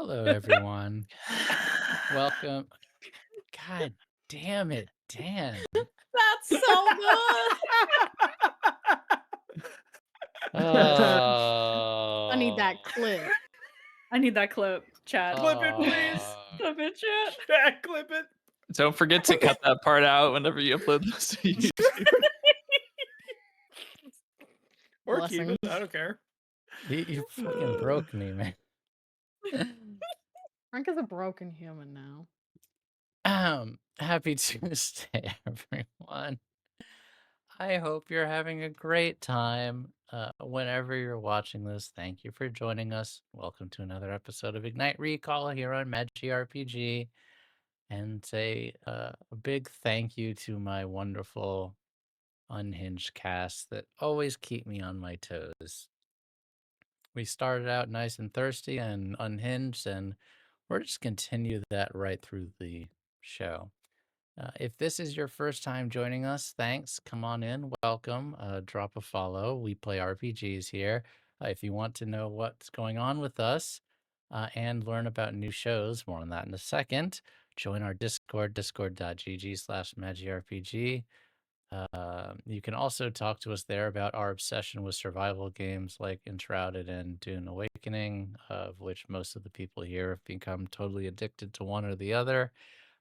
Hello, everyone. Welcome. God damn it, Dan. That's so good. I need that Oh. clip. I need that clip, chat. Clip it, please. Clip it, chat. Chat, clip it. Don't forget to cut that part out whenever you upload this to YouTube. Or keep Blessing. it. I don't care. You fucking broke me, man. Frank is a broken human now. Happy Tuesday, everyone. I hope you're having a great time. Whenever you're watching this, thank you for joining us. Welcome to another episode of Ignite Recall here on RPG. And say a big thank you to my wonderful unhinged cast that always keep me on my toes. We started out nice and thirsty and unhinged, and we're just continue that right through the show. If this is your first time joining us, thanks. Come on in. Welcome. Drop a follow. We play RPGs here. If you want to know what's going on with us and learn about new shows, more on that in a second, join our Discord, discord.gg/magirpg. You can also talk to us there about our obsession with survival games like Enshrouded and Dune Awakening, of which most of the people here have become totally addicted to one or the other.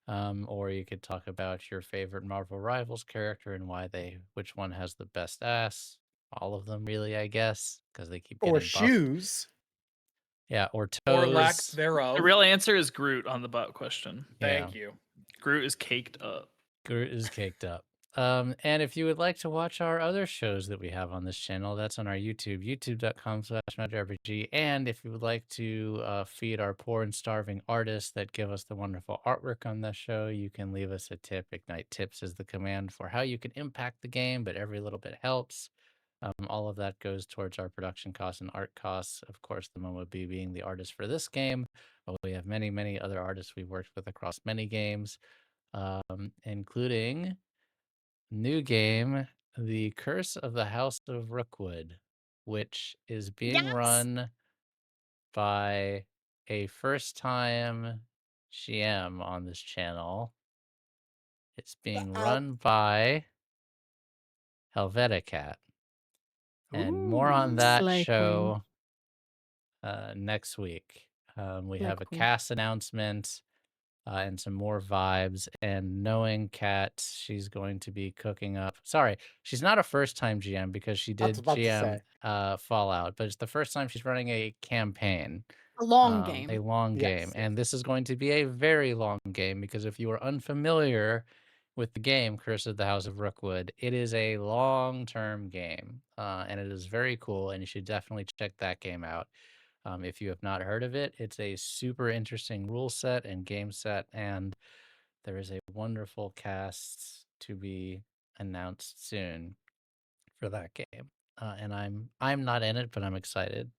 Or you could talk about your favorite Marvel Rivals character and which one has the best ass. All of them, really, I guess, because they keep getting Or buffed. shoes. Yeah, or toes. Or lack thereof. The real answer is Groot on the butt question. Thank you. Groot is caked up. Groot is caked up. And if you would like to watch our other shows that we have on this channel, that's on our YouTube, youtube.com/magirpg. And if you would like to feed our poor and starving artists that give us the wonderful artwork on this show, you can leave us a tip. Ignite Tips is the command for how you can impact the game, but every little bit helps. All of that goes towards our production costs and art costs. Of course, the Momobee being the artist for this game, but we have many, many other artists we've worked with across many games, including new game, The Curse of the House of Rookwood, which is being run by a first-time GM on this channel. It's being run by Helveticat. And more on that Slay show next week. We Slay have a queen. cast announcement and some more vibes. And knowing Kat, she's going to be cooking up. Sorry, she's not a first-time GM because she did GM Fallout, but it's the first time she's running a campaign. A long game. A long game. And this is going to be a very long game because if you are unfamiliar with the game Curse of the House of Rookwood, it is a long-term game, and it is very cool, and you should definitely check that game out. If you have not heard of it, it's a super interesting rule set and game set, and there is a wonderful cast to be announced soon for that game. And I'm not in it, but I'm excited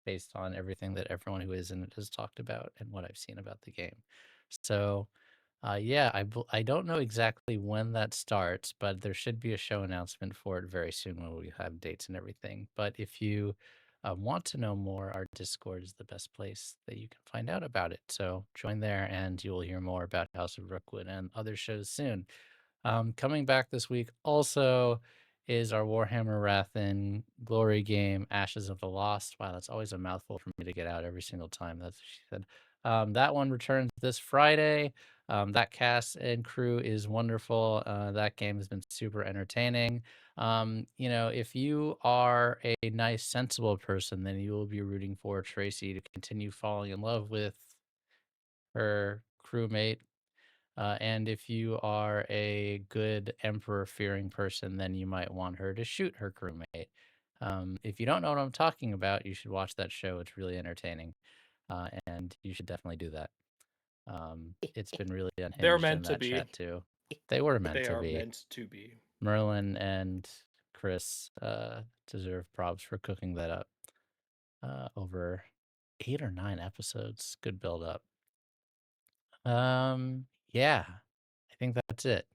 based on everything that everyone who is in it has talked about and what I've seen about the game. So yeah, I don't know exactly when that starts, but there should be a show announcement for it very soon when we have dates and everything. But if you want to know more, our Discord is the best place that you can find out about it. So join there and you will hear more about House of Rookwood and other shows soon. Coming back this week also is our Warhammer Wrath and Glory game, Ashes of the Lost. Wow, that's always a mouthful for me to get out every single time. That's what she said. That one returns this Friday. That cast and crew is wonderful. That game has been super entertaining. You know, if you are a nice, sensible person, then you will be rooting for Tracy to continue falling in love with her crewmate. And if you are a good emperor-fearing person, then you might want her to shoot her crewmate. If you don't know what I'm talking about, you should watch that show. It's really entertaining, and you should definitely do that. It's been really unhinged They're in meant to that be. chat too. They were meant They to are be. meant to be. Merlin and Chris deserve props for cooking that up over 8 or 9 episodes. Good build up. Yeah, I think that's it.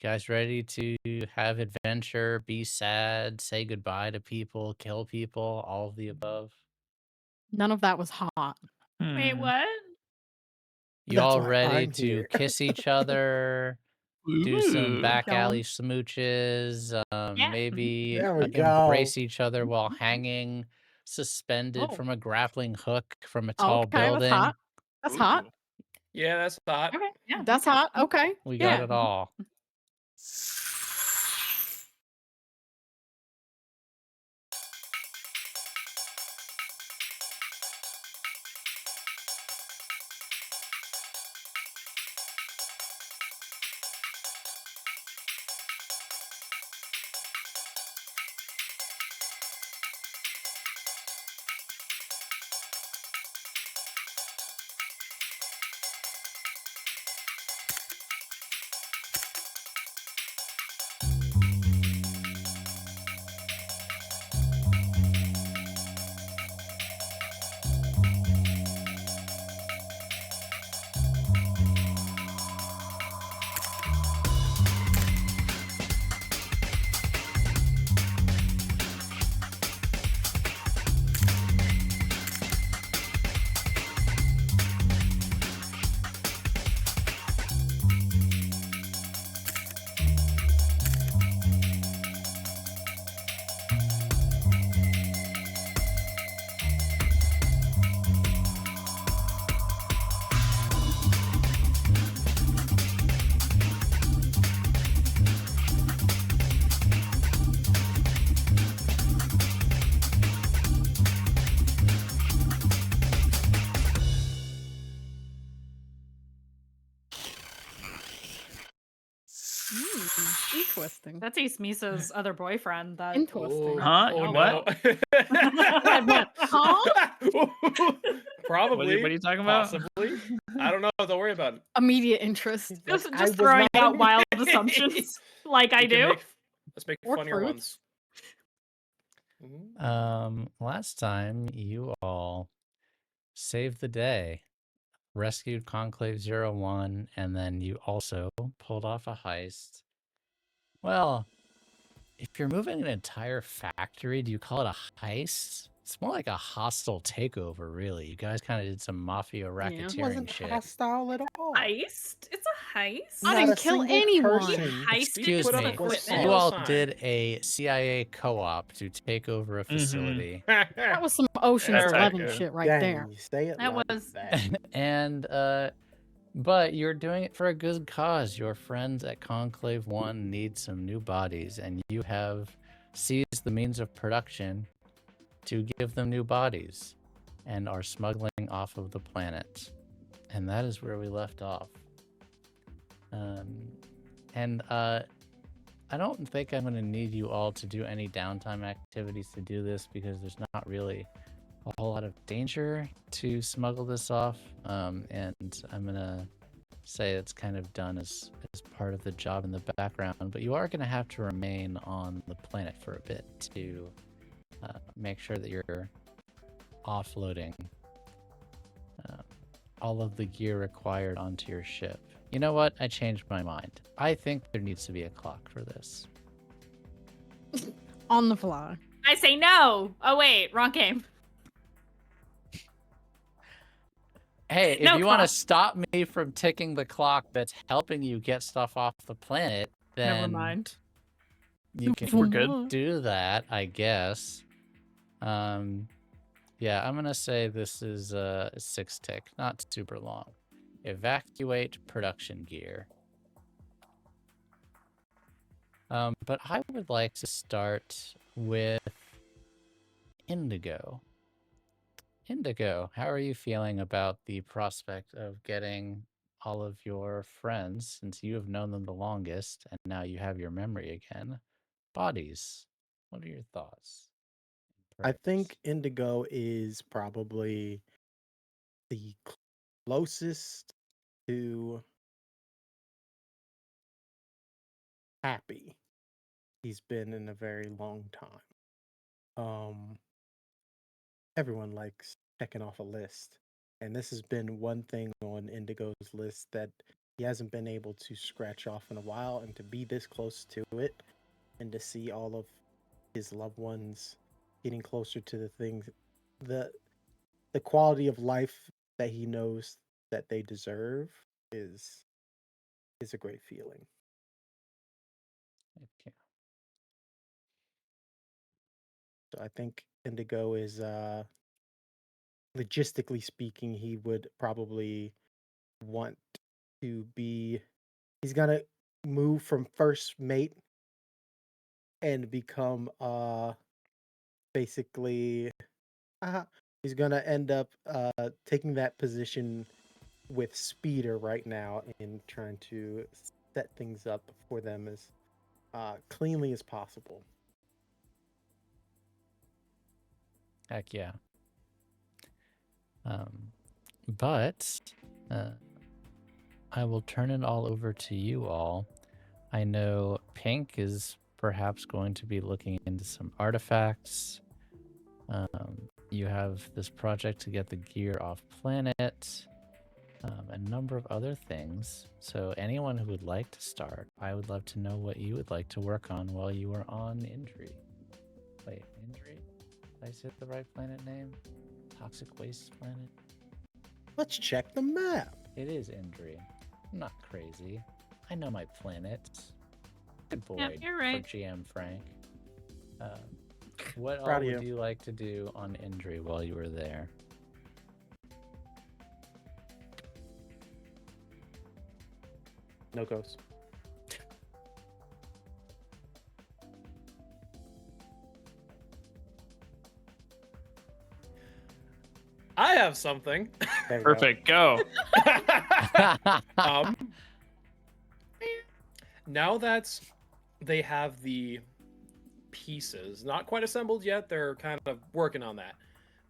You guys ready to have adventure, be sad, say goodbye to people, kill people, all of the above? None of that was hot. Wait, Hmm. what? You That's all why ready I'm to here. kiss each other, do some Ooh. back alley John? smooches, Yeah. maybe There we embrace go. each other while hanging, suspended Oh. from a grappling hook from a Oh, tall okay, that's building. hot. That's hot. Ooh. Yeah, that's hot. Okay. Yeah. That's hot. Okay. We got Yeah. it all. Interesting. That's Ace Misa's other boyfriend. That Interesting. Huh? Oh, What? Said what? Huh? What Probably. are you talking about? Possibly. I don't know. Don't worry about it. Immediate interest. He's just like, "I was throwing not out in wild it." assumptions, like I We can do. let's make Or funnier fruits. ones. Last time you all saved the day, rescued Conclave 01, and then you also pulled off a heist. Well, if you're moving an entire factory, do you call it a heist? It's more like a hostile takeover, really. You guys kind of did some mafia It racketeering wasn't shit. hostile at all. Heist? It's a heist. I Not didn't a kill single anyone. person. Heisted Excuse some me. equipment. You was all sign. did a CIA co-op to take over a facility. That was some Ocean's That's 11 accurate. shit right Dang, there. you say it That like was- that. And but you're doing it for a good cause. Your friends at Conclave 1 need some new bodies, and you have seized the means of production to give them new bodies and are smuggling off of the planet. And that is where we left off. I don't think I'm going to need you all to do any downtime activities to do this because there's not really a whole lot of danger to smuggle this off. And I'm going to say it's kind of done as part of the job in the background. But you are going to have to remain on the planet for a bit to make sure that you're offloading all of the gear required onto your ship. You know what? I changed my mind. I think there needs to be a clock for this. On the fly. I say no. Oh wait, wrong game. Hey, if No you want to clock. stop me from ticking the clock that's helping you get stuff off the planet, then Never mind. you can We're good. do that, I guess. Yeah, I'm gonna say this is a 6 tick, not super long. Evacuate production gear. But I would like to start with Indigo. Indigo, how are you feeling about the prospect of getting all of your friends, since you have known them the longest and now you have your memory again, bodies? What are your thoughts? I think Indigo is probably the closest to happy he's been in a very long time. Everyone likes checking off a list, and this has been one thing on Indigo's list that he hasn't been able to scratch off in a while, and to be this close to it and to see all of his loved ones getting closer to the things, the the quality of life that he knows that they deserve is a great feeling. Okay. So I think Indigo is logistically speaking, he would probably want to be. He's gonna move from first mate and become basically he's gonna end up taking that position with Speeder right now and trying to set things up for them as cleanly as possible. Heck yeah. But I will turn it all over to you all. I know Pink is perhaps going to be looking into some artifacts. You have this project to get the gear off planet, a number of other things. So anyone who would like to start, I would love to know what you would like to work on while you are on Injury. Wait, Injury? Did I say the right planet name? Toxic Waste Planet? Let's check the map. It is Injury. I'm not crazy. I know my planets. Good boy Yep, you're right. for GM Frank. What all Proud of would you. you like to do on Injury while you were there? No ghosts. I I have something. There you Perfect. Go. um, now that they have the pieces, not quite assembled yet, they're kind of working on that.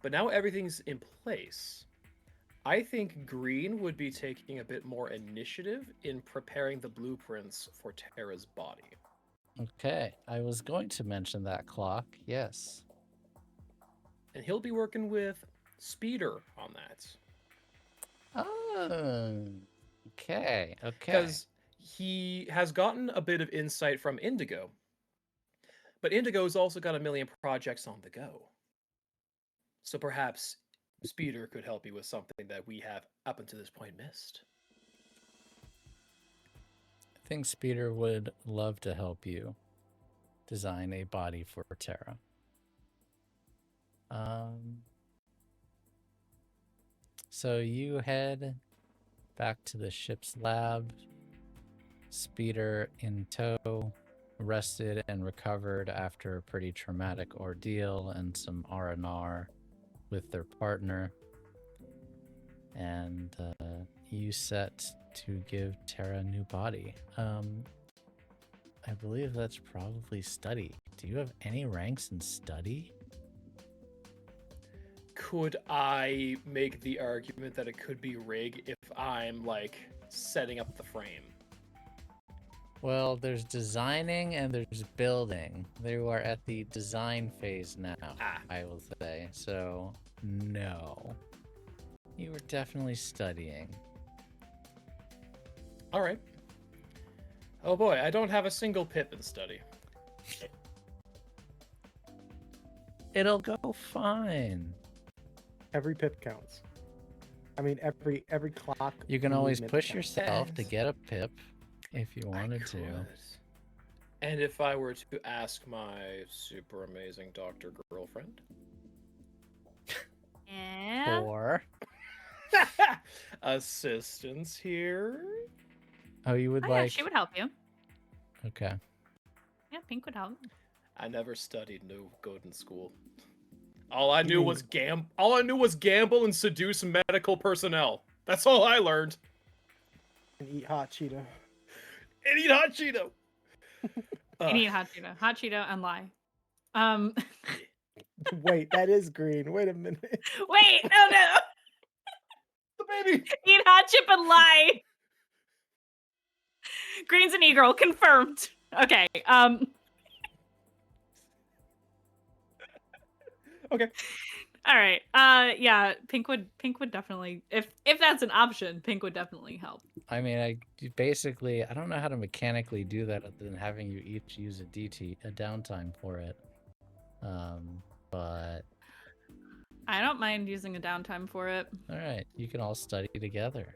But now everything's in place. I think Green would be taking a bit more initiative in preparing the blueprints for Terra's body. Okay, I was going to mention that clock. Yes. And he'll be working with Speeder on that. Oh. Okay. Okay. Because he has gotten a bit of insight from Indigo. But Indigo's also got a million projects on the go. So perhaps Speeder could help you with something that we have up until this point missed. I think Speeder would love to help you design a body for Terra. So you head back to the ship's lab. Speeder in tow, rested and recovered after a pretty traumatic ordeal and some R&R with their partner. And you set to give Terra a new body. I believe that's probably study. Do you have any ranks in study? Could I make the argument that it could be rig if I'm like setting up the frame? Well, there's designing and there's building. They are at the design phase now, I will say. So, no. You were definitely studying. All right. Oh boy, I don't have a single pip in study. It'll go fine. Every pip counts. I mean, every clock. You can always movement push counts. yourself to get a pip if you wanted I to. could. And if I were to ask my super amazing doctor girlfriend? Yeah. Or, Assistance here? oh, you would Oh, yeah, like. she would help you. Okay. Yeah, Pink would help. I never studied no good in school. All I knew was gamble and seduce medical personnel. That's all I learned. And eat hot Cheeto. And eat hot Cheeto. And eat hot Cheeto and lie. Wait, that is green. Wait a minute. Wait, no. The baby. Eat hot chip and lie. Green's an e-girl, confirmed. Okay. Okay. All right. Yeah, Pink would definitely, if that's an option, Pink would definitely help. I mean, I don't know how to mechanically do that other than having you each use a downtime for it. But I don't mind using a downtime for it. All right, you can all study together.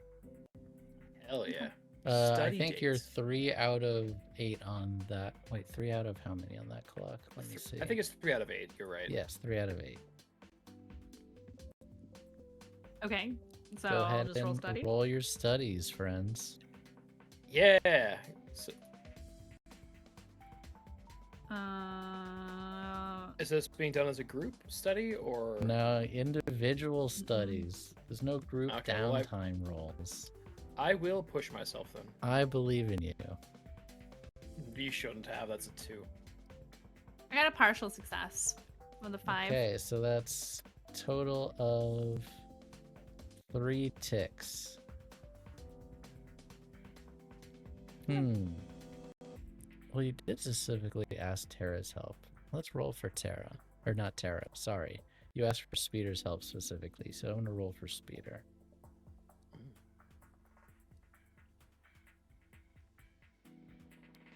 Hell yeah. I Study think you're dates. 3 out of 8 on that. Wait, 3 out of how many on that clock? Let me see. I think it's 3 out of 8. You're right. Yes, 3 out of 8. Okay, so Go I'll ahead just roll and study. roll your studies, friends. Yeah. So, is this being done as a group study or? No, individual studies. There's no group Okay, well, downtime rolls. I will push myself then. I believe in you. You shouldn't have. That's a 2. I got a partial success with a 5. Okay, so that's total of 3 ticks. Well, you did specifically ask Tara's help. Let's roll for Tara. Or not Tara, sorry. You asked for Speeder's help specifically, so I'm going to roll for Speeder.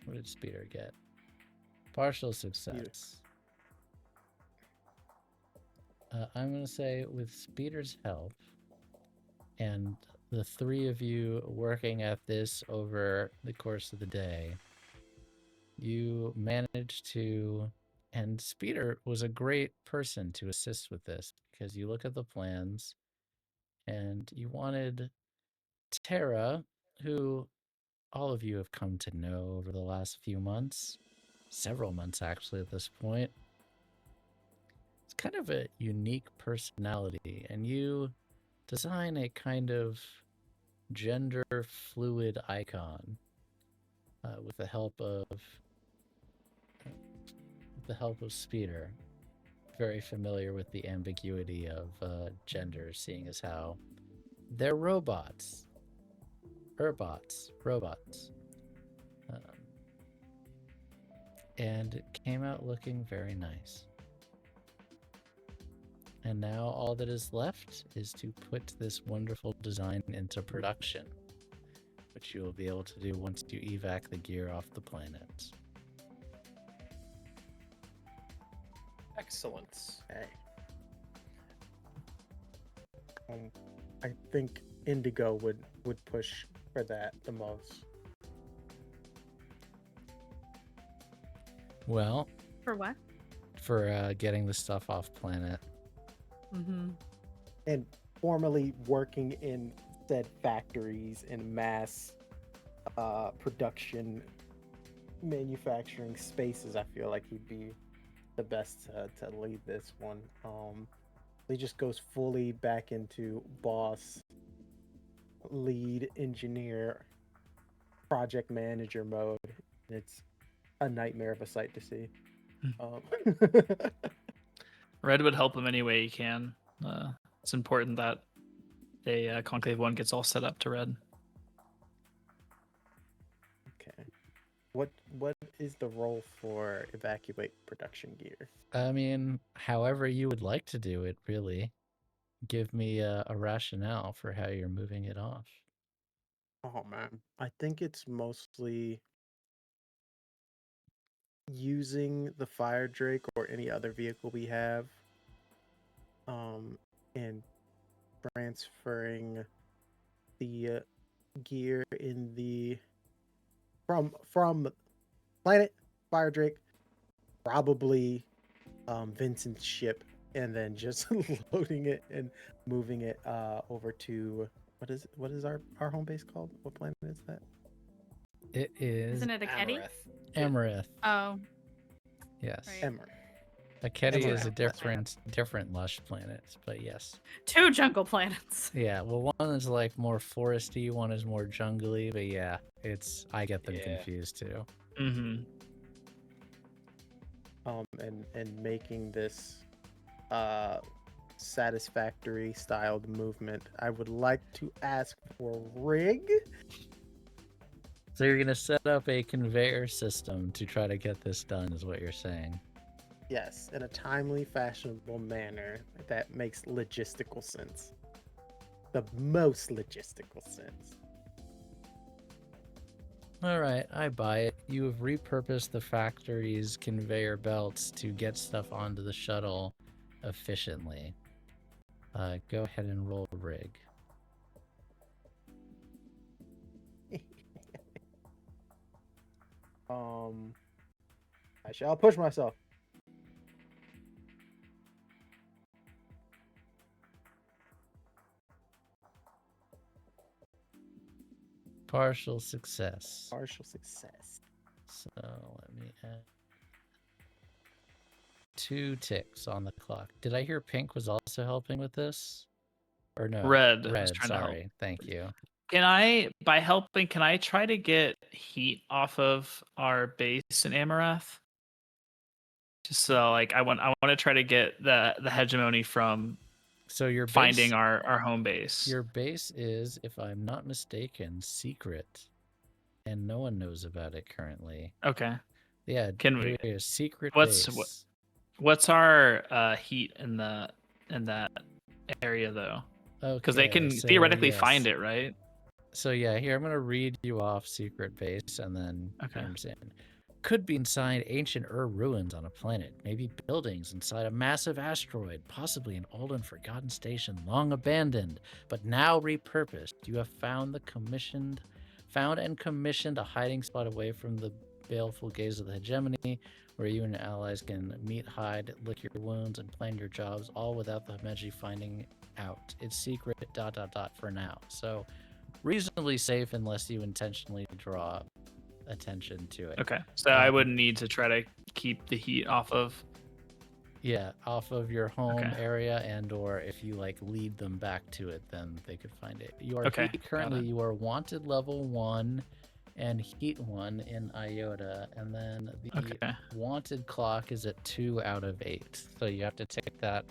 What did Speeder get? Partial success. I'm going to say with Speeder's help and the 3 of you working at this over the course of the day, you managed to, and Speeder was a great person to assist with this because you look at the plans and you wanted Tara, who all of you have come to know over the last few months, several months actually at this point. It's kind of a unique personality, and you design a kind of gender fluid icon with the help of Speeder. Very familiar with the ambiguity of gender, seeing as how they're robots. Robots. And it came out looking very nice. And now all that is left is to put this wonderful design into production, which you will be able to do once you evac the gear off the planet. Excellent. Hey. I think Indigo would push for that the most. Well, For what? for getting the stuff off planet. Mm-hmm. And formerly working in said factories and mass production manufacturing spaces, I feel like he'd be the best to lead this one. He just goes fully back into boss, lead engineer, project manager mode. It's a nightmare of a sight to see. Red would help him any way he can. It's important that a Conclave 1 gets all set up to Red. Okay. What is the role for evacuate production gear? I mean, however you would like to do it, really. Give me a rationale for how you're moving it off. Oh man, I think it's mostly using the Fire Drake or any other vehicle we have, and transferring the gear in the from planet Fire Drake, probably Vincent's ship, and then just loading it and moving it over to what is our home base called? What planet is that? It is Isn't it a Keddy? Emerith. Oh, Yes. right. Emmer. Akedi is a Emerith, that's right. different lush planet, but yes. 2 jungle planets. Yeah, well, one is like more foresty, one is more jungly, but yeah, I get them Yeah. confused too. Mm-hmm. And making this satisfactory styled movement, I would like to ask for rig. So you're gonna set up a conveyor system to try to get this done, is what you're saying. Yes, in a timely, fashionable manner that makes logistical sense. The most logistical sense. All right, I buy it. You have repurposed the factory's conveyor belts to get stuff onto the shuttle efficiently. Go ahead and roll rig. I shall push myself. Partial success. Partial success. So let me add 2 ticks on the clock. Did I hear Pink was also helping with this? Or no? Red was Red, trying to help. sorry. Thank you. Can I, by helping, can I try to get heat off of our base in Amarath? Just so, like, I want to try to get the hegemony from So your base, finding our home base. Your base is, if I'm not mistaken, secret, and no one knows about it currently. Okay. Yeah, Can we? a secret What's base. what's our heat in that area though? Because they can so theoretically yes. find it, right? So yeah, here I'm gonna read you off secret base, and then Okay. in. Could be inside ancient ruins on a planet, maybe buildings inside a massive asteroid, possibly an old and forgotten station long abandoned, but now repurposed. You have found and commissioned a hiding spot away from the baleful gaze of the hegemony, where you and your allies can meet, hide, lick your wounds, and plan your jobs, all without the hegemony finding out. It's secret ... for now. So reasonably safe unless you intentionally draw attention to it. Okay. So I would need to try to keep the heat off of. Yeah, off of your home Okay. area, and or if you like lead them back to it, then they could find it. You are Okay, currently you are wanted level 1 and heat 1 in Iota, and then the Okay. wanted clock is at 2 out of 8. So you have to take that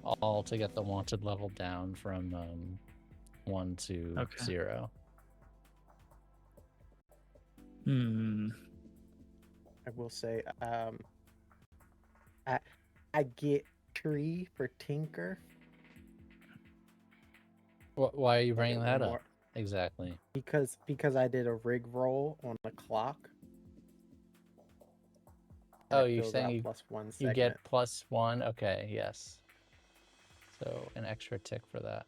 all to get the wanted level down from 1 to Okay. 0. I will say, I get tree for tinker. Why are you bringing One that more- up? Exactly. Because I did a rig roll on the clock. and Oh, it you're fills saying out you, +1 you segment. get +1? Okay, yes. So an extra tick for that.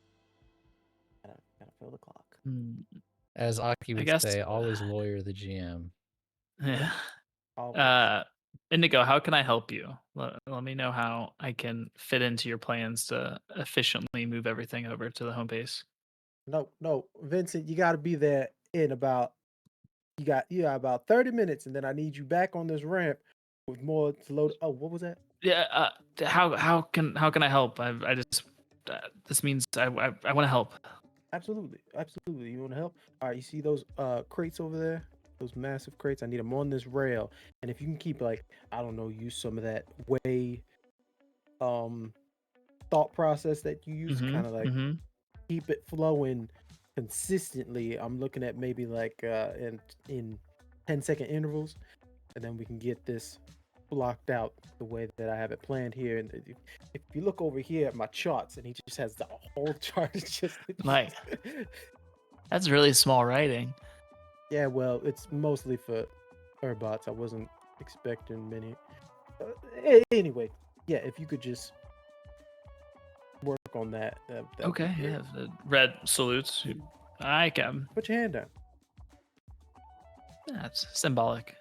Gotta fill the clock. As Aki would guess- say, always lawyer the GM. Yeah. Always. Indigo, how can I help you? Let me know how I can fit into your plans to efficiently move everything over to the home base. No, Vincent, you got to be there in about. You got about 30 minutes, and then I need you back on this ramp with more to load. Oh, what was that? Yeah. How can I help? I just this means I want to help. Absolutely. You want to help? All right, you see those crates over there? Those massive crates. I need them on this rail. And if you can keep use some of that way thought process that you use, kind of keep it flowing consistently. I'm looking at maybe in 10-second intervals, and then we can get this blocked out the way that I have it planned here. And if you look over here at my charts, and he just has the whole chart. It's just Like, that's really small writing. Yeah, well, it's mostly for Urbots. I wasn't expecting many. Anyway, yeah, if you could just work on that. That'd be Okay, great. yeah. The red salutes. I can. Put your hand down. That's symbolic.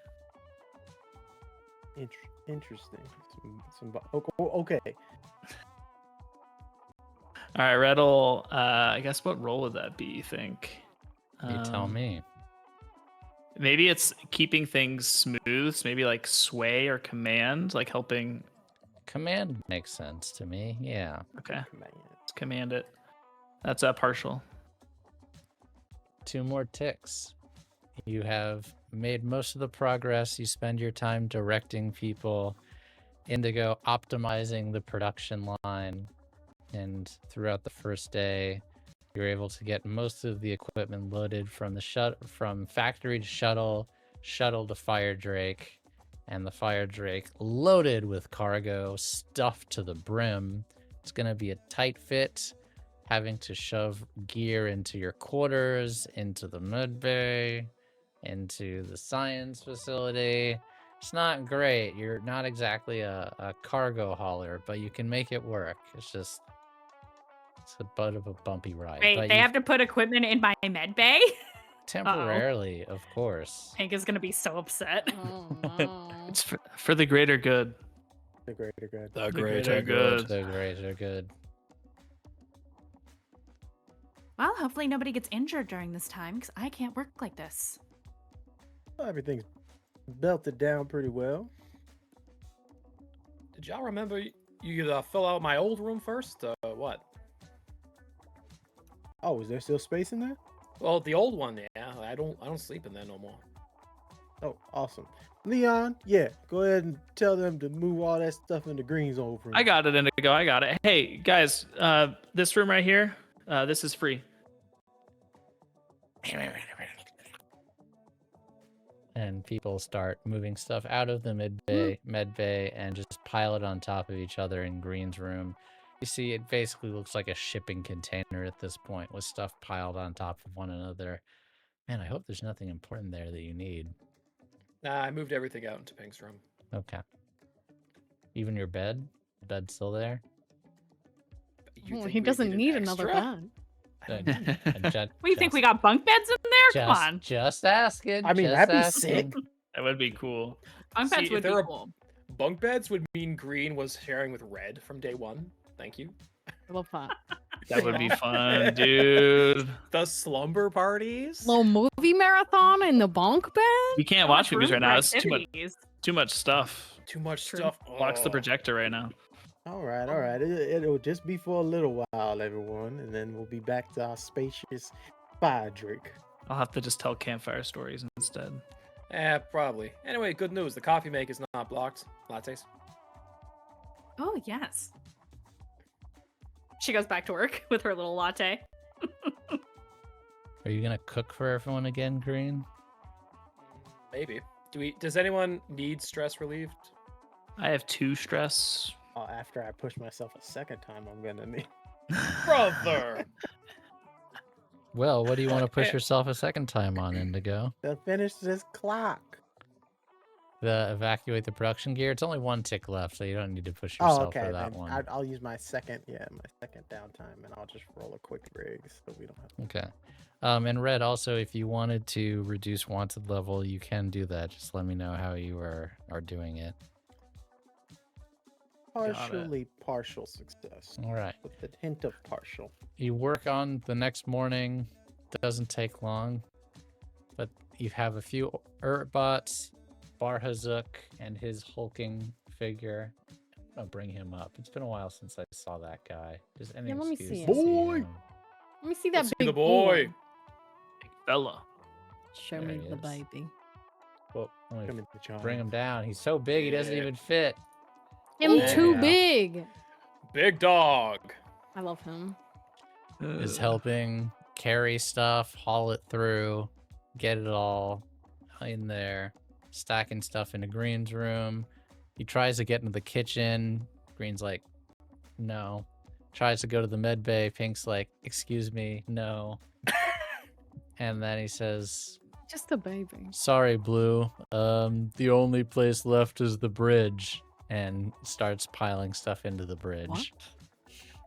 Interesting. Okay. All right, Red'll. I guess what role would that be? You think? You tell me. Maybe it's keeping things smooth. So maybe like sway or command, like helping. Command makes sense to me. Yeah. Okay, let's command it. That's a partial. 2 more ticks. You have made most of the progress. You spend your time directing people, Indigo optimizing the production line, and throughout the first day, you're able to get most of the equipment loaded from the from factory to shuttle to Fire Drake, and the Fire Drake loaded with cargo, stuffed to the brim. It's gonna be a tight fit, having to shove gear into your quarters, into the mud bay, into the science facility. It's not great. You're not exactly a cargo hauler, but you can make it work. It's just It's a bit of a bumpy ride. Wait, but they you've- have to put equipment in my med bay? temporarily, of course. Hank is gonna be so upset. Oh, no. It's for the greater good. The greater good. The greater good. The greater good. Well, hopefully nobody gets injured during this time, because I can't work like this. Well, everything's belted down pretty well. Did y'all remember you could fill out my old room first? What? Oh, is there still space in there? Well, the old one, yeah. I don't sleep in there no more. Oh, awesome. Leon, yeah, go ahead and tell them to move all that stuff into Green's old room. I got it, Indigo. I got it. Hey guys, this room right here, this is free. And people start moving stuff out of the med bay and just pile it on top of each other in Green's room. You see, it basically looks like a shipping container at this point with stuff piled on top of one another. Man, I hope there's nothing important there that you need. Nah, I moved everything out into Pink's room. Okay. Even your bed? The bed's still there? You Well, think he we'd doesn't need need an another extra? bed. What What do you think? We got bunk beds in there? Come on. Just asking. I mean, just that'd be asking. sick. That would be cool. Bunk See, beds if would be there were- cool. Bunk beds would mean Green was sharing with Red from day one. Thank you. I love that. That would be fun, dude. The slumber parties. Little movie marathon in the bunk bed? We can't So watch much movies room right for now. It's activities. too much stuff. Too much True. stuff. Blocks the Oh. projector right now. All right, all right. It'll just be for a little while, everyone, and then we'll be back to our spacious fire drink. I'll have to just tell campfire stories instead. Probably. Anyway, good news. The coffee make is not blocked. Lattes. Oh, yes. She goes back to work with her little latte. Are you gonna cook for everyone again, Green? Maybe. Does anyone need stress relieved? I have 2 stress. After I push myself a second time, I'm gonna need. Brother. Well, what do you want to push Yeah. yourself a second time on, Indigo? to finish this clock. The evacuate the production gear. It's only 1 tick left, so you don't need to push Oh, yourself okay. for that Then one. I'll use my second downtime, and I'll just roll a quick rig so we don't have. Okay. And Red, also, if you wanted to reduce wanted level, you can do that. Just let me know how you are doing it. Partially partial success All right. with the hint of partial. You work on the next morning. Doesn't take long, but you have a few bots, Barhazuk and his hulking figure. I'll bring him up. It's been a while since I saw that guy. Just any Yeah, let me excuse see to him. Boy! him. Let me see that Let's see big the boy. boy. Bella. Show There me he the is. baby. Well, let me Come into the charm. bring him down. He's so big, he doesn't Yeah. even fit. Him Oh, too yeah. big. Big dog. I love him. Is helping carry stuff, haul it through, get it all in there, stacking stuff into Green's room. He tries to get into the kitchen. Green's like, no. Tries to go to the med bay. Pink's like, excuse me, no. And then he says, Just a baby. sorry, Blue. The only place left is the bridge. And starts piling stuff into the bridge. What?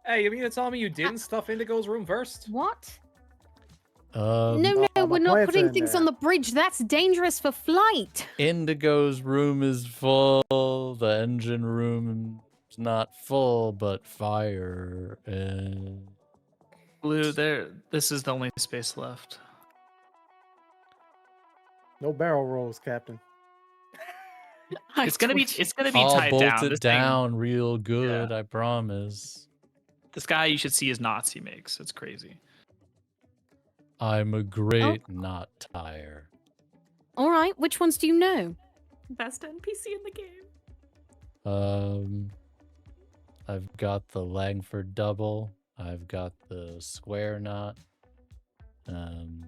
Hey, you mean to tell me you didn't stuff Indigo's room first? What? Um, No, my we're not plants are putting in things there. on the bridge. That's dangerous for flight. Indigo's room is full. The engine room is not full, but fire. And Blue, this is the only space left. No barrel rolls, Captain. It's gonna be I'll tied bolt down. it This thing- down real good, I promise. this guy you should see his knots he makes. It's crazy. I'm a great knot tire. All right, which ones do you know? Best NPC in the game. I've got the Langford double. I've got the square knot.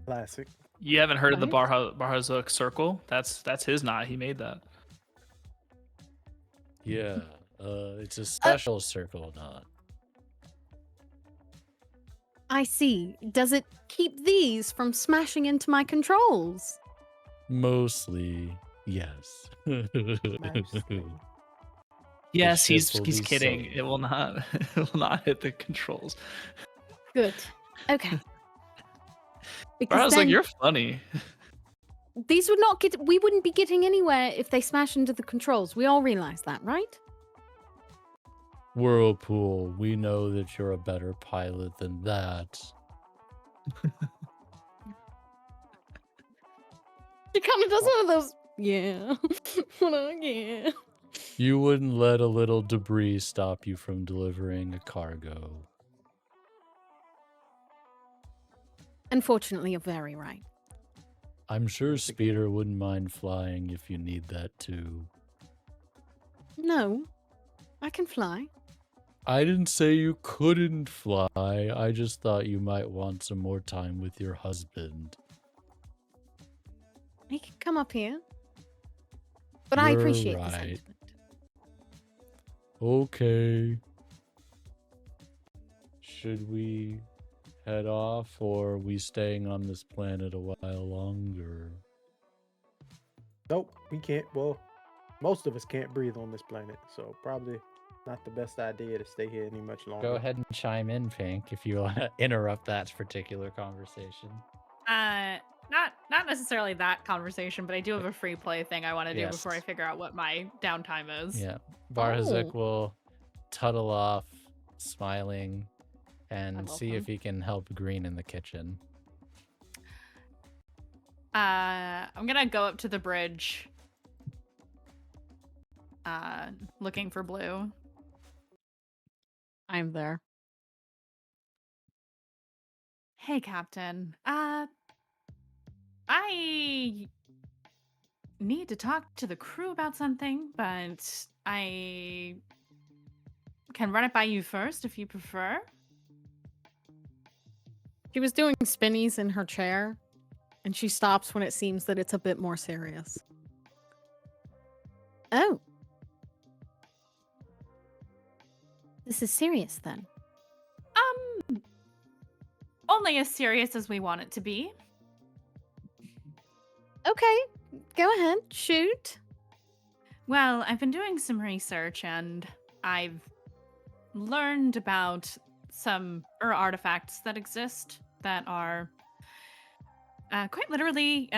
Classic. You haven't heard of the Right. Barhazuk circle? That's his knot. He made that. Yeah, it's a special circle knot. I see. Does it keep these from smashing into my controls? Mostly, yes. Mostly. Yes, ship will he's be kidding. saved. It will not it will not hit the controls. Good. Okay. Bro, I Because was like, you're funny. these would not get. We wouldn't be getting anywhere if they smash into the controls. We all realize that, right? Whirlpool, we know that you're a better pilot than that. She kind of does one of those. Yeah. Yeah. You wouldn't let a little debris stop you from delivering a cargo. Unfortunately, you're very right. I'm sure Speeder wouldn't mind flying if you need that too. No, I can fly. I didn't say you couldn't fly. I just thought you might want some more time with your husband. He can come up here. But I You're appreciate the right. sentiment. Okay. Should we head off, or are we staying on this planet a while longer? Nope, we can't. Well, most of us can't breathe on this planet, so probably not the best idea to stay here any much longer. Go ahead and chime in, Pink, if you want to interrupt that particular conversation. Not necessarily that conversation, but I do have a free play thing I want to do Yes. before I figure out what my downtime is. Yeah. Barhazik Oh. will tuttle off, smiling, I and love see him. if he can help Green in the kitchen. I'm gonna go up to the bridge. Looking for Blue. I'm there. Hey, Captain. I need to talk to the crew about something, but I can run it by you first if you prefer. She was doing spinnies in her chair, and she stops when it seems that it's a bit more serious. Oh. This is serious then. Only as serious as we want it to be. Okay, go ahead, shoot. Well, I've been doing some research and I've learned about some artifacts that exist that are quite literally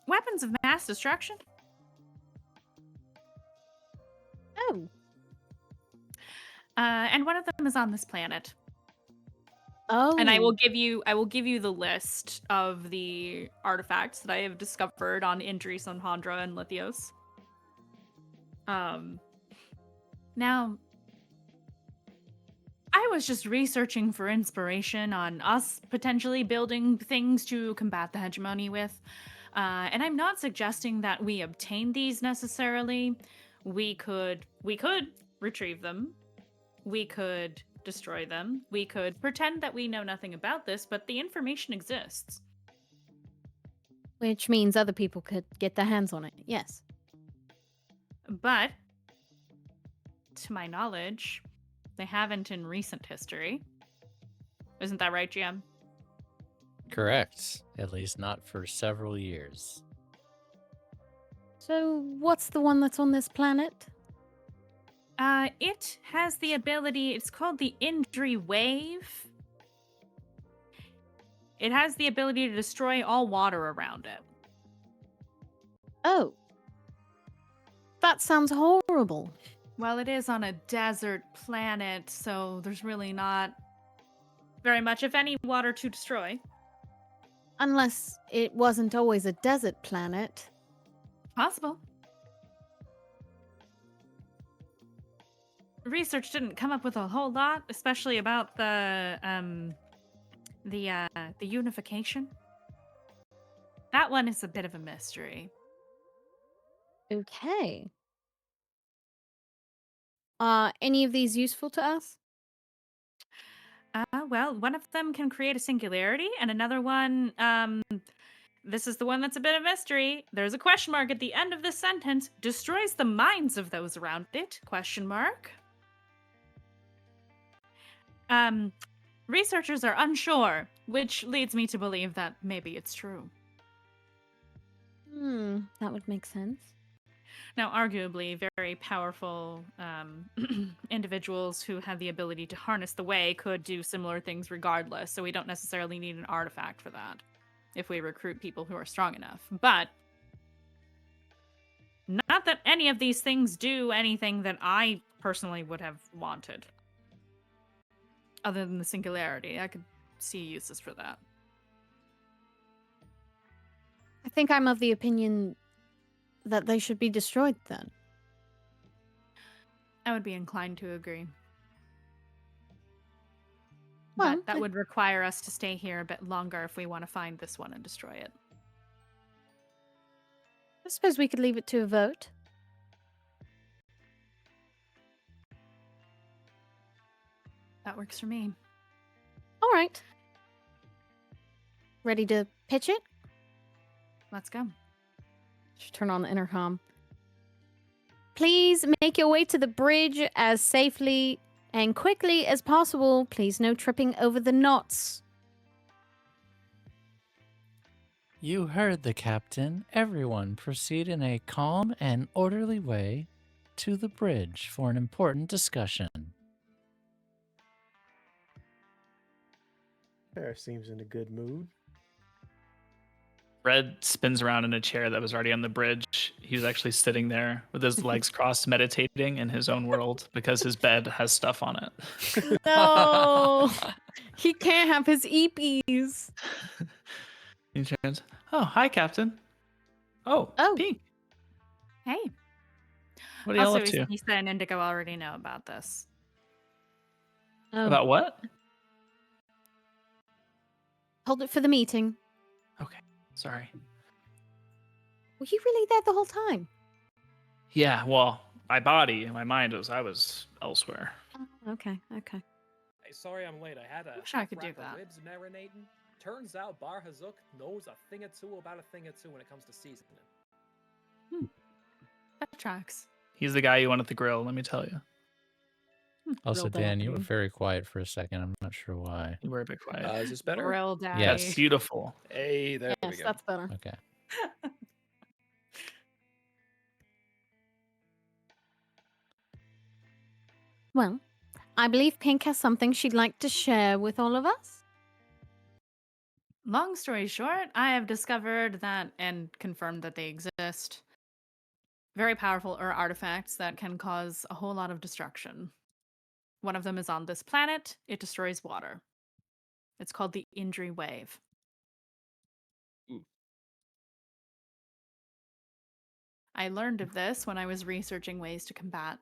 weapons of mass destruction. Oh. And one of them is on this planet. Oh. And I will give you the list of the artifacts that I have discovered on Indri, Sonhandra, and Lithios. Now, I was just researching for inspiration on us potentially building things to combat the hegemony with. And I'm not suggesting that we obtain these necessarily. We could retrieve them. We could destroy them. We could pretend that we know nothing about this, but the information exists. Which means other people could get their hands on it, yes. But, to my knowledge, they haven't in recent history. Isn't that right, GM? Correct. At least not for several years. So, what's the one that's on this planet? It has the ability, it's called the Indri Wave. It has the ability to destroy all water around it. Oh. That sounds horrible. Well, it is on a desert planet, so there's really not very much, if any, water to destroy. Unless it wasn't always a desert planet. Possible. Research didn't come up with a whole lot, especially about the unification. That one is a bit of a mystery. Okay. Any of these useful to us? Well, one of them can create a singularity, and another one, this is the one that's a bit of a mystery. There's a question mark at the end of this sentence. Destroys the minds of those around it, question mark. Researchers are unsure, which leads me to believe that maybe it's true. That would make sense. Now, arguably, very powerful individuals who have the ability to harness the way could do similar things regardless, so we don't necessarily need an artifact for that if we recruit people who are strong enough. But not that any of these things do anything that I personally would have wanted. Other than the singularity, I could see uses for that. I think I'm of the opinion that they should be destroyed then. I would be inclined to agree. Well, But that would require us to stay here a bit longer if we want to find this one and destroy it. I suppose we could leave it to a vote. That works for me. All right. Ready to pitch it? Let's go. Should turn on the intercom. Please make your way to the bridge as safely and quickly as possible. Please no tripping over the knots. You heard the captain. Everyone proceed in a calm and orderly way to the bridge for an important discussion. Sarah seems in a good mood. Red spins around in a chair that was already on the bridge. He was actually sitting there with his legs crossed, meditating in his own world because his bed has stuff on it. No, he can't have his eepies. He turns. Oh, hi, Captain. Oh, Oh. Pink. Hey. What are y'all Also, up to? Lisa and Indigo already know about this. Oh, About what? hold it for the meeting. Okay, sorry. Were you really there the whole time? Yeah, well, my body, my mind I was elsewhere. Oh, okay. Hey, sorry I'm late. I had a Wish I could do rack of that. ribs marinating. Turns out Bar Hazuk knows a thing or two about a thing or two when it comes to seasoning. That tracks. He's the guy you want at the grill, let me tell you. Also, Real Dan, you were daddy. very quiet for a second. I'm not sure why. You were a bit quiet. Is this better? Real daddy. Yes. Beautiful. Hey, there we Yes, go. that's better. Okay. Well, I believe Pink has something she'd like to share with all of us. Long story short, I have discovered that and confirmed that they exist. Very powerful artifacts that can cause a whole lot of destruction. One of them is on this planet. It destroys water. It's called the Injury Wave. Ooh. I learned of this when I was researching ways to combat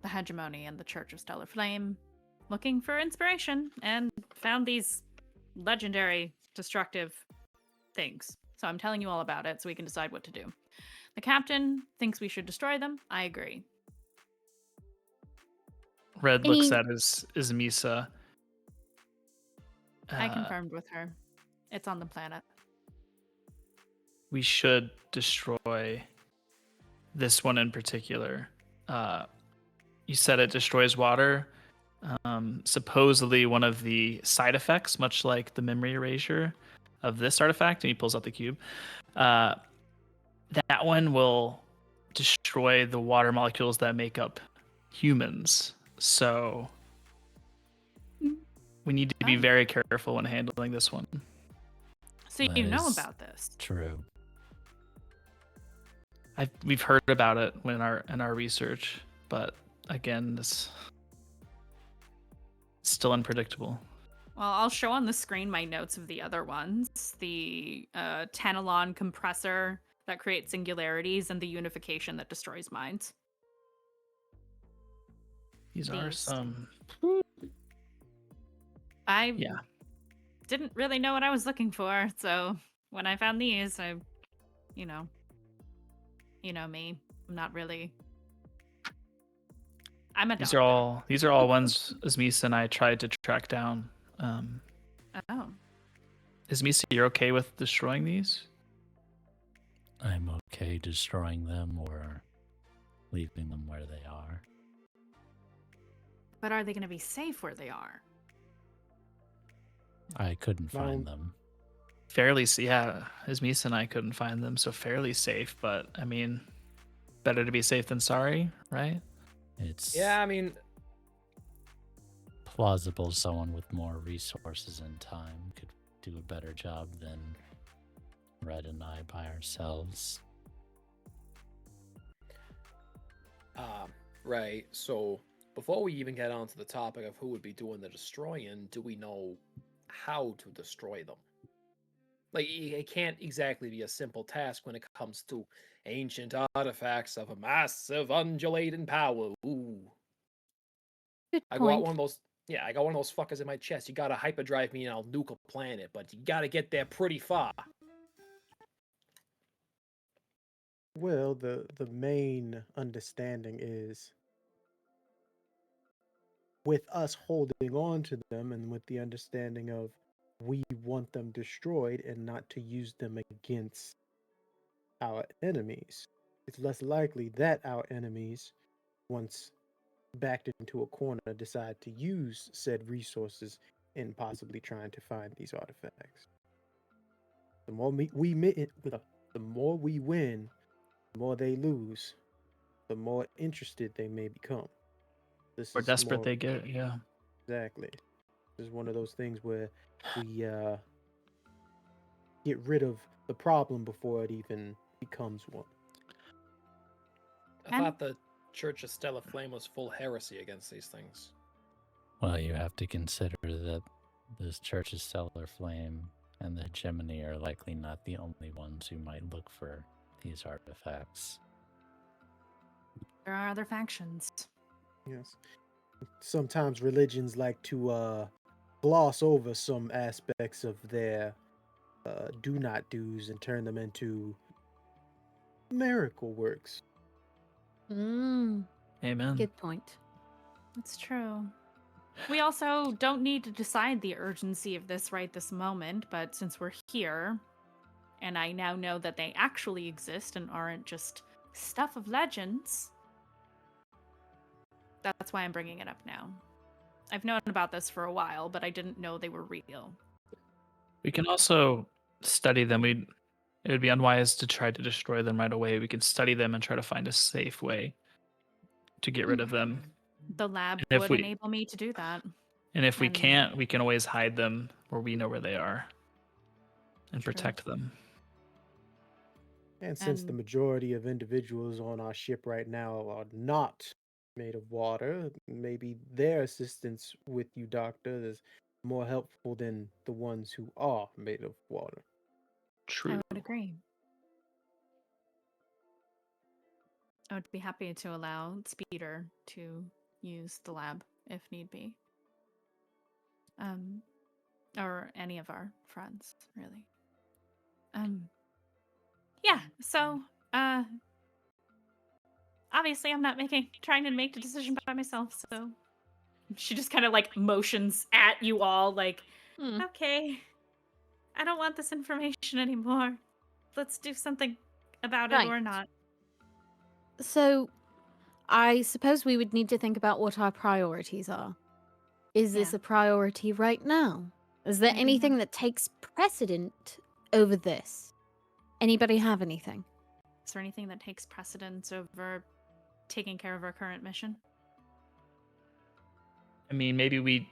the hegemony and the Church of Stellar Flame, looking for inspiration, and found these legendary destructive things. So I'm telling you all about it so we can decide what to do. The captain thinks we should destroy them. I agree. Red looks Any- at his Misa. I confirmed with her. It's on the planet. We should destroy this one in particular. You said it destroys water. Supposedly one of the side effects, much like the memory erasure of this artifact, and he pulls out the cube, that one will destroy the water molecules that make up humans. So we need to be Oh. very careful when handling this one. So That you know is about this. True. We've heard about it in our research, but again, this is still unpredictable. Well, I'll show on the screen my notes of the other ones. The Tantalon compressor that creates singularities and the unification that destroys minds. These are These. some. I Yeah. didn't really know what I was looking for, so when I found these, you know me. I'm not really. I'm a These doctor. are all ones Ismisa and I tried to track down. Oh. Ismisa, you're okay with destroying these? I'm okay destroying them or leaving them where they are. But are they going to be safe where they are? I couldn't find No. them. Fairly, yeah. Ismisa and I couldn't find them, so fairly safe. But I mean, better to be safe than sorry, right? It's Yeah, I mean, plausible someone with more resources and time could do a better job than Red and I by ourselves. right. So before we even get onto the topic of who would be doing the destroying, do we know how to destroy them? Like, it can't exactly be a simple task when it comes to ancient artifacts of a massive undulating power. Ooh. Good I got point. one of those. Yeah, I got one of those fuckers in my chest. You gotta hyperdrive me and I'll nuke a planet, but you gotta get there pretty far. Well, the main understanding is with us holding on to them and with the understanding of we want them destroyed and not to use them against our enemies. It's less likely that our enemies, once backed into a corner, decide to use said resources in possibly trying to find these artifacts. The more the more we win, the more they lose, the more interested they may become. This Or is desperate more they get, yeah. exactly. This is one of those things where we get rid of the problem before it even becomes one. I thought the Church of Stella Flame was full heresy against these things. Well, you have to consider that this Church's Stellar Flame and the Hegemony are likely not the only ones who might look for these artifacts. There are other factions. Yes. Sometimes religions like to gloss over some aspects of their do not do's and turn them into miracle works. Mm, Amen. good point. That's true. We also don't need to decide the urgency of this right this moment, but since we're here, and I now know that they actually exist and aren't just stuff of legends, that's why I'm bringing it up now. I've known about this for a while, but I didn't know they were real. We can also study them. It would be unwise to try to destroy them right away. We could study them and try to find a safe way to get rid of them. The lab And would enable me to do that. And if we And- can't, we can always hide them where we know where they are and True. protect them. And since the And- majority of individuals on our ship right now are not made of water, maybe their assistance with you, Doctor, is more helpful than the ones who are made of water. True. I would agree. I would be happy to allow Speeder to use the lab if need be. Or any of our friends, really. Yeah, so, obviously I'm not trying to make the decision by myself, so she just kind of like motions at you all like, Hmm. okay, I don't want this information anymore. Let's do something about it Right. or not. So, I suppose we would need to think about what our priorities are. Is this Yeah. a priority right now? Is there Anybody anything that takes precedent over this? Anybody have anything? Is there anything that takes precedence over taking care of our current mission? I mean, maybe we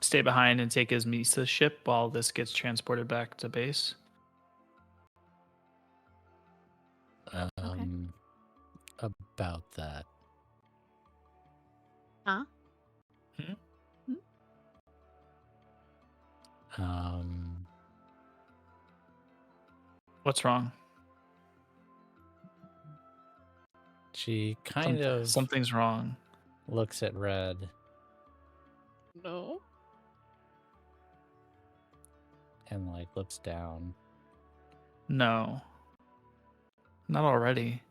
stay behind and take his Misa ship while this gets transported back to base. About that. Huh? What's wrong? She kind of Something's wrong. looks at Red. No. And like looks down. No. Not already.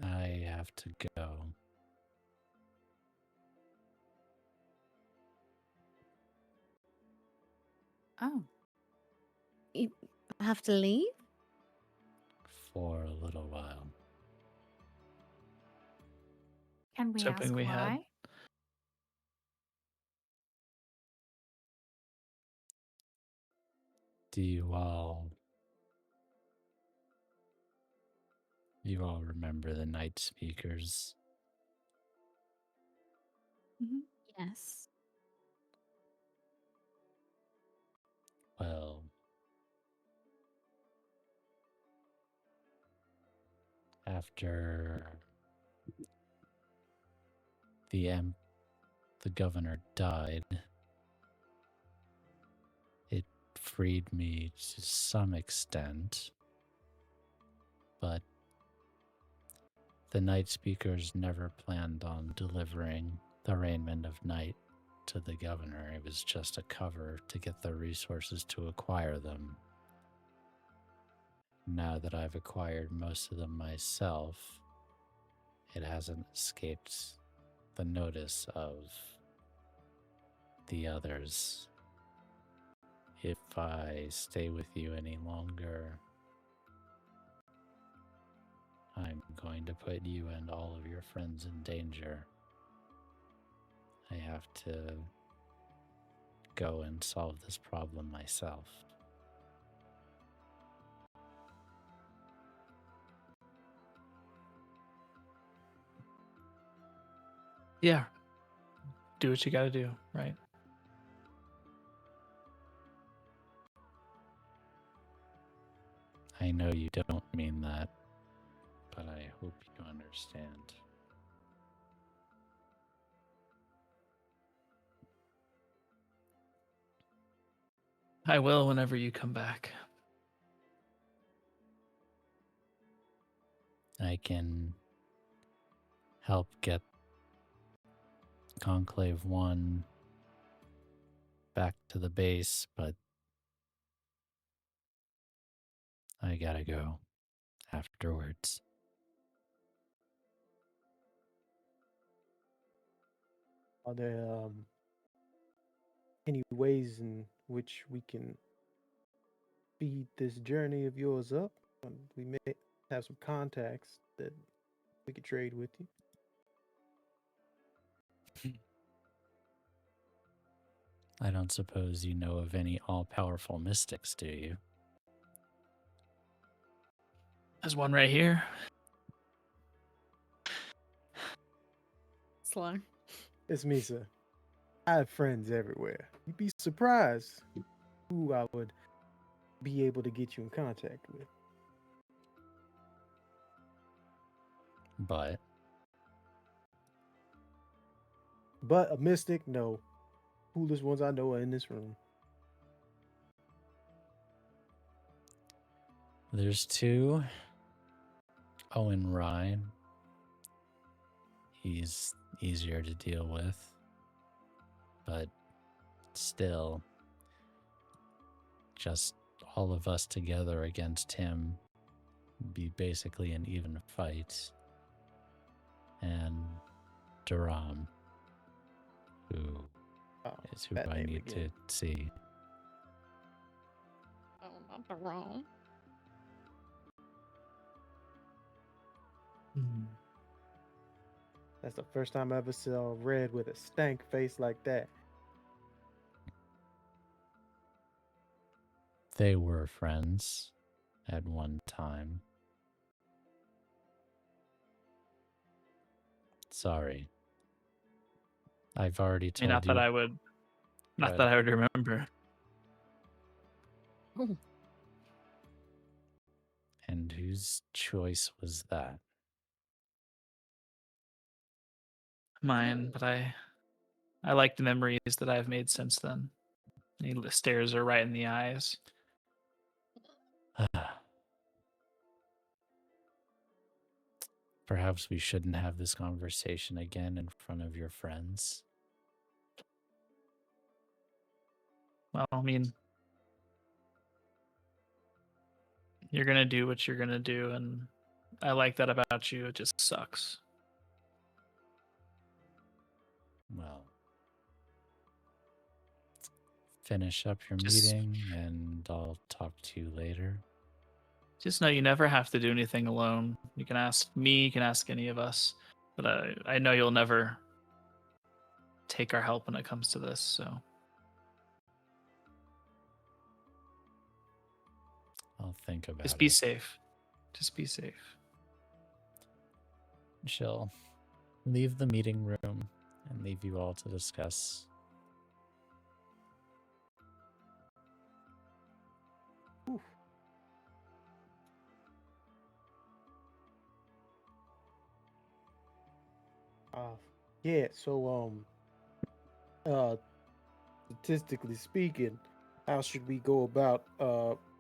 I have to go. Oh. You have to leave? For a little while. Can we It's hoping ask we why? had. Do you all You all remember the night speakers. Yes. Well, after the governor died, it freed me to some extent, but the night speakers never planned on delivering the raiment of night to the governor. It was just a cover to get the resources to acquire them. Now that I've acquired most of them myself, it hasn't escaped the notice of the others. If I stay with you any longer, I'm going to put you and all of your friends in danger. I have to go and solve this problem myself. Yeah. Do what you gotta do, right? I know you don't mean that, but I hope you understand. I will whenever you come back. I can help get Conclave 1 back to the base, but I gotta go afterwards. Are there any ways in which we can speed this journey of yours up? We may have some contacts that we could trade with you. I don't suppose you know of any all-powerful mystics, do you? There's one right here. Slow. It's Misa. I have friends everywhere. You'd be surprised who I would be able to get you in contact with. But a mystic, no. Coolest ones I know are in this room. there's 2. Owen Rye. He's easier to deal with. But still, just all of us together against him would be basically an even fight. And Duram, who is who that I name need again. to see. Oh, not the wrong. That's the first time I ever saw Red with a stank face like that. They were friends at one time. Sorry. I've already I mean, told you. not that I would remember. And whose choice was that? Mine, but I like the memories that I've made since then. He stares her right in the eyes. Perhaps we shouldn't have this conversation again in front of your friends. Well, I mean, you're gonna do what you're gonna do, and I like that about you. It just sucks. Well, finish up your Just- meeting and I'll talk to you later. Just know you never have to do anything alone. You can ask me, you can ask any of us, but I know you'll never take our help when it comes to this. So I'll think about just it. be safe. Just be safe. she'll leave the meeting room and leave you all to discuss. Yeah, so statistically speaking, how should we go about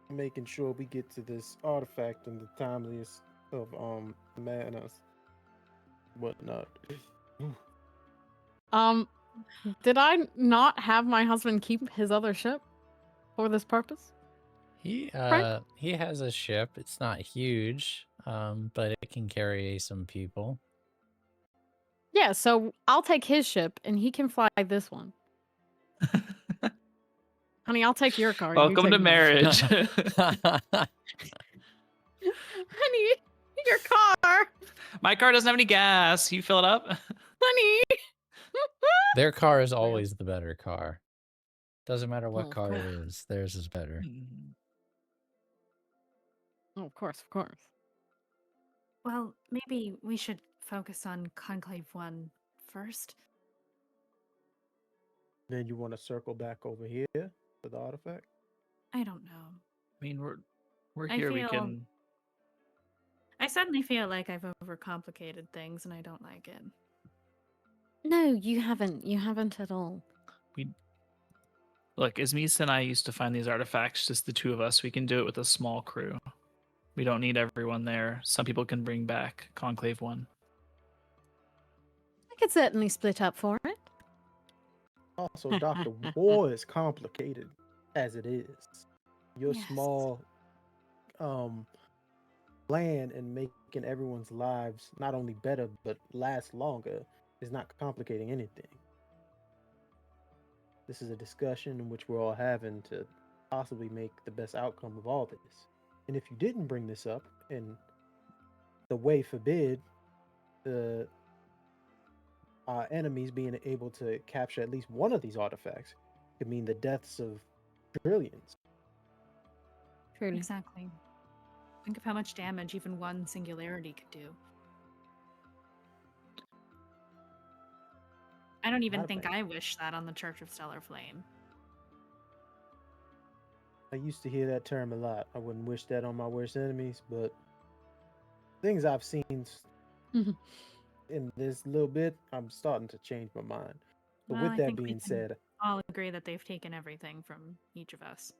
making sure we get to this artifact in the timeliest of manners, whatnot? Did I not have my husband keep his other ship for this purpose? He Frank? he has a ship. It's not huge, but it can carry some people. Yeah, so I'll take his ship and he can fly this one. Honey, I'll take your car. you Welcome take to mine. marriage. Honey, your car. My car doesn't have any gas. You fill it up. Honey. Their car is always the better car. Doesn't matter what Oh, car it cool. is, theirs is better. Oh, of course, of course. Well, maybe we should focus on Conclave 1 first. Then you want to circle back over here for the artifact? I don't know. I mean, we're I here. We feel- can. I suddenly feel like I've overcomplicated things and I don't like it. No, you haven't. You haven't at all. Look, Ismis and I used to find these artifacts, just the two of us. We can do it with a small crew. We don't need everyone there. Some people can bring back Conclave 1. I could certainly split up for it. Also, Dr. War is complicated as it is. Your Yes. small plan in making everyone's lives not only better but last longer is not complicating anything. This is a discussion in which we're all having to possibly make the best outcome of all this. And if you didn't bring this up, and the way forbid our enemies being able to capture at least one of these artifacts could mean the deaths of trillions. Truly. Exactly. Think of how much damage even one singularity could do. I don't even Not a think bad- I wish that on the Church of Stellar Flame. I used to hear that term a lot. I wouldn't wish that on my worst enemies, but things I've seen in this little bit, I'm starting to change my mind. But Well, with I that think we being can said, all agree that they've taken everything from each of us.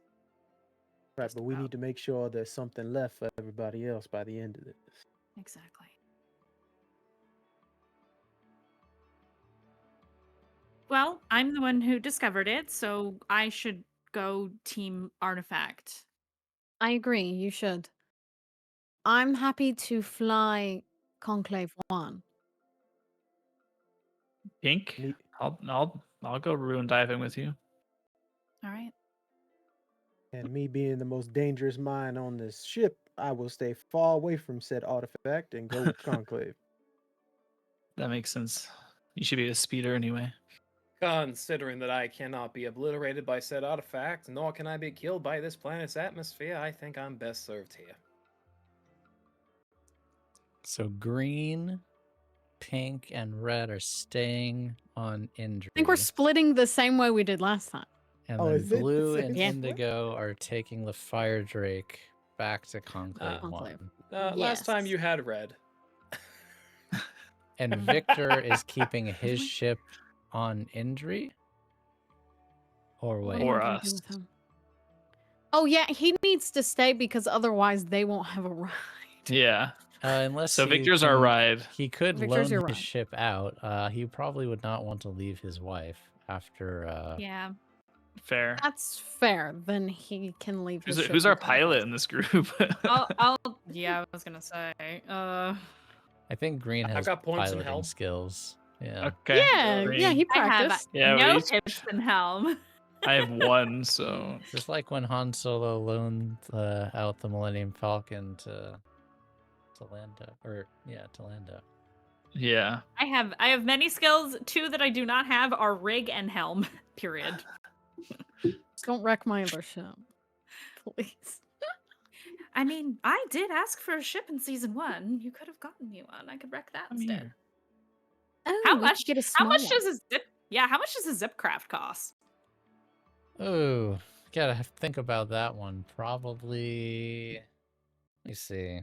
right, just but we about. need to make sure there's something left for everybody else by the end of this. Exactly. Well, I'm the one who discovered it, so I should go team artifact. I agree. You should. I'm happy to fly Conclave 1. Pink, Me- I'll go ruin diving with you. All right. And me being the most dangerous mind on this ship, I will stay far away from said artifact and go with Conclave. That makes sense. You should be a speeder anyway. Considering that I cannot be obliterated by said artifact, nor can I be killed by this planet's atmosphere, I think I'm best served here. So green, pink, and red are staying on Indri. I think we're splitting the same way we did last time. And Oh, then is it the blue same and Yeah. indigo are taking the fire drake back to Conclave Conclave. 1. Last time Yes. you had red. And Victor is keeping his ship on Indri? Or What wait. am I Or gonna us. do with him? Oh yeah, he needs to stay because otherwise they won't have a ride. Yeah. Unless So he Victor's our can- ride. He could Victor's your loan his ride. ship out. He probably would not want to leave his wife after. Yeah. Fair. That's fair. Then he can leave. His ship Who's our and come back. pilot in this group? Yeah, I was gonna say. I think Green I've has got points in piloting helm. skills. Yeah. Okay. Yeah, yeah, he I have practiced. Yeah, no we- tips in helm. I have one, so Just like when Han Solo loaned out the Millennium Falcon to Lando, to Lando. yeah. I have many skills. Two that I do not have are rig and helm. Period. Don't wreck my other ship, please. I mean, I did ask for a ship in season 1. You could have gotten me one. I could wreck that I'm instead. here. Oh, How we much? could get a How small much one. does a zip? Yeah, how much does a zip craft cost? Ooh, gotta think about that one. Probably. Let me see.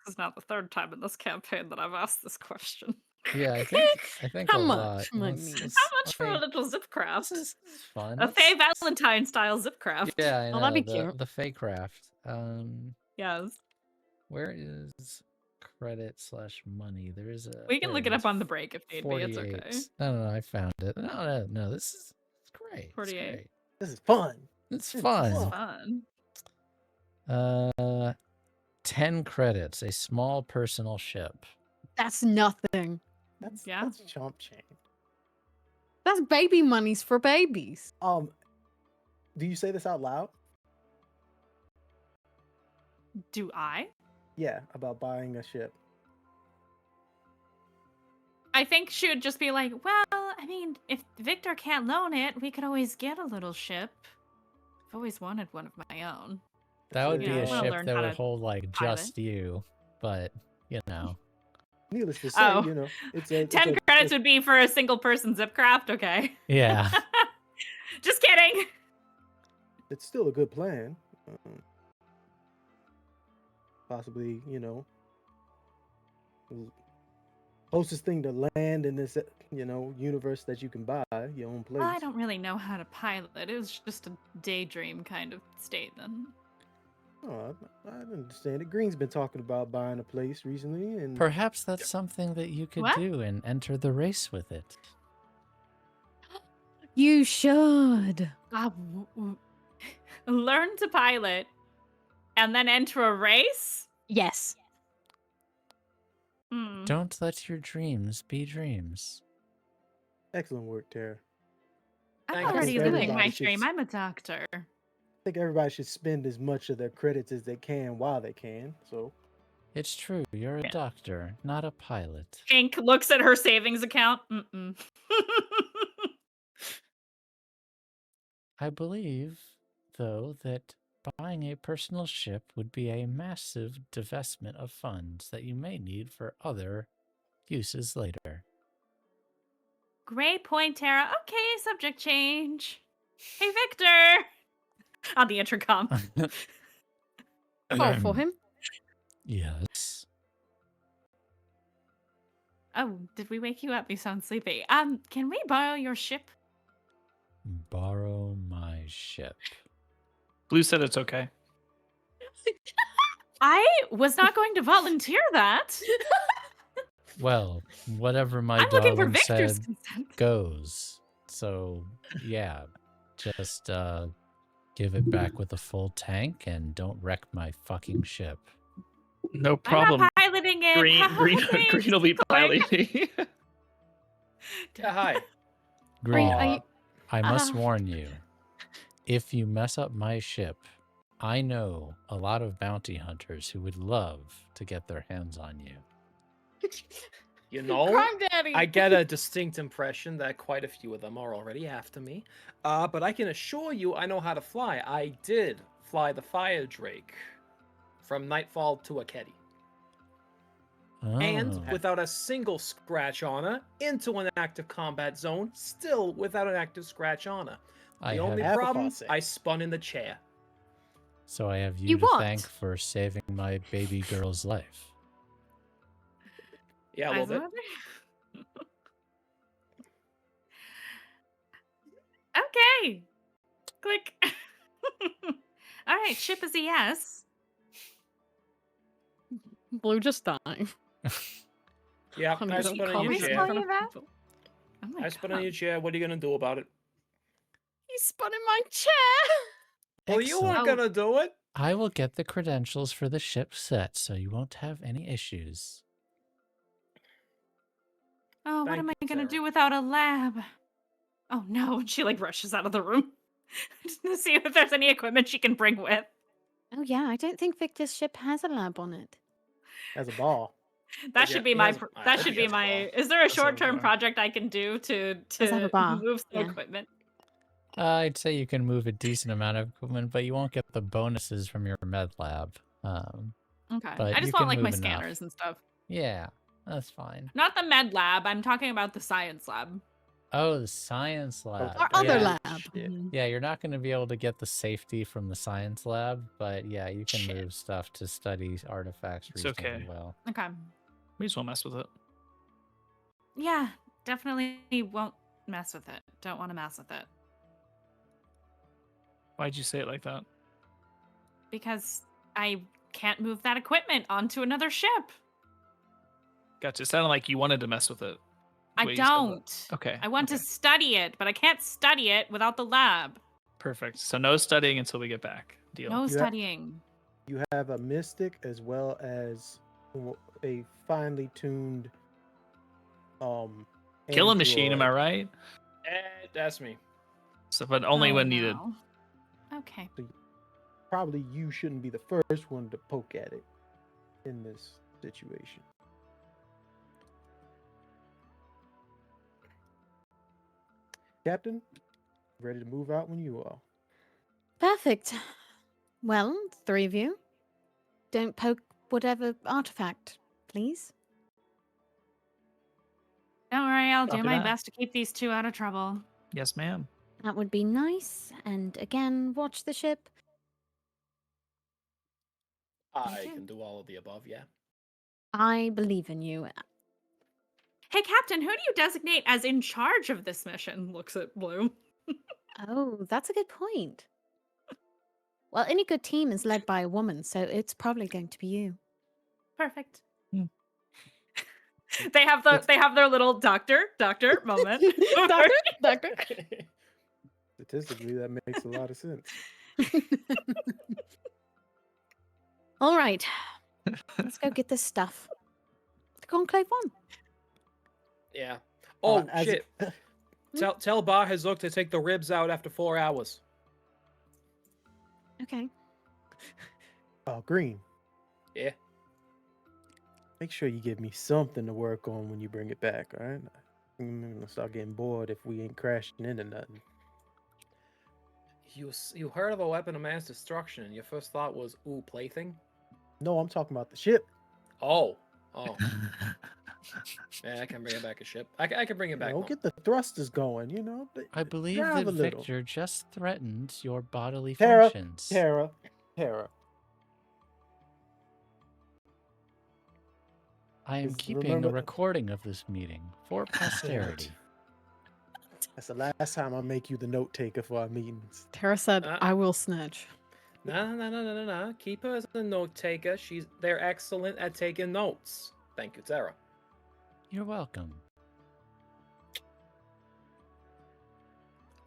This is not the third time in this campaign that I've asked this question. Yeah, I think How a much lot. money? How much for a little zip This craft? is fun. A Faye Let's- Valentine style zip craft. Yeah, I Oh, that'd be know cute. the Fey craft. Yes. Where is credit/money? There is a. We can there look it up on the break if need be. It's 48. okay. No, I found it. No. This is great. It's 48. great. This is fun. It's It's fun. Fun. 10 credits. A small personal ship. That's nothing. That's Yeah. that's chomp change. That's baby monies for babies. Do you say this out loud? Do I? Yeah, about buying a ship. I think she would just be like, well, I mean, if Victor can't loan it, we could always get a little ship. I've always wanted one of my own. That would Yeah, be I a wanna ship learn that how would to hold like pilot. just you, but Needless to say, Oh. you know, it's a 10 credits would be for a single person zip craft? Okay. yeah. Just kidding. it's still a good plan. Possibly, you know, closest thing to land in this, you know, universe that you can buy, your own place. Well, I don't really know how to pilot. It was just a daydream kind of state then. Oh, I understand it. Green's been talking about buying a place recently, and Perhaps that's something that you could What? do and enter the race with it. You should. Learn to pilot and then enter a race? Yes. Hmm. Don't let your dreams be dreams. excellent work, Tara. I'm Thank you. already I think living my everybody should dream. I'm a doctor. I think everybody should spend as much of their credits as they can while they can. So It's true, you're a Yeah. doctor, not a pilot. Pink looks at her savings account. Mm-mm. I believe, though, that buying a personal ship would be a massive divestment of funds that you may need for other uses later. Great point, Tara. Okay, subject change. Hey, Victor! On the intercom. Call for him. Yes. Oh, did we wake you up? You sound sleepy. Can we borrow your ship? Borrow my ship. Blue said it's okay. I was not going to volunteer that. Well, whatever my I'm looking for darling Victor's said consent. goes. So, yeah, just give it back with a full tank and don't wreck my fucking ship. No I'm problem. not piloting it. Green will be piloting. Yeah, hi. Green, Are you- I must Uh. warn you, if you mess up my ship, I know a lot of bounty hunters who would love to get their hands on you. You know, Crime Daddy. I get a distinct impression that quite a few of them are already after me. But I can assure you I know how to fly. I did fly the Fire Drake from Nightfall to Akedi. And Oh. without a single scratch on her, into an active combat zone, still without an active scratch on her. I The only have, Half a problem, faucet. I spun in the chair. so I have you, You to what? thank for saving my baby girl's life. Yeah, a little bit. Okay. Click. All right, ship is a yes. Blue just died. Yeah, Honey, I don't spun call in me your that. chair. Call you that? Oh my I spun in God. your chair. What are you gonna do about it? He spun in my chair. Well, you weren't Excellent. gonna do it. I will get the credentials for the ship set, so you won't have any issues. Oh, what Thank am I you, gonna Sarah. do without a lab? Oh no, and she like rushes out of the room just to see if there's any equipment she can bring with. Oh yeah, I don't think Victor's ship has a lab on it. as a ball. That Yeah, should be he my has- I that think should he be has a my bar. is there a That's so short-term far. project I can do to Does have a bar, move some yeah. equipment? I'd say you can move a decent amount of equipment, but you won't get the bonuses from your med lab. Okay. But I you just want can like my move enough. scanners and stuff. Yeah, that's fine. Not the med lab. I'm talking about the science lab. Oh, the science lab. Our other yeah. lab. Shit. Yeah, you're not going to be able to get the safety from the science lab, but yeah, you can Shit. move stuff to study artifacts It's reasonably okay. well. Okay. We just won't mess with it. Yeah, definitely won't mess with it. Don't want to mess with it. Why'd you say it like that? Because I can't move that equipment onto another ship. Gotcha. It sounded like you wanted to mess with it. I Wait, you said that. don't. Okay. I want okay. to study it, but I can't study it without the lab. Perfect. So no studying until we get back. Deal. No You ha- studying. You have a mystic as well as a finely tuned Killing machine, am I android. right? That's me. So, but only Oh, when needed. no. Okay. Probably you shouldn't be the first one to poke at it in this situation. Captain, ready to move out when you are. Perfect. Well, the three of you, don't poke whatever artifact, please. Don't worry, I'll do Copy my that. best to keep these two out of trouble. Yes, ma'am. That would be nice. And again, watch the ship. I Okay. can do all of the above, yeah. I believe in you. Hey, Captain, who do you designate as in charge of this mission? Looks at Blue. Oh, that's a good point. Well, any good team is led by a woman, so it's probably going to be you. Perfect. Hmm. They have their little doctor moment. Doctor. Statistically, that makes a lot of sense. All right. Let's go get this stuff. The Conclave 1. Yeah. Oh, as- shit. Tell Ba Hazuk to take the ribs out after 4 hours. Okay. Green. Yeah. Make sure you give me something to work on when you bring it back, all right? I'm gonna start getting bored if we ain't crashing into nothing. You heard of a weapon of mass destruction, and your first thought was, ooh, plaything? No, I'm talking about the ship. Oh. Yeah, I can bring it back a ship. I can bring it back. Get the thrusters going, I believe drive that a little. Victor just threatened your bodily Tara, functions. Tara. I am Just keeping remember- a recording of this meeting for posterity. That's the last time I make you the note taker for our meetings. Tara said, Uh, I will snitch. No. Keep her as a note taker. They're excellent at taking notes. Thank you, Tara. You're welcome.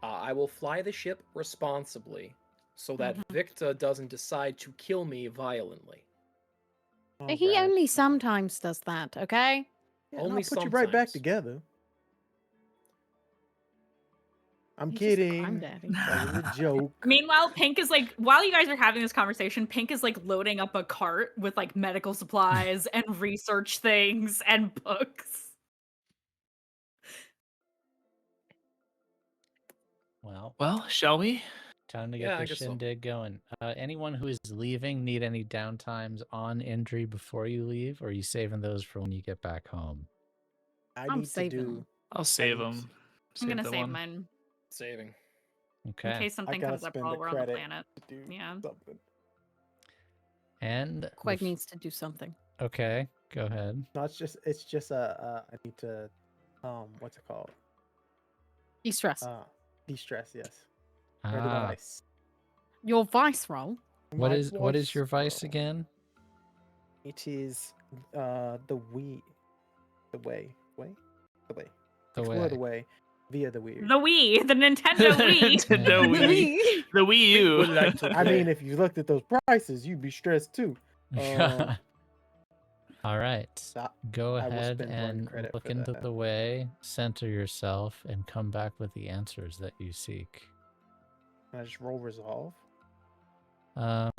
I will fly the ship responsibly so that Victor doesn't decide to kill me violently. He Alright. only sometimes does that, okay? Yeah, and only I'll put you right back sometimes. together. I'm He's just a crime kidding. daddy. That was a joke. Meanwhile, Pink is like, while you guys are having this conversation, Pink is like loading up a cart with like medical supplies and research things and books. Well, shall we? time to Yeah, get I the guess so. shindig going. Anyone who is leaving need any downtimes on Indri before you leave, or are you saving those for when you get back home? I I'm need to saving do. them. I'll save need to them. I'm gonna save mine Saving. Okay. in case I something gotta comes up spend while the we're on the credit planet. to do Yeah. something. And Quake needs to do something. okay, go ahead. No, it's just I need to what's it called? De-stress. De-stress, yes. Ah, Vice. Your vice roll. what My is your vice roll. again? It is the way. The Explore way. the way via the weird. The Wii, the Nintendo Wii. Nintendo Wii. The Wii U. Would like to I mean, play. if you looked at those prices, you'd be stressed too. All right. So Go I will ahead spend one and credit look for into that. the way, center yourself, and come back with the answers that you seek. Can I just roll resolve? I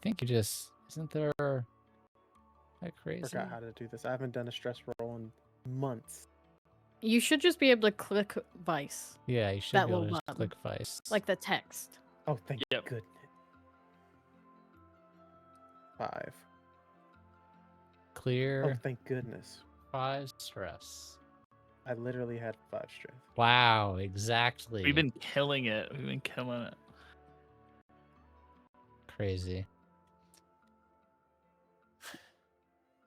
think you just isn't there that crazy? Forgot how to do this. I haven't done a stress roll in months. You should just be able to click vice, Yeah, you should that be able to little just button. click vice. like the text. Oh, thank Yep. goodness. 5. Oh, Clear thank goodness. 5 stress. I literally had 5 strength. Wow, exactly. We've been killing it. We've been killing it. Crazy.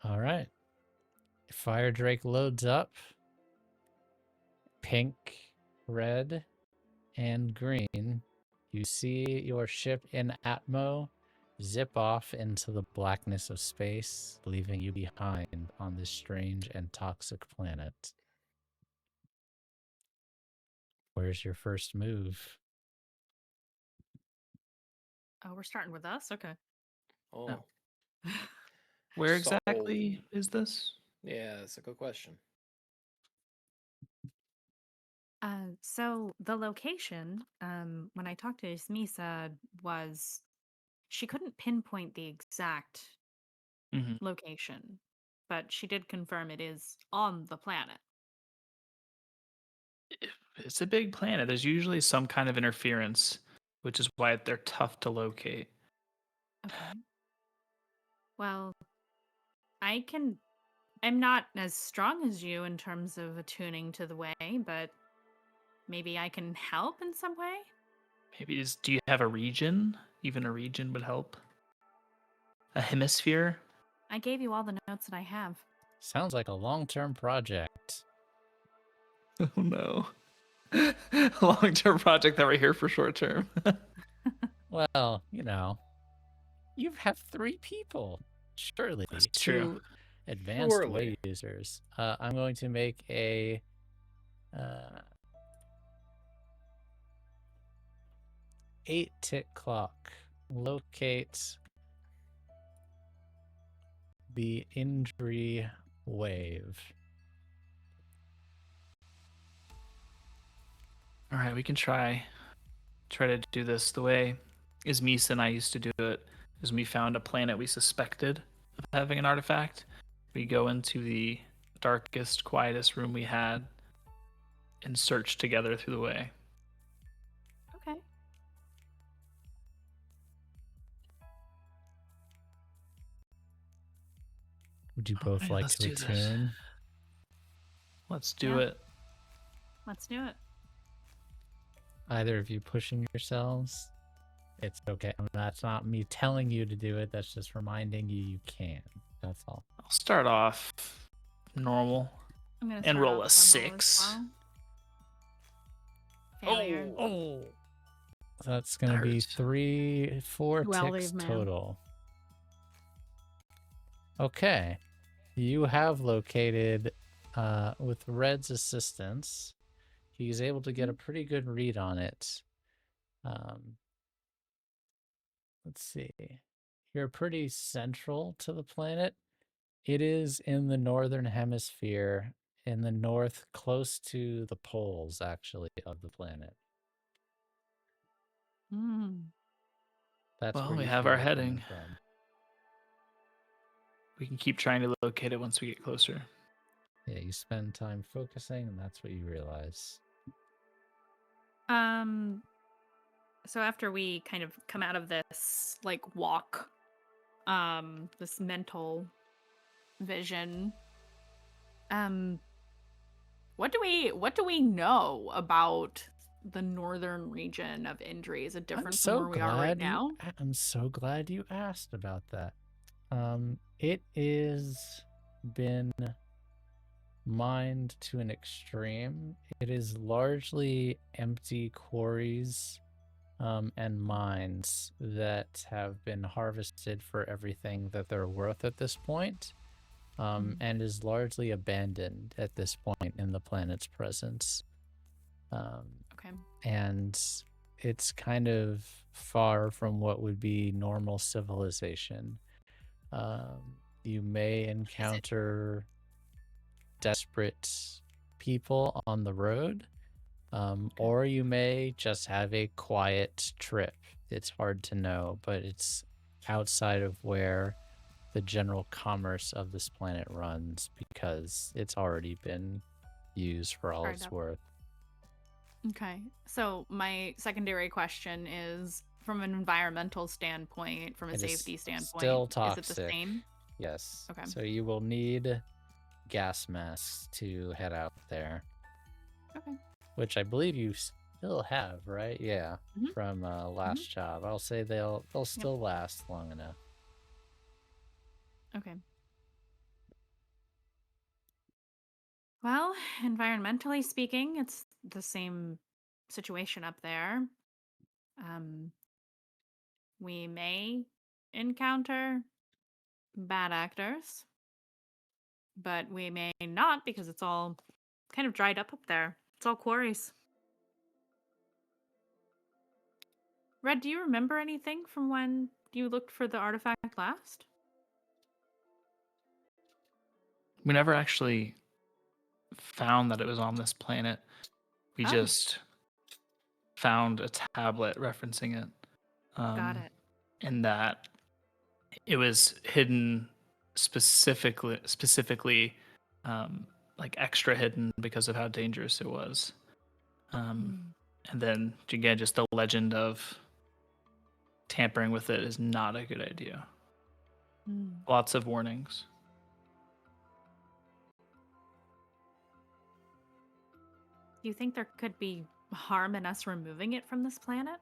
All right. Fire Drake loads up. Pink, red, and green. You see your ship in Atmo zip off into the blackness of space, leaving you behind on this strange and toxic planet. Where's your first move? Oh, we're starting with us? Okay. Oh, No. Where So- exactly is this? yeah, that's a good question. So the location, when I talked to Smisa, was she couldn't pinpoint the exact Mhm. location, but she did confirm it is on the planet. It's a big planet. There's usually some kind of interference, which is why they're tough to locate. Okay. Well, I'm not as strong as you in terms of attuning to the way, but maybe I can help in some way? Maybe do you have a region? Even a region would help. A hemisphere? I gave you all the notes that I have. Sounds like a long-term project. Oh no. A long-term project that we're here for short-term. Well, you have 3 people. Surely. That's 2 true. advanced Surely. way users. I'm going to make a 8-tick clock. Locate the injury wave. All right, we can try to do this the way Ismisa and I used to do it. Is we found a planet we suspected of having an artifact. We go into the darkest, quietest room we had and search together through the way. Okay. Would you All both right, like let's to do this. attune? Let's do Yeah. it. Let's do it. Either of you pushing yourselves? It's okay. That's not me telling you to do it. That's just reminding you can. That's all. I'll start off normal. I'm gonna And start roll off a normal as 6. well. Failure. Oh. So that's going That to be hurts. 4 Duality ticks of man. total. Okay. You have located, with Red's assistance, he's able to get a pretty good read on it. Let's see. You're pretty central to the planet. It is in the northern hemisphere, in the north, close to the poles, actually, of the planet. Hmm. That's Well, where we you have feel our it coming heading. from. We can keep trying to locate it once we get closer. Yeah, you spend time focusing, and that's what you realize. So after we kind of come out of this walk, this mental vision, what do we know about the northern region of Indri? Is it different from where we are right now? I'm so glad you asked about that. It is been mined to an extreme. It is largely empty quarries and mines that have been harvested for everything that they're worth at this point, and is largely abandoned at this point in the planet's presence. Okay. And it's kind of far from what would be normal civilization. You may encounter desperate people on the road, or you may just have a quiet trip. It's hard to know, but it's outside of where the general commerce of this planet runs because it's already been used for all Fair it's enough. worth. Okay. So my secondary question is, from an environmental standpoint, from a It is safety standpoint, still is it the toxic. same? Yes. Okay. So you will need gas masks to head out there. Okay. Which I believe you still have, right? Yeah, Mhm. from last job. I'll say they'll still last long enough. Okay. Well, environmentally speaking, it's the same situation up there. We may encounter bad actors, but we may not because it's all kind of dried up there. It's all quarries. Red, do you remember anything from when you looked for the artifact last? We never actually found that it was on this planet. We Oh. just found a tablet referencing it. Got it. And that it was hidden specifically like extra hidden because of how dangerous it was. And then again, just the legend of tampering with it is not a good idea. Lots of warnings. Do you think there could be harm in us removing it from this planet?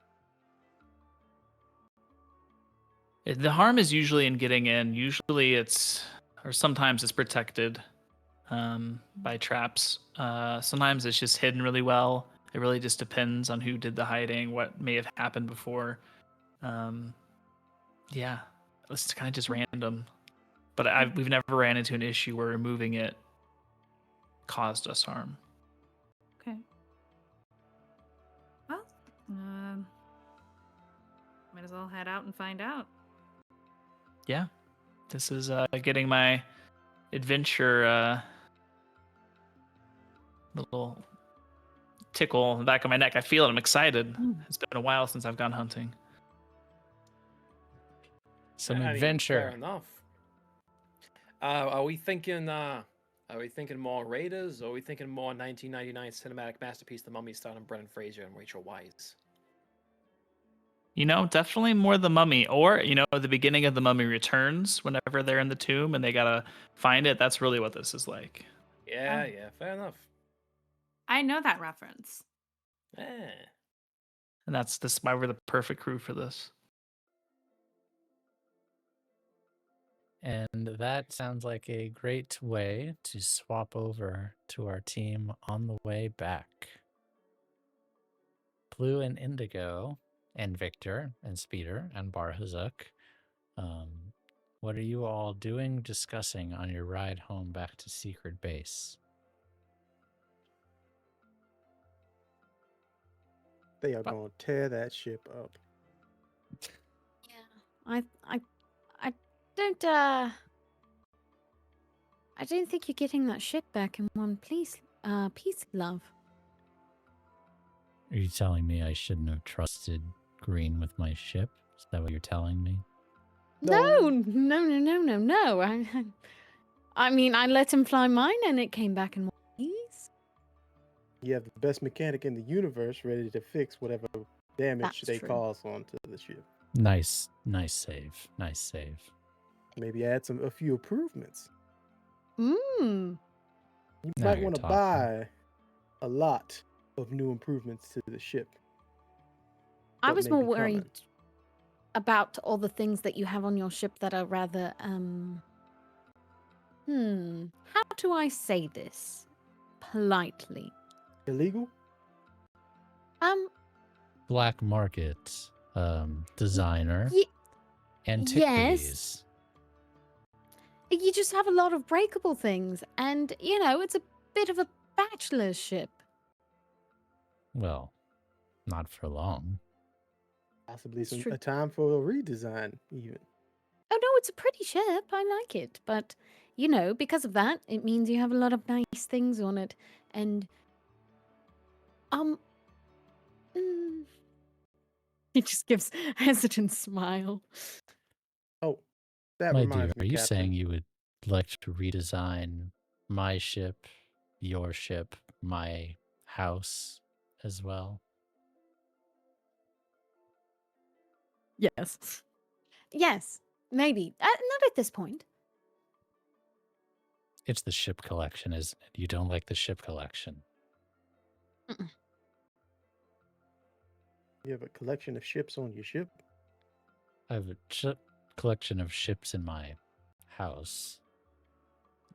The harm is usually in getting in. Usually it's, or sometimes it's protected by traps. Sometimes it's just hidden really well. It really just depends on who did the hiding, what may have happened before. Yeah, it's kind of just random. But we've never ran into an issue where removing it caused us harm. Okay. Well, might as well head out and find out. Yeah, this is getting my adventure little tickle in the back of my neck. I feel it. I'm excited. It's been a while since I've gone hunting. Some I mean, adventure. Fair enough. Are we thinking more Raiders, or are we thinking more 1999 cinematic masterpiece, The Mummy, starring Brendan Fraser and Rachel Weisz? You know, definitely more The Mummy, or the beginning of The Mummy Returns, whenever they're in the tomb and they gotta find it. That's really what this is like. Yeah, fair enough. I know that reference. Eh. And that's why we're the perfect crew for this. And that sounds like a great way to swap over to our team on the way back. Blue and Indigo and Victor and Speeder and Barhazuk. What are you all doing, discussing on your ride home back to Secret Base? They are going to tear that ship up. Yeah, I don't I don't think you're getting that ship back in one piece, love. Are you telling me I shouldn't have trusted Green with my ship? Is that what you're telling me? No. I mean, I let him fly mine and it came back in one piece. You have the best mechanic in the universe ready to fix whatever damage they cause onto the ship. Nice save. Nice save. Maybe add a few improvements. Mm. You Now might you're want to talking. buy a lot of new improvements to the ship. I What was may more be worried coming. about all the things that you have on your ship that are rather how do I say this politely? Illegal? Black market designer. Antiquities. Yes. You just have a lot of breakable things, and it's a bit of a bachelor's ship. Well, not for long. Possibly It's true. a time for a redesign, even. Oh no, it's a pretty ship. I like it, but because of that, it means you have a lot of nice things on it, and he just gives a hesitant smile. Oh, that My reminds dear, me, are you Captain. saying you would like to redesign my ship, your ship, my house as well? Yes. Yes, maybe. Not at this point. It's the ship collection, isn't it? You don't like the ship collection. Mm-mm. You have a collection of ships on your ship? I have a collection of ships in my house.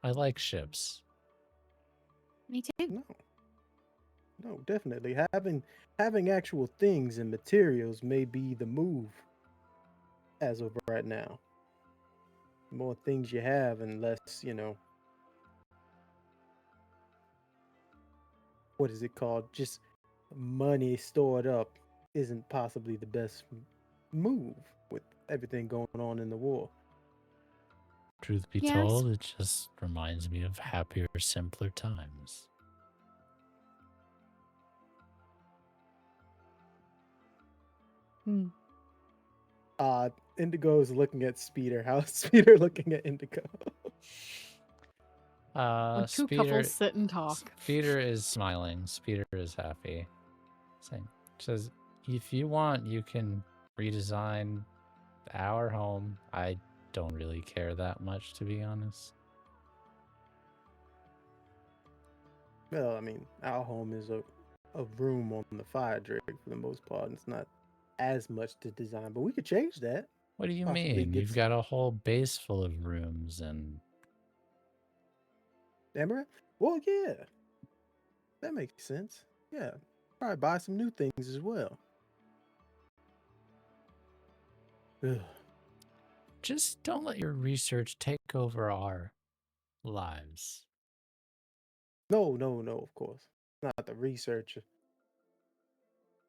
I like ships. Me too. No. No, definitely. Having actual things and materials may be the move as of right now. The more things you have and less, what is it called? Just money stored up isn't possibly the best move with everything going on in the war. Truth be Yes. told, it just reminds me of happier, simpler times. Hmm. Indigo is looking at Speeder. How's Speeder looking at Indigo? When two Speeder, couples sit and talk. Speeder is smiling. Speeder is happy. Says, if you want, you can redesign our home. I don't really care that much, to be honest. Well, I mean, our home is a room on the fire drake for the most part, and it's not as much to design, but we could change that. What do you Possibly mean? get You've got a whole base full of rooms and... Amaranth? Well, yeah. That makes sense. Yeah. Probably buy some new things as well. Ugh. Just don't let your research take over our lives. No, of course. Not the research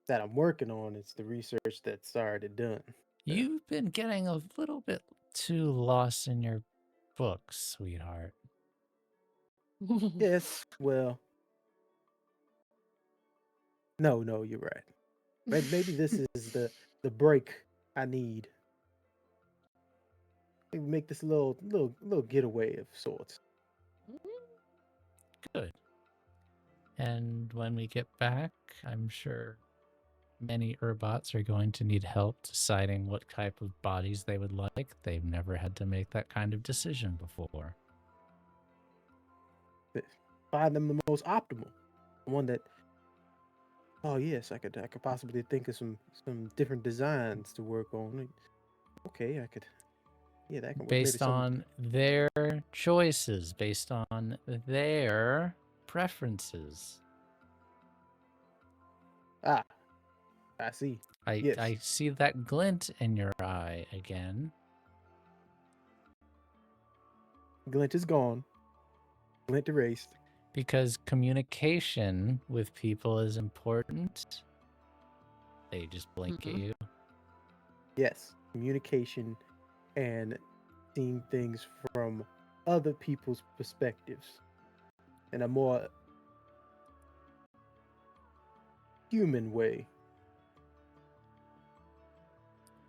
that I'm working on, it's the research that's already done. You've been getting a little bit too lost in your books, sweetheart. Yes, well. No, you're right. Maybe this is the break I need. Maybe make this a little getaway of sorts. Good. And when we get back, I'm sure many Urbots are going to need help deciding what type of bodies they would like. They've never had to make that kind of decision before. Find them the most optimal. One that, oh yes, I could possibly think of some different designs to work on. Okay, I could, yeah, that can work. Maybe Based on their choices, based on their preferences. I see. Yes. I see that glint in your eye again. Glint is gone. Glint erased. Because communication with people is important. They just blink at you. Yes, communication and seeing things from other people's perspectives in a more human way.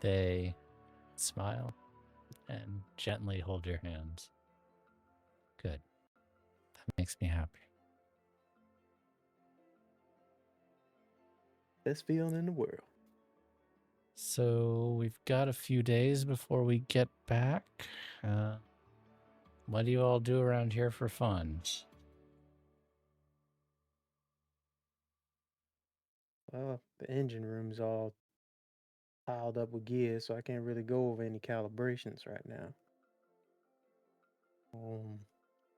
They smile and gently hold your hands. Good. That makes me happy. Best feeling in the world. So we've got a few days before we get back. What do you all do around here for fun? The engine room's all piled up with gear, so I can't really go over any calibrations right now.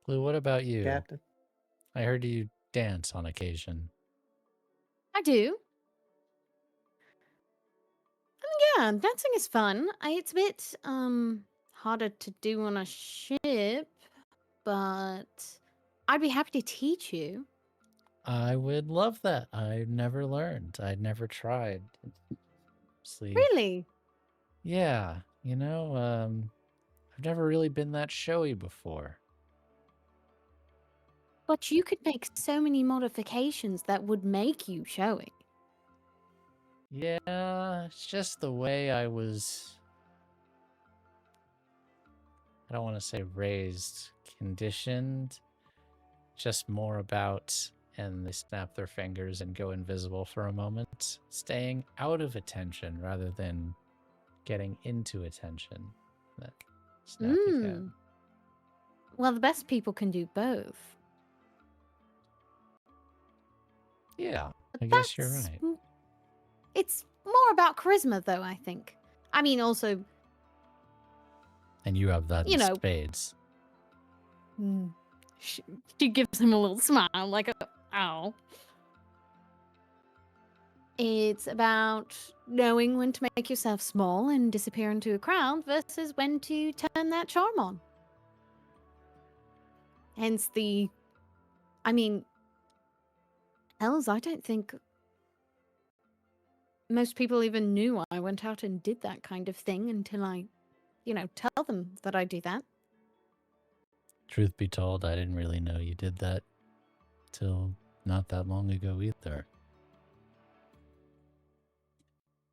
Blue, what about you? Captain? I heard you dance on occasion. I do. Yeah, dancing is fun. It's a bit harder to do on a ship, but I'd be happy to teach you. I would love that. I never learned. I'd never tried. Really? Yeah, I've never really been that showy before. But you could make so many modifications that would make you showy. Yeah, it's just the way I was, I don't want to say raised, conditioned, just more about, and they snap their fingers and go invisible for a moment, staying out of attention rather than getting into attention that Snappy can. Well, the best people can do both. Yeah, But I guess you're that's right. It's more about charisma, though, I think. I mean, also, And you have that you in know, spades. she gives him a little smile, like, ow. It's about knowing when to make yourself small and disappear into a crowd versus when to turn that charm on. Hence I mean, Hells, I don't think most people even knew I went out and did that kind of thing until I, tell them that I do that. Truth be told, I didn't really know you did that till not that long ago either.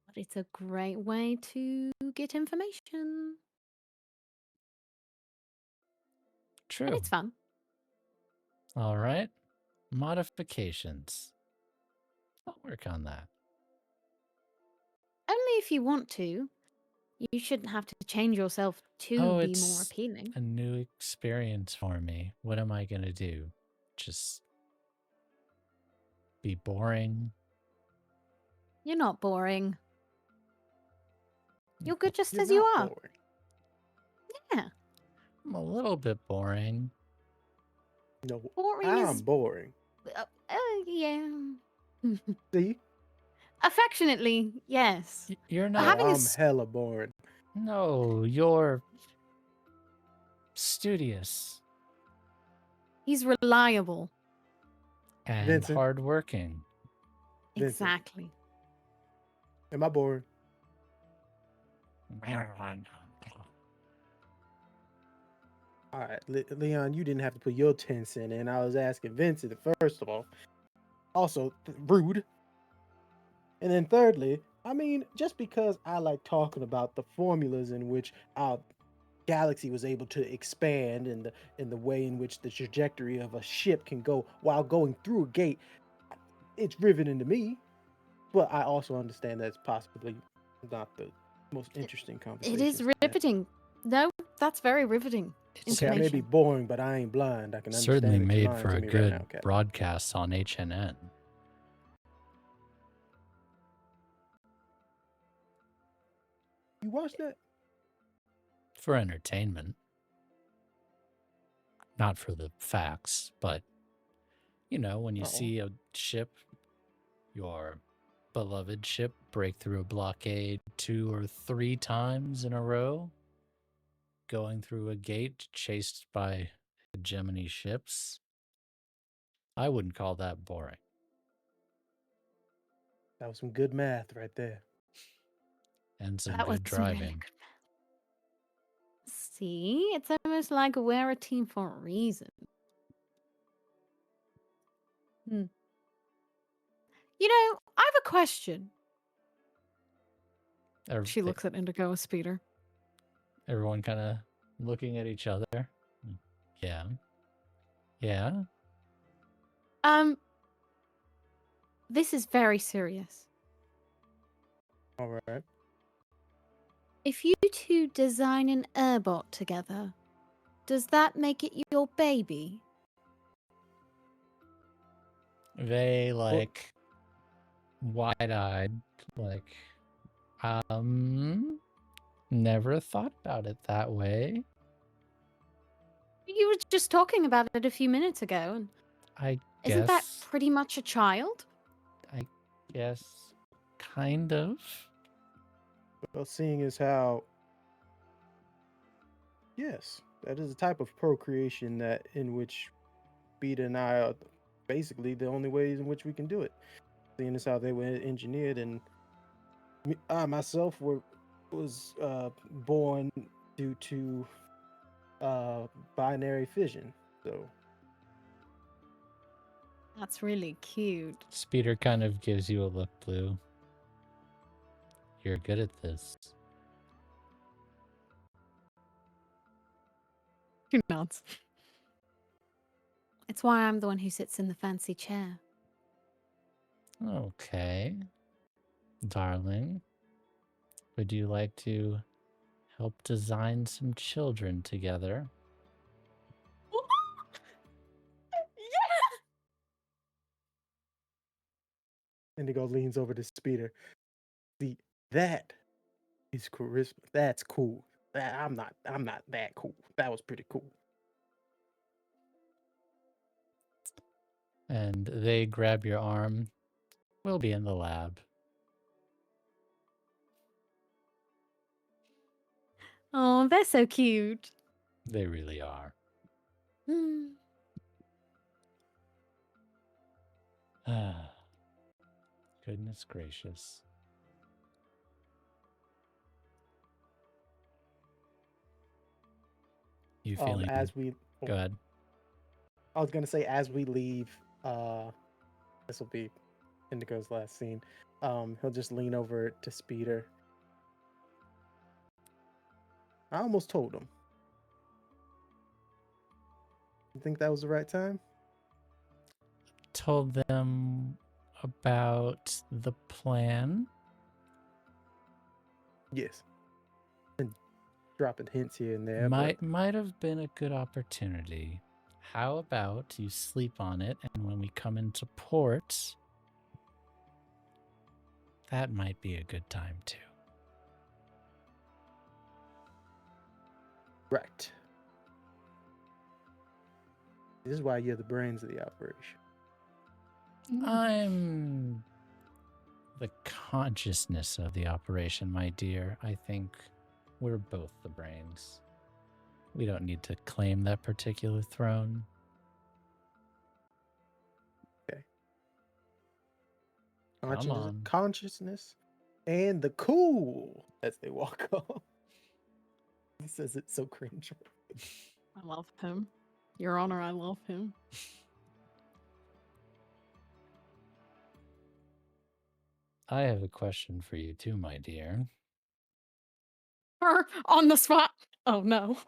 But it's a great way to get information. True. And it's fun. All right. Modifications. I'll work on that. Only if you want to. You shouldn't have to change yourself to be more It's appealing. a new experience for me. What am I going to do? Just be boring? You're not boring. You're good just You're as you not are. boring. Yeah. I'm a little bit boring. No, Boring I'm is. boring. Yeah. See? Affectionately, yes. You're No, not. Having I'm hella boring. No, you're studious He's reliable. and Vincent. hardworking. Vincent. Exactly. Am I boring? All right, Leon, you didn't have to put your 10 cents in. I was asking Vincent, first of all. Also, rude. And then thirdly, I mean, just because I like talking about the formulas in which our galaxy was able to expand and the way in which the trajectory of a ship can go while going through a gate, it's riveting to me. But I also understand that it's possibly not the most interesting conversation. It is riveting. No, that's very riveting. Okay, I may be boring, but I ain't blind. I can understand Certainly that you're made lying for to a me good right now, Kat. broadcast on HNN. You watched that? For entertainment. Not for the facts, but, when you see a ship, your beloved ship, break through a blockade 2 or 3 times in a row, going through a gate chased by hegemony ships, I wouldn't call that boring. That was some good math right there. And some That was good some really driving. good math. See, it's almost like we're a team for a reason. I have a question. She looks at Indigo with Speeder. Everyone kind of looking at each other. Yeah. Yeah. This is very serious. All right. If you two design an Urbot together, does that make it your baby? They wide-eyed, never thought about it that way. You were just talking about it a few minutes ago, and isn't that pretty much a child? I guess, kind of. Well, seeing as how, yes, that is a type of procreation in which Beta and I are basically the only ways in which we can do it. Seeing as how they were engineered, and I myself was born due to binary fission. So That's really cute. Speeder kind of gives you a look, Blue. You're good at this. She nods. It's why I'm the one who sits in the fancy chair. Okay. Darling. Would you like to help design some children together? Indigo leans over to Speeder. See, that is charisma. That's cool. I'm not that cool. That was pretty cool. And they grab your arm. We'll be in the lab. Oh, they're so cute. They really are. Hmm. Ah, goodness gracious. You feeling? As we Go ahead. I was gonna say as we leave, this will be Indigo's last scene. He'll just lean over to Speeder. I almost told him. You think that was the right time? Told them about the plan. Yes. And dropping hints here and there. Might have been a good opportunity. How about you sleep on it, and when we come into port, that might be a good time too. Right. This is why you're the brains of the operation. I'm the consciousness of the operation, my dear. I think we're both the brains. We don't need to claim that particular throne. Okay. Come on. Consciousness and the cool as they walk off. He says it's so cringe. I love him. Your Honor, I love him. I have a question for you too, my dear. Her on the spot. Oh no.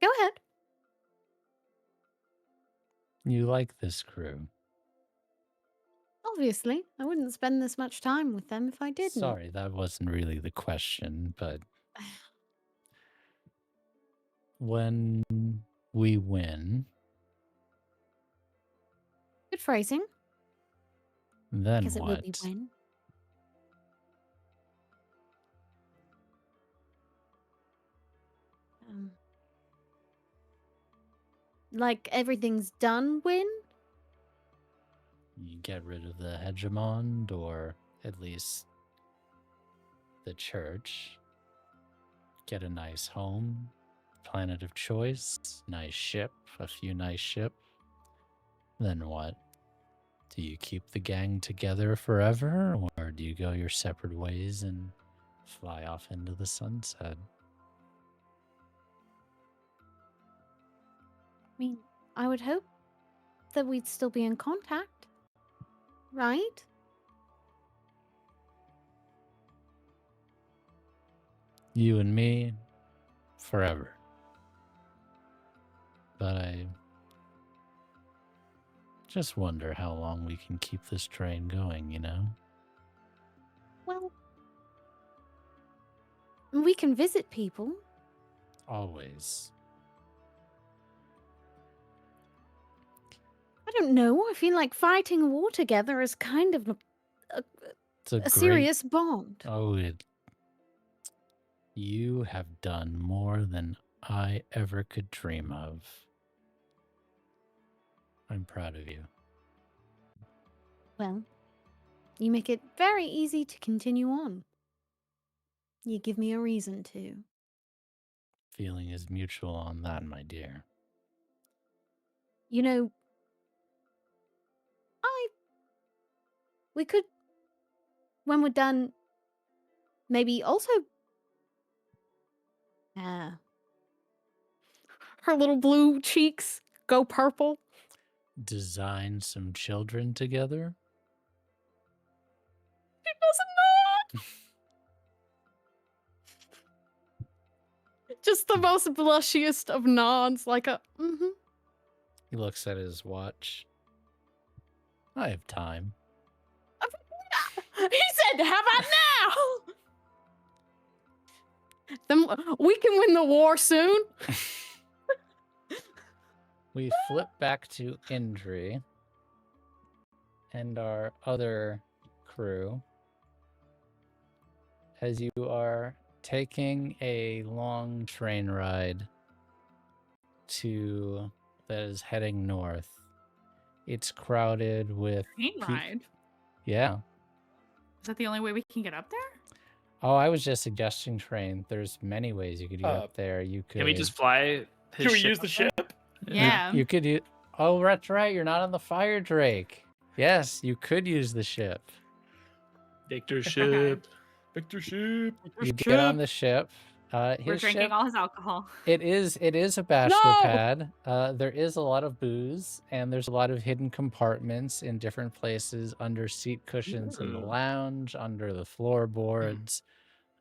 Go ahead. You like this crew? Obviously, I wouldn't spend this much time with them if I didn't. Sorry, that wasn't really the question, but when we win, Good phrasing. then Because it will be what? when. Like everything's done when? You get rid of the hegemon, or at least the church. Get a nice home, planet of choice, nice ship, a few nice ship. Then what? Do you keep the gang together forever, or do you go your separate ways and fly off into the sunset? I mean, I would hope that we'd still be in contact. Right? You and me, forever. But I just wonder how long we can keep this train going, you know? Well, we can visit people. Always. I don't know. I feel like fighting a war together is kind of It's a serious bond. Oh, you have done more than I ever could dream of. I'm proud of you. Well, you make it very easy to continue on. You give me a reason to. Feeling is mutual on that, my dear. You know, we could, when we're done, maybe also. Her little blue cheeks go purple. Design some children together? She does not. Just the most blushiest of nods, like a mm-hmm. He looks at his watch. I have time. He said, "How about now?" Then we can win the war soon. We flip back to Indri and our other crew as you are taking a long train ride that is heading north. It's crowded with Train ride. Yeah. Is that the only way we can get up there? Oh, I was just suggesting train. There's many ways you could get up there. You could. Can we just fly his Should we ship use the up there? ship? Yeah. You could use. Oh, that's right. You're not on the Fire Drake. Yes, you could use the ship. Victor ship. Victor ship. You get on the ship. We're His drinking ship, all his alcohol. it is a bachelor No! pad. There is a lot of booze, and there's a lot of hidden compartments in different places under seat cushions in the Ooh. lounge, under the floorboards,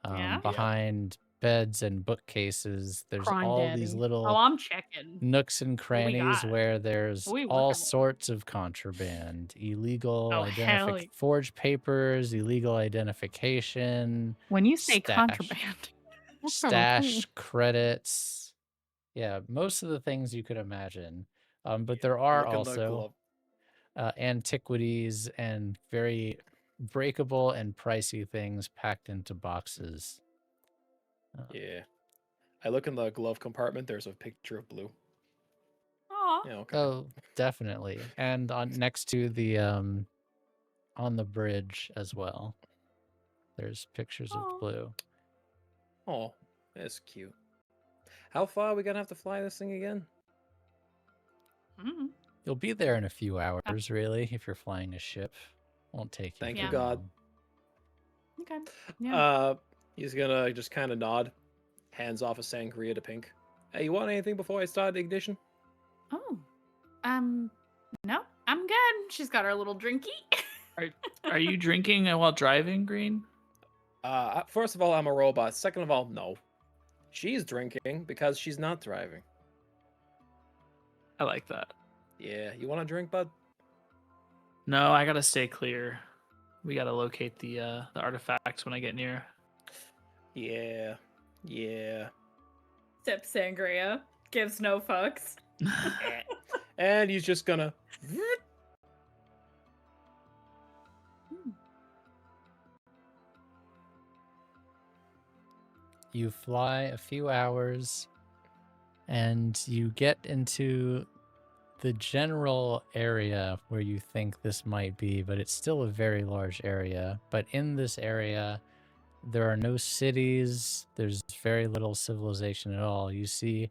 Yeah? behind beds and bookcases. There's Crime all these Daddy. little Oh, I'm checking. nooks and What we crannies got? where there's What we all working on? sorts of contraband, illegal Oh, hell yeah. forged papers, illegal identification, When you say Stash. contraband. That's kinda stash credits. Yeah, most of the things you could imagine. But there are Look at the also glove. antiquities and very breakable and pricey things packed into boxes. Yeah. I look in the glove compartment. There's a picture of Blue. Aw. Yeah, okay. Oh, definitely. And next to the on the bridge as well. There's pictures Aw. of Blue. Oh, that's cute. How far are we gonna have to fly this thing again? Mm. You'll be there in a few hours, really, if you're flying a ship. Won't take you. Thank you, very God. long. Okay. Yeah. He's gonna just kind of nod, hands off a sangria to Pink. Hey, you want anything before I start the ignition? Oh. No, I'm good. She's got her little drinky. Are you drinking while driving, Green? First of all, I'm a robot. Second of all, no. She's drinking because she's not driving. I like that. Yeah, you want to drink, bud? No, I gotta stay clear. We gotta locate the artifacts when I get near. Yeah, yeah. Sip sangria. Gives no fucks. And he's just gonna. You fly a few hours and you get into the general area where you think this might be, but it's still a very large area. But in this area, there are no cities, there's very little civilization at all. You see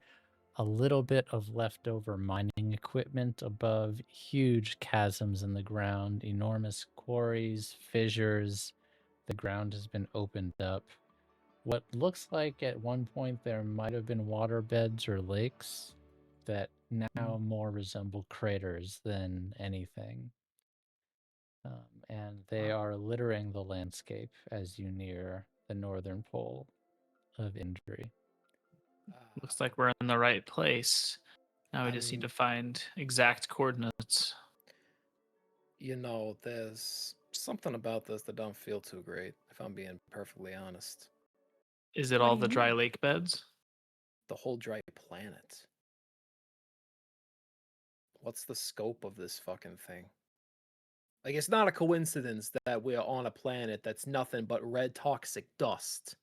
a little bit of leftover mining equipment above huge chasms in the ground, enormous quarries, fissures. The ground has been opened up. What looks like at one point there might have been water beds or lakes that now more resemble craters than anything. And they are littering the landscape as you near the northern pole of Indri. Looks like we're in the right place. Now we just need to find exact coordinates. You know, there's something about this that don't feel too great, if I'm being perfectly honest. Is it What all do the you dry mean? lake beds? The whole dry planet. What's the scope of this fucking thing? Like, it's not a coincidence that we're on a planet that's nothing but red toxic dust.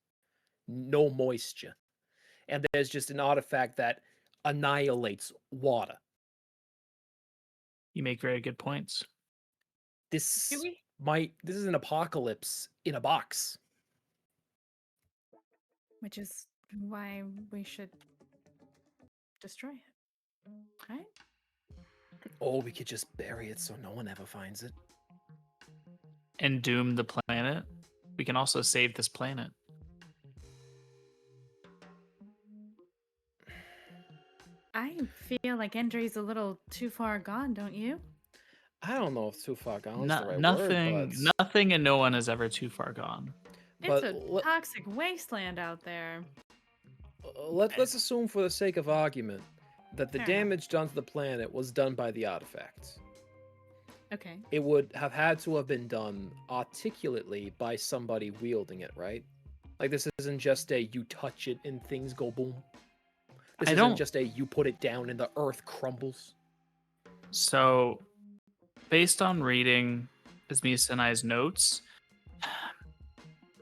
No moisture. And there's just an artifact that annihilates water. You make very good points. This Do we? this is an apocalypse in a box. Which is why we should destroy it. Right? Or we could just bury it so no one ever finds it. And doom the planet. We can also save this planet. I feel like Endry's a little too far gone, don't you? I don't know if too far gone is No, the right nothing, word, but nothing, and no one is ever too far gone. It's But a let- toxic wasteland out there. let's assume for the sake of argument that the Fair enough. damage done to the planet was done by the artifact. Okay. it would have had to have been done articulately by somebody wielding it, right? Like, this isn't just a you touch it and things go boom. This I isn't don't. just a you put it down and the earth crumbles. So, based on reading Bismisa and I's notes,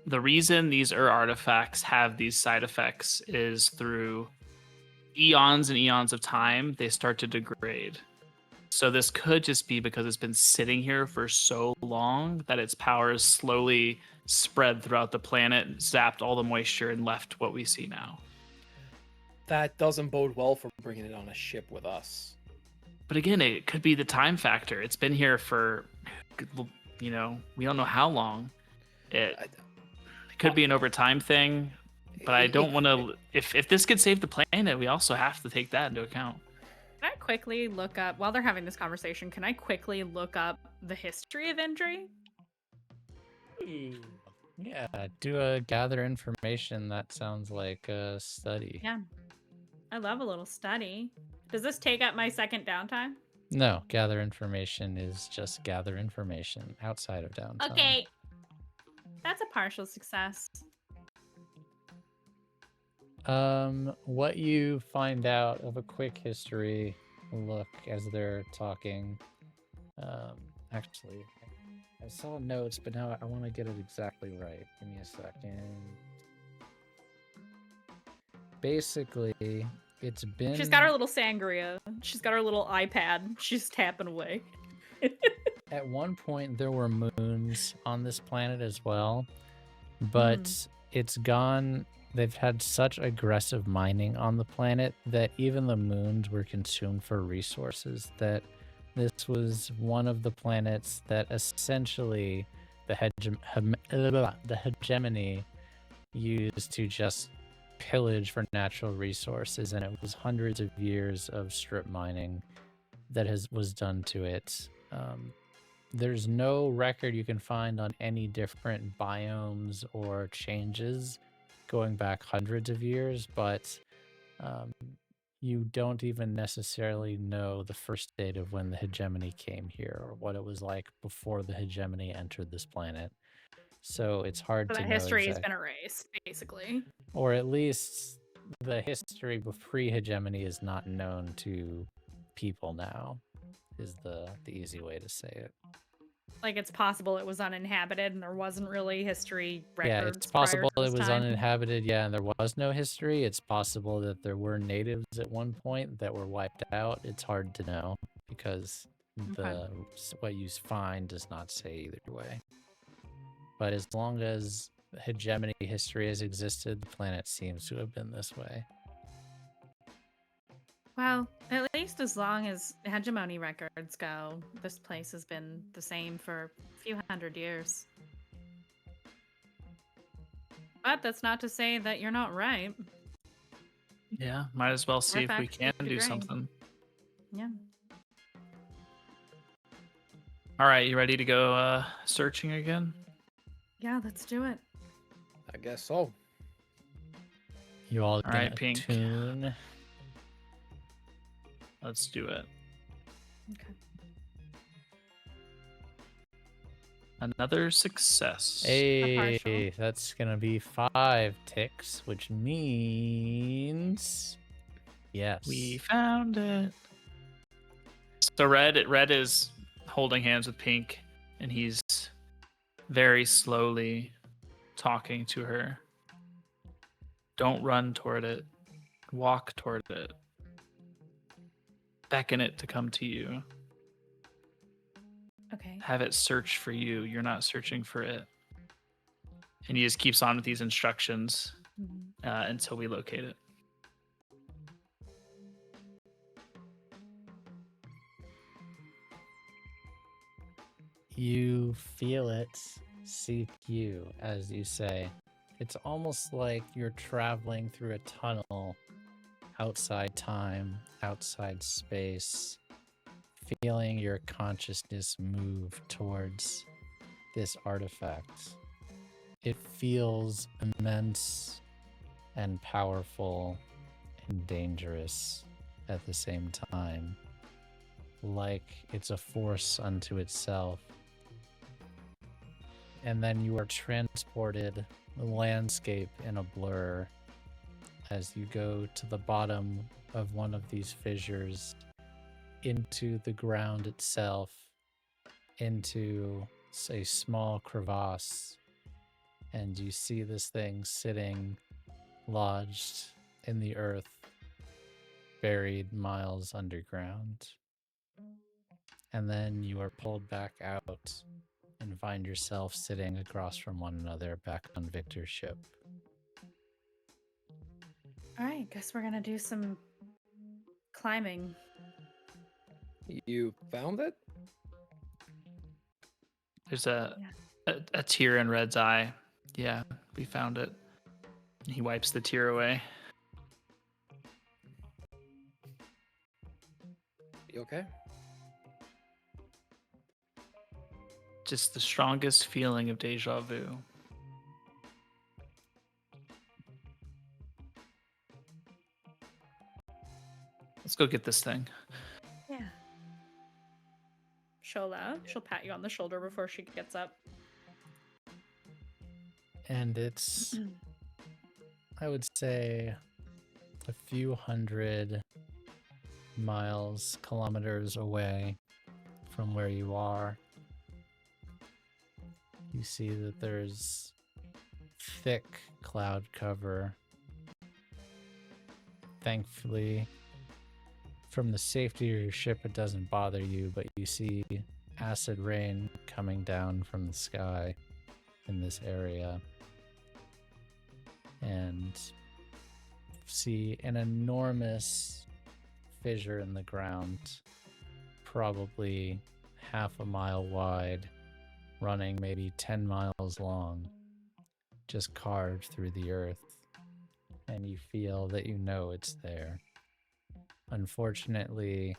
the reason these artifacts have these side effects is through eons and eons of time, they start to degrade. So this could just be because it's been sitting here for so long that its powers slowly spread throughout the planet, zapped all the moisture, and left what we see now. That doesn't bode well for bringing it on a ship with us. But again, it could be the time factor. It's been here for, we don't know how long. It could be an over time thing, but I don't want to. If this could save the planet, we also have to take that into account. Can I quickly look up, while they're having this conversation, can I quickly look up the history of Indri? Yeah, do a gather information. That sounds like a study. Yeah. I love a little study. Does this take up my second downtime? No, gather information is just gather information outside of downtime. Okay. That's a partial success. What you find out of a quick history look as they're talking. Actually, I saw notes, but now I want to get it exactly right. Give me a second. Basically, it's been. She's got her little sangria. She's got her little iPad. She's tapping away. At one point, there were moons on this planet as well, but it's gone. They've had such aggressive mining on the planet that even the moons were consumed for resources. That this was one of the planets that essentially the hegemony used to just pillage for natural resources, and it was hundreds of years of strip mining that was done to it. There's no record you can find on any different biomes or changes going back hundreds of years, but you don't even necessarily know the first date of when the hegemony came here or what it was like before the hegemony entered this planet. So it's hard So to that know history has exactly. been erased, basically. Or at least the history pre-hegemony is not known to people now, is the easy way to say it. Like, it's possible it was uninhabited and there wasn't really history records. Yeah, it's possible prior it to this was time. uninhabited, yeah, and there was no history. It's possible that there were natives at one point that were wiped out. It's hard to know because what you find does not say either way. But as long as hegemony history has existed, the planet seems to have been this way. Well, at least as long as hegemony records go, this place has been the same for a few hundred years. But that's not to say that you're not right. Yeah, might as well see if we Artifacts can could be do great. something. Yeah. All right, you ready to go searching again? Yeah, let's do it. I guess so. You all All right, gonna Pink. tune? Let's do it. Okay. Another success. Hey, that's gonna be 5 ticks, which means yes. We found it. So red is holding hands with Pink, and he's very slowly talking to her. Don't run toward it. Walk toward it. Beckon it to come to you. Okay. Have it search for you. You're not searching for it. And he just keeps on with these instructions until we locate it. You feel it seek you, as you say. It's almost like you're traveling through a tunnel outside time, outside space, feeling your consciousness move towards this artifact. It feels immense and powerful and dangerous at the same time. like it's a force unto itself. And then you are transported the landscape in a blur as you go to the bottom of one of these fissures, into the ground itself, into a small crevasse, and you see this thing sitting lodged in the earth, buried miles underground. And then you are pulled back out and find yourself sitting across from one another back on Victor's ship. All right, guess we're gonna do some climbing. You found it? There's a tear in Red's eye. Yeah, we found it. He wipes the tear away. You okay? Just the strongest feeling of deja vu. Let's go get this thing. Yeah. She'll pat you on the shoulder before she gets up. And it's, I would say, a few hundred miles, kilometers away from where you are. You see that there's thick cloud cover. Thankfully, from the safety of your ship, it doesn't bother you, but you see acid rain coming down from the sky in this area. And see an enormous fissure in the ground, probably half a mile wide, running maybe 10 miles long, just carved through the earth. And you feel that you know it's there. Unfortunately,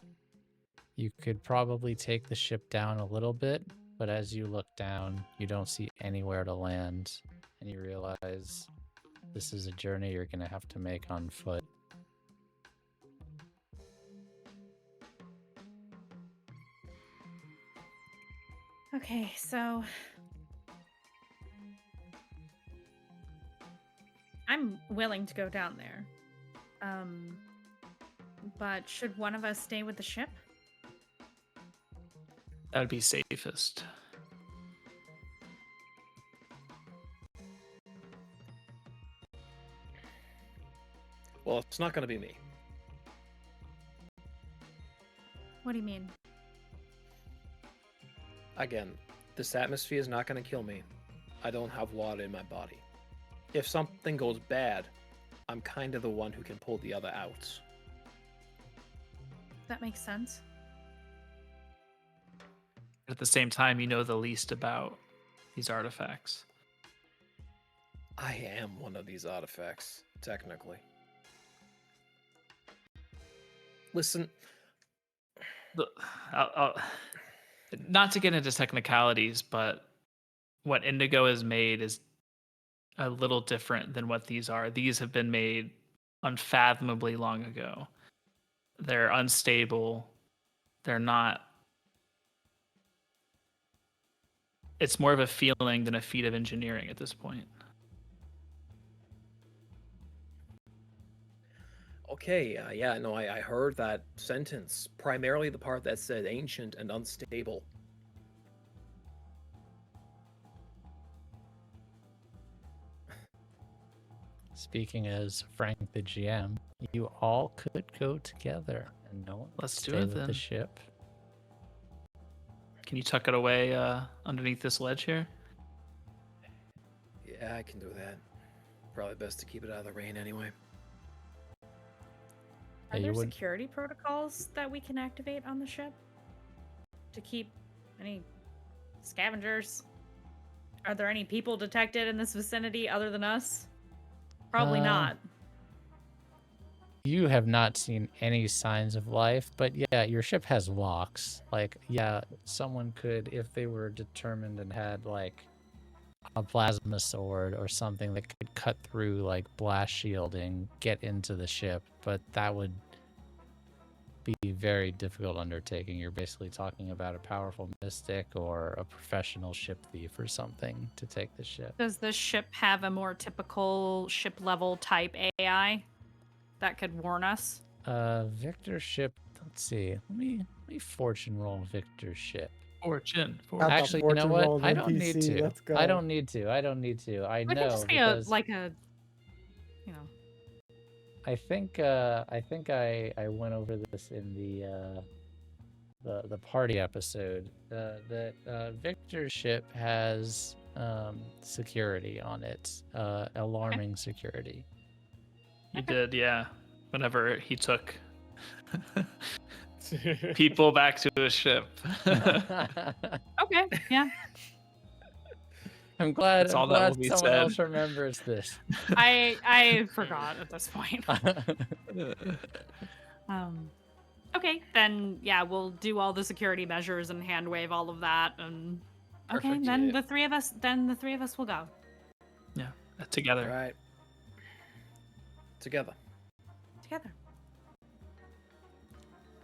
you could probably take the ship down a little bit, but as you look down, you don't see anywhere to land, and you realize this is a journey you're going to have to make on foot. Okay, so I'm willing to go down there. But should one of us stay with the ship? That would be safest. Well, it's not going to be me. What do you mean? Again, this atmosphere is not going to kill me. I don't have water in my body. If something goes bad, I'm kind of the one who can pull the other out. That makes sense. At the same time, you know the least about these artifacts. I am one of these artifacts, technically. Listen, Not to get into technicalities, but what Indigo has made is a little different than what these are. These have been made unfathomably long ago. They're unstable. They're not. It's more of a feeling than a feat of engineering at this point. okay, yeah, no, I heard that sentence. Primarily the part that said ancient and unstable. Speaking as Frank the GM, you all could go together and no one Let's stay do it with then. the ship. Can you tuck it away underneath this ledge here? Yeah, I can do that. Probably best to keep it out of the rain anyway. Are Yeah, there you would. security protocols that we can activate on the ship to keep any scavengers? Are there any people detected in this vicinity other than us? Probably not. You have not seen any signs of life, but yeah, your ship has locks. Like, yeah, someone could, if they were determined and had like a plasma sword or something that could cut through like blast shielding, get into the ship, but that would be a very difficult undertaking. You're basically talking about a powerful mystic or a professional ship thief or something to take the ship. Does the ship have a more typical ship level type AI that could warn us? Victor ship. Let's see. Let me fortune roll Victor ship. Fortune. Got the Actually, you know fortune what? roll I and don't need NPC, to. let's go. I don't need to. I don't need to. I It know can just be because you know. I think I went over this in the party episode. That Victor's ship has security on it, alarming security. He did, yeah. Whenever he took people back to his ship. Okay, yeah. I'm glad. That's I'm all that will glad be someone said. else remembers this. I forgot at this point. Okay, then yeah, we'll do all the security measures and hand wave all of that, and okay, Perfect, then yeah. the three of us will go Yeah, together. All right. Together. together.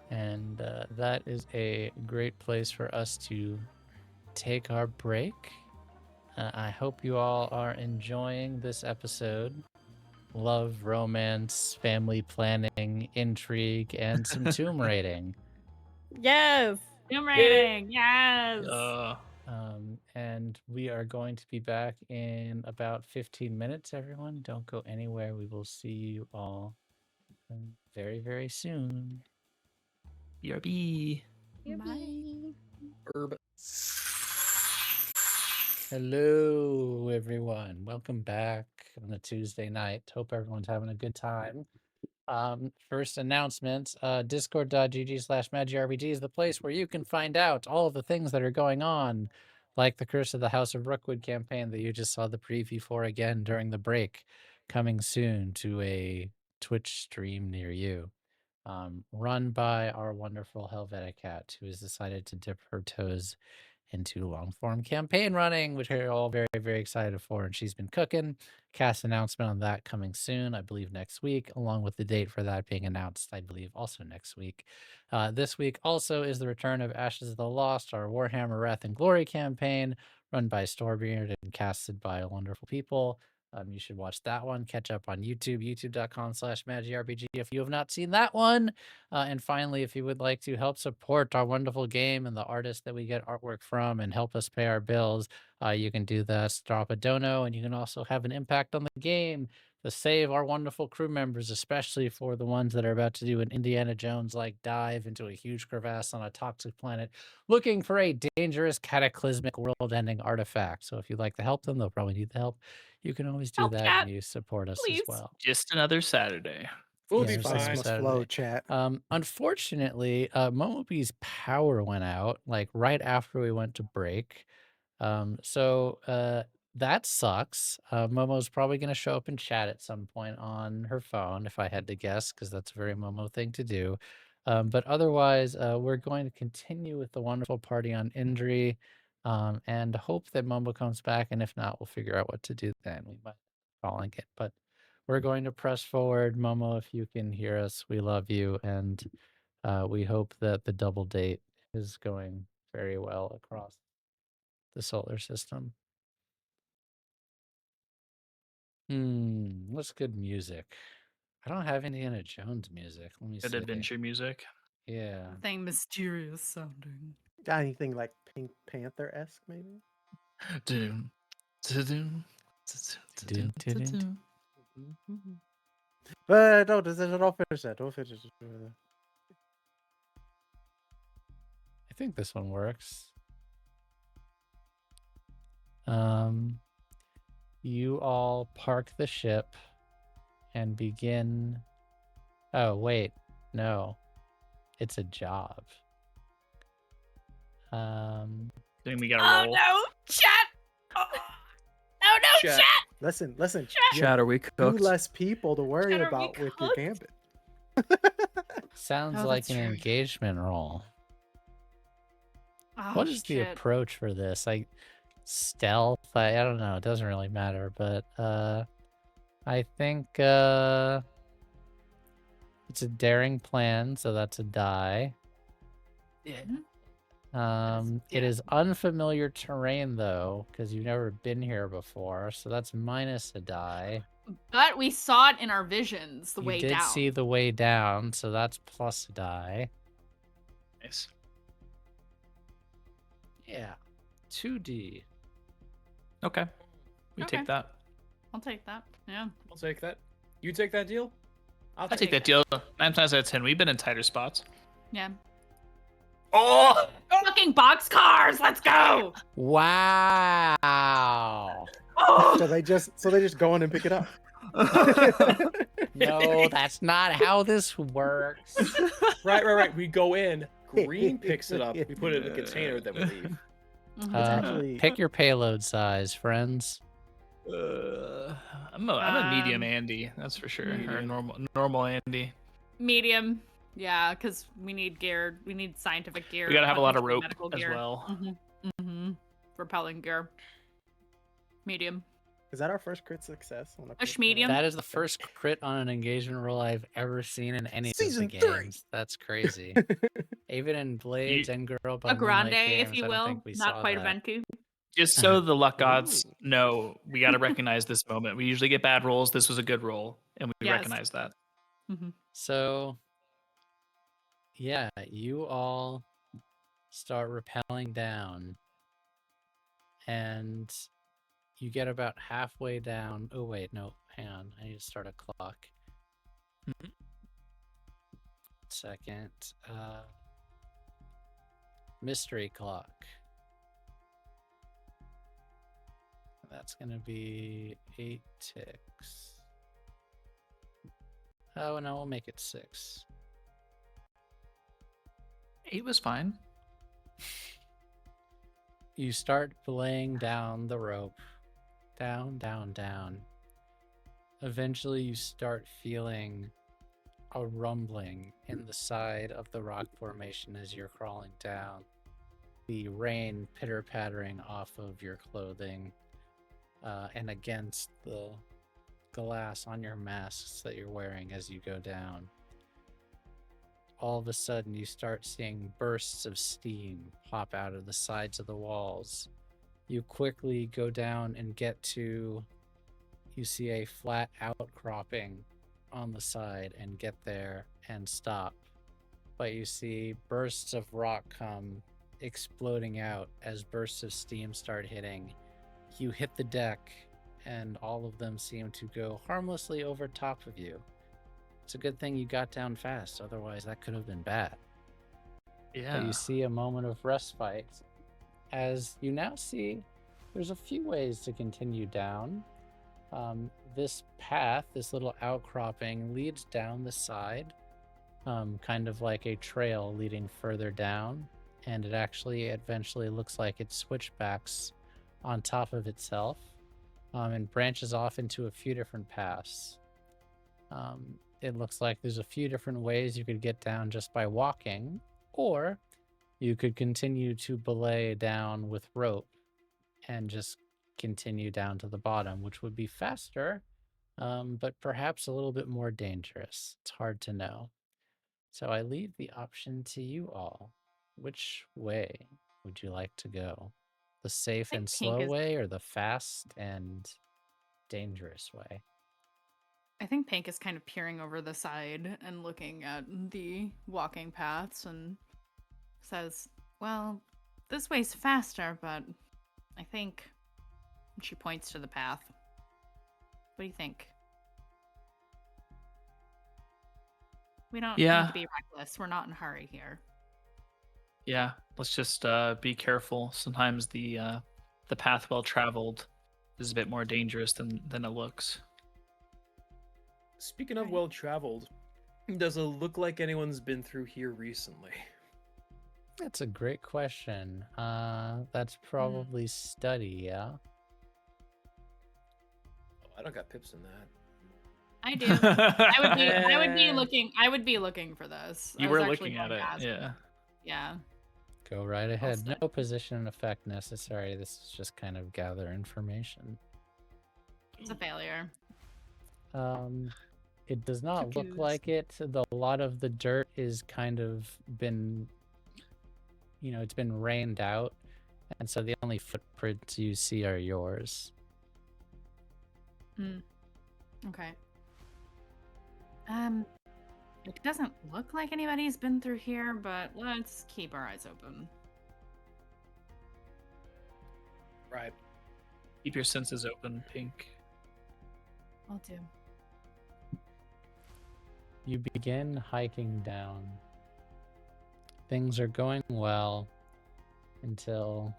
And that is a great place for us to take our break. I hope you all are enjoying this episode. Love, romance, family planning, intrigue, and some tomb raiding. Yes. Tomb raiding, yes. And we are going to be back in about 15 minutes, everyone. Don't go anywhere. We will see you all very, very soon. BRB. Bye. Herb. Hello, everyone. Welcome back on a Tuesday night. Hope everyone's having a good time. First announcement, discord.gg/MagicRPG is the place where you can find out all of the things that are going on, like the Curse of the House of Rookwood campaign that you just saw the preview for again during the break, coming soon to a Twitch stream near you. Run by our wonderful Helvetica cat, who has decided to dip her toes into long form campaign running, which we're all very, very excited for. And she's been cooking. Cast announcement on that coming soon, I believe next week, along with the date for that being announced, I believe also next week. This week also is the return of Ashes of the Lost, our Warhammer Wrath and Glory campaign, run by Storbeard and casted by wonderful people. You should watch that one. Catch up on YouTube, youtube.com/MagicRPG if you have not seen that one. And finally, if you would like to help support our wonderful game and the artists that we get artwork from and help us pay our bills, you can do that. Drop a dono, and you can also have an impact on the game to save our wonderful crew members, especially for the ones that are about to do an Indiana Jones-like dive into a huge crevasse on a toxic planet, looking for a dangerous, cataclysmic, world-ending artifact. So if you'd like to help them, they'll probably need the help. You can always do Help, that, chat, and you support us please. as well. Just another Saturday. We'll Yeah, be just Spice like fine. must flow, Saturday. chat. Unfortunately, Momobee's power went out like right after we went to break. So that sucks. Momo's probably going to show up in chat at some point on her phone, if I had to guess, because that's a very Momo thing to do. But otherwise, we're going to continue with the wonderful party on Indri, and hope that Momo comes back. And if not, we'll figure out what to do then. We might be calling it, but we're going to press forward. Momo, if you can hear us, we love you, and we hope that the double date is going very well across the solar system. What's good music? I don't have Indiana Jones music. Let me Good see. adventure music. Yeah. Something mysterious sounding. Got anything like Pink Panther-esque, maybe? Doom. Doom. Dun, dun, dun. But no, don't finish that. Don't finish it. I think this one works. You all park the ship and begin. Oh, wait. No. It's a job. Then we gotta roll. no, chat! Oh no, Chat. chat! Listen. Chat, are we Two cooked? less people to worry Chat, are we about with your cooked? gambit. Sounds Oh, like that's an true. engagement roll. Oh, What is the shit. approach for this? Like stealth? I don't know. It doesn't really matter, but I think It's a daring plan, so that's a die. Yeah. It is unfamiliar terrain though, because you've never been here before, so that's minus a die. But we saw it in our visions the You way did down. see the way down, so that's plus a die. Nice. Yeah, 2D. Okay. We Okay. take that. I'll take that. Yeah. I'll take that. You take that deal? I take that deal. 9 times out of 10. We've been in tighter spots. Yeah. Oh! Fucking boxcars. Let's go. Wow. Oh. So they just go in and pick it up. No, that's not how this works. Right. We go in. Green picks it up. We put it in a container, then we leave. Mhm. actually- Pick your payload size, friends. I'm a medium Andy, that's for sure. Or Medium. normal Andy. Medium. Yeah, because we need gear. We need scientific gear. We gotta have a lot of potentially rope medical as gear. well. Mm-hmm. Repelling gear. Medium. Is that our first crit success? On a Push crit medium. roll? That is the first crit on an engagement roll I've ever seen in any Season of the 3. games. That's crazy. Even in Blades and Girl by A grande, Moonlight games, if you I don't will. think we Not saw quite a that. venti. Just so the luck gods Ooh. know, we gotta recognize this moment. We usually get bad rolls. This was a good roll, and we Yes. recognize that. Mm-hmm. So, yeah, you all start rappelling down, and you get about halfway down. Oh, wait, no, hang on. I need to start a clock. Second. Mystery clock. That's going to be 8 ticks. Oh, no, we'll make it 6. 8 was fine. You start laying down the rope. Down, down, down. Eventually, you start feeling a rumbling in the side of the rock formation as you're crawling down. The rain pitter-pattering off of your clothing and against the glass on your masks that you're wearing as you go down. All of a sudden, you start seeing bursts of steam pop out of the sides of the walls. You quickly go down and get to, you see a flat outcropping on the side and get there and stop. But you see bursts of rock come exploding out as bursts of steam start hitting. You hit the deck and all of them seem to go harmlessly over top of you. It's a good thing you got down fast, otherwise that could have been bad. Yeah. But you see a moment of respite as you now see there's a few ways to continue down. This path, this little outcropping, leads down the side, kind of like a trail leading further down, and it actually eventually looks like it switchbacks on top of itself and branches off into a few different paths. It looks like there's a few different ways you could get down just by walking, or you could continue to belay down with rope and just continue down to the bottom, which would be faster, but perhaps a little bit more dangerous. It's hard to know. So I leave the option to you all. Which way would you like to go? The safe think and pink slow is- way or the fast and dangerous way? I think Pink is kind of peering over the side and looking at the walking paths and says, well, this way's faster, but I think... And she points to the path. What do you think? We don't need Yeah. to be reckless. We're not in a hurry here. Yeah. Let's just be careful. Sometimes the path well traveled is a bit more dangerous than it looks. Speaking of Right. well traveled, does it look like anyone's been through here recently? That's a great question. That's probably study, yeah? Oh, I don't got pips in that. I do. I would be looking for this. You I was were actually looking at going it. to ask. Yeah. Yeah. Go right ahead. study. No position and effect necessary. This is just kind of gather information. It's a failure. It does not look Cuckoos. like it. A lot of the dirt is kind of been, it's been rained out, and so the only footprints you see are yours. Okay. It doesn't look like anybody's been through here, but let's keep our eyes open. Right. Keep your senses open, Pink. I'll do. You begin hiking down. Things are going well until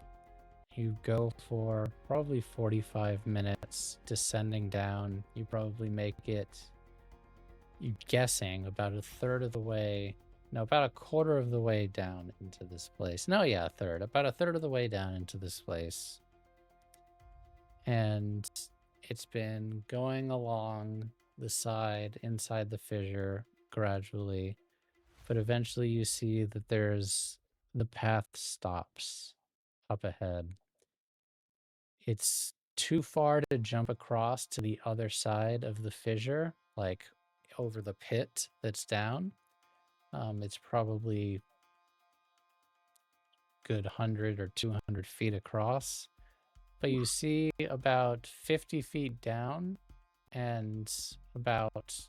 you go for probably 45 minutes descending down. You probably make it, you're guessing, about a third of the way, no, about a quarter of the way down into this place. No, yeah, about a third of the way down into this place. And it's been going along the side, inside the fissure, gradually. But eventually you see that the path stops up ahead. It's too far to jump across to the other side of the fissure, like over the pit that's down. It's probably good 100 or 200 feet across. But you see about 50 feet down and about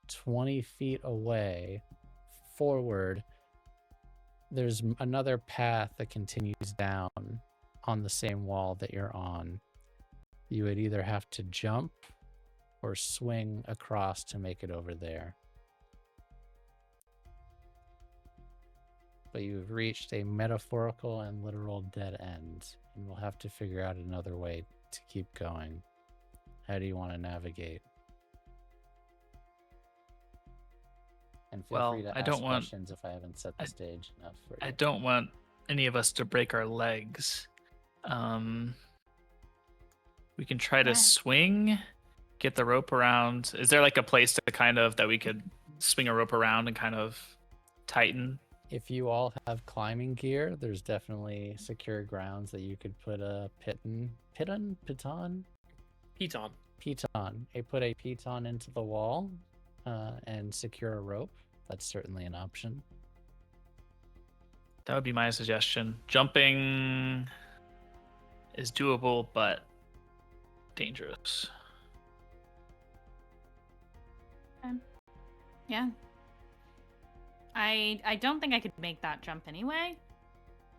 20 feet away forward, there's another path that continues down on the same wall that you're on. You would either have to jump or swing across to make it over there. But you've reached a metaphorical and literal dead end, and we'll have to figure out another way to keep going. How do you want to navigate? And feel free to ask questions if I haven't set the stage enough for you. I don't want any of us to break our legs. We can try to swing, get the rope around. Is there like a place to kind of that we could swing a rope around and kind of tighten? If you all have climbing gear, there's definitely secure grounds that you could put a piton. Put a piton into the wall and secure a rope. That's certainly an option. That would be my suggestion. Jumping is doable, but dangerous. Yeah. I don't think I could make that jump anyway.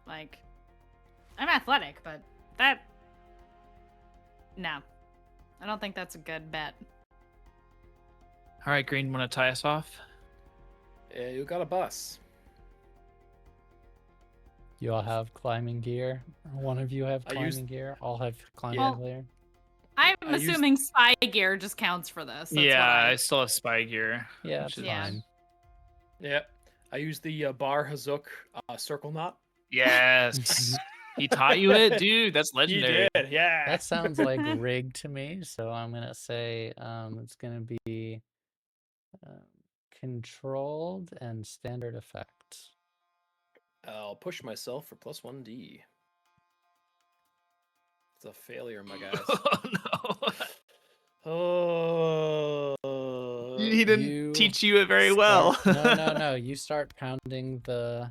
Like, I'm athletic, but no. I don't think that's a good bet. All right, Green, want to tie us off? Yeah, you got a bus. You all have climbing gear? One of you have climbing gear? All have climbing gear? I'm assuming spy gear just counts for this. That's yeah, what I still have spy gear. Yeah, that's fine. Yeah. I use the Bar Hazook circle knot. Yes. He taught you it? Dude, that's legendary. He did, yeah. That sounds like rigged to me, so I'm going to say it's going to be controlled and standard effect. I'll push myself for +1d. It's a failure, my guys. Oh, no. Oh. He didn't teach you it very well. No. You start pounding the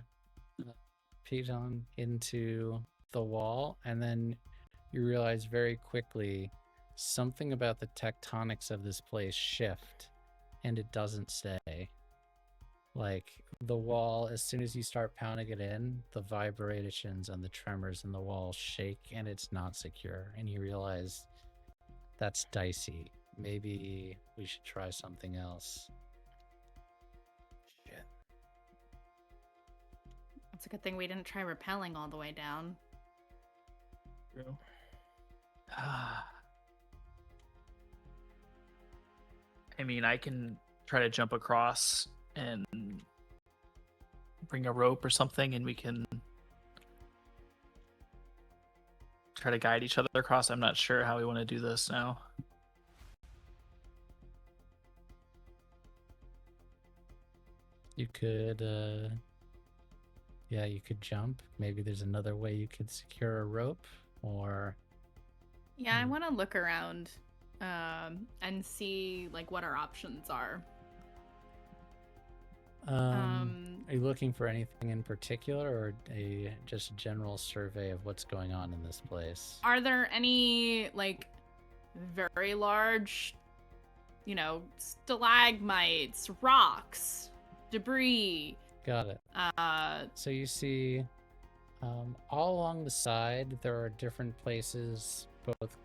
piton into the wall, and then you realize very quickly something about the tectonics of this place shift, and it doesn't stay. Like, the wall, as soon as you start pounding it in, the vibrations and the tremors in the wall shake, and it's not secure. And you realize that's dicey. Maybe we should try something else. Shit. It's a good thing we didn't try rappelling all the way down. True. I mean, I can try to jump across and bring a rope or something, and we can try to guide each other across. I'm not sure how we want to do this now. You could, you could jump. Maybe there's another way you could secure a rope, or... Yeah, I want to look around and see like what our options are. Are you looking for anything in particular, or just a general survey of what's going on in this place? Are there any like very large, stalagmites, rocks, debris? Got it. So you see, all along the side, there are different places, both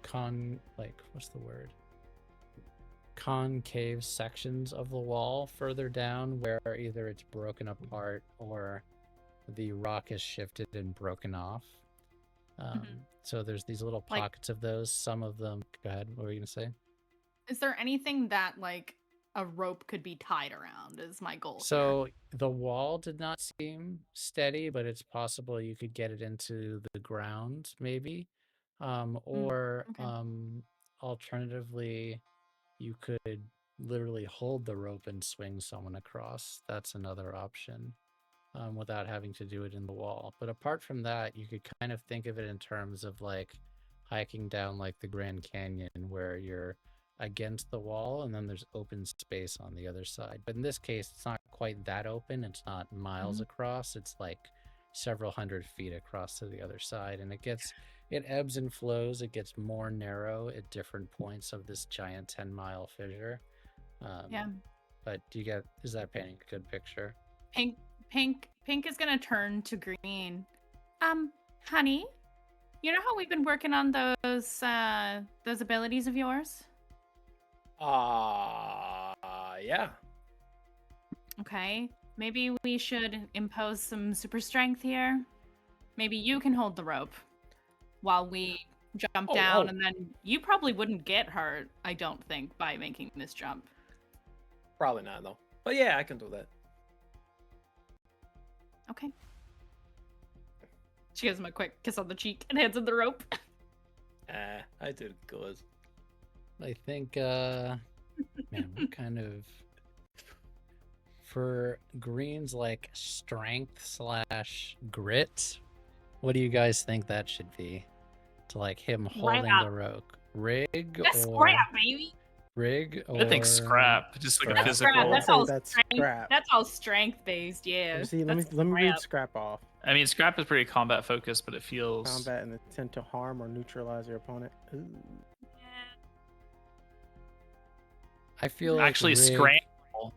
concave sections of the wall further down where either it's broken apart or the rock is shifted and broken off. So there's these little pockets of those. Some of them, go ahead, what were you gonna say? Is there anything that like a rope could be tied around is my goal. So the wall did not seem steady, but it's possible you could get it into the ground maybe. Or alternatively, you could literally hold the rope and swing someone across. That's another option, without having to do it in the wall. But apart from that, you could kind of think of it in terms of like hiking down like the Grand Canyon, where you're against the wall and then there's open space on the other side. But in this case, it's not quite that open. It's not miles across. It's like several hundred feet across to the other side, and it ebbs and flows. It gets more narrow at different points of this giant 10-mile fissure. But is that painting a good picture? Pink is gonna turn to Green. Honey, you know how we've been working on those abilities of yours? Yeah. Okay, maybe we should impose some super strength here. Maybe you can hold the rope while we jump down, and then you probably wouldn't get hurt, I don't think, by making this jump. Probably not, though. But yeah, I can do that. Okay. She gives him a quick kiss on the cheek and hands him the rope. I did good. I think, man, what kind of... For Green's, like, strength/grit, what do you guys think that should be? To, like, him holding the rope. Rig That's or... scrap, baby! Rig or... I think scrap, just like a physical. Scrap, that's all that's strength. scrap. That's all strength based, yeah. Let me read scrap off. I mean, scrap is pretty combat focused, but it feels Combat and intent to harm or neutralize your opponent. Ooh. I feel like actually rig... scramble.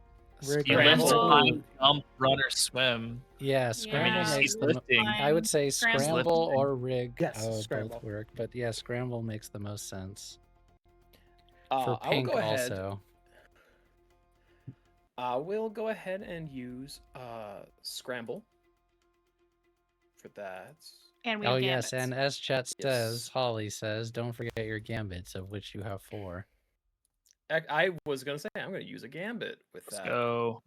You lift on jump, run, or swim. Yeah, scramble makes the lifting. I would say scramble Lifting. or rig. Yes, both work, but yeah, scramble makes the most sense. For I will Pink go ahead. also. We'll go ahead and use scramble for that. And we have yes, gambits. and as chat says, Holly says, don't forget your gambits, of which you have 4. I was gonna say I'm gonna use a gambit with that. Let's go.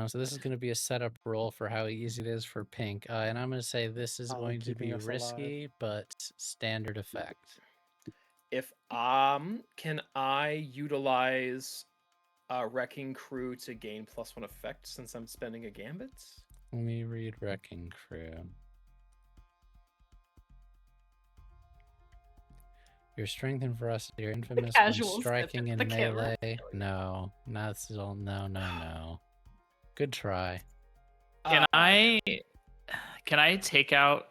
So this is going to be a setup roll for how easy it is for Pink, and I'm going to say this is going to be risky, but standard effect. If can I utilize Wrecking Crew to gain +1 effect since I'm spending a gambit? Let me read Wrecking Crew. Your strength and ferocity are infamous when striking in melee. No, not still. No. Good try. Can I take out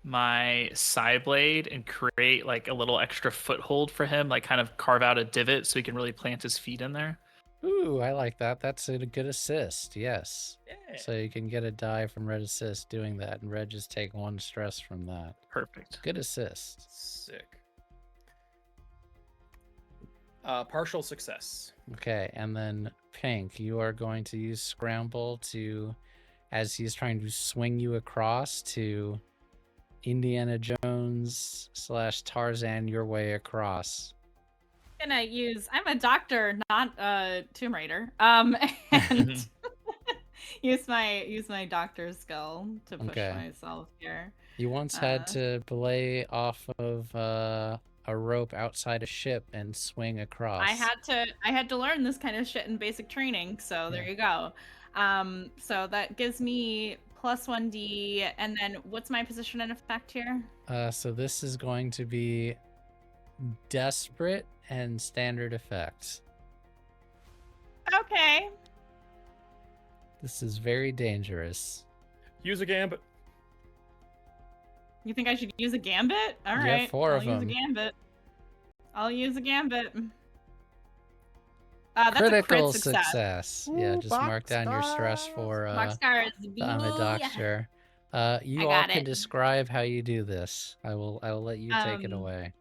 my side blade and create like a little extra foothold for him, like kind of carve out a divot so he can really plant his feet in there? Ooh, I like that. That's a good assist. Yes. Yeah. So you can get a die from Red assist doing that, and Red just take 1 stress from that. Perfect. Good assist. Sick. Partial success. Okay, and then Pink, you are going to use Scramble to, as he's trying to swing you across, to Indiana Jones / Tarzan your way across. I'm a doctor, not a Tomb Raider. And use my doctor skill to push myself here. You once had to belay off of a rope outside a ship and swing across. I had to learn this kind of shit in basic training, so there you go. So that gives me +1d, and then what's my position and effect here? So this is going to be desperate and standard effects. Okay. This is very dangerous. Use a gambit. You think I should use a gambit? All You have right. 4 I'll of use a them. gambit. I'll use a gambit. That's Critical a crit success. Yeah, Ooh, just mark box down your stress stars. for Mark stars. I'm a Boo, doctor. You I all got can it. describe how you do this. I will let you take it away.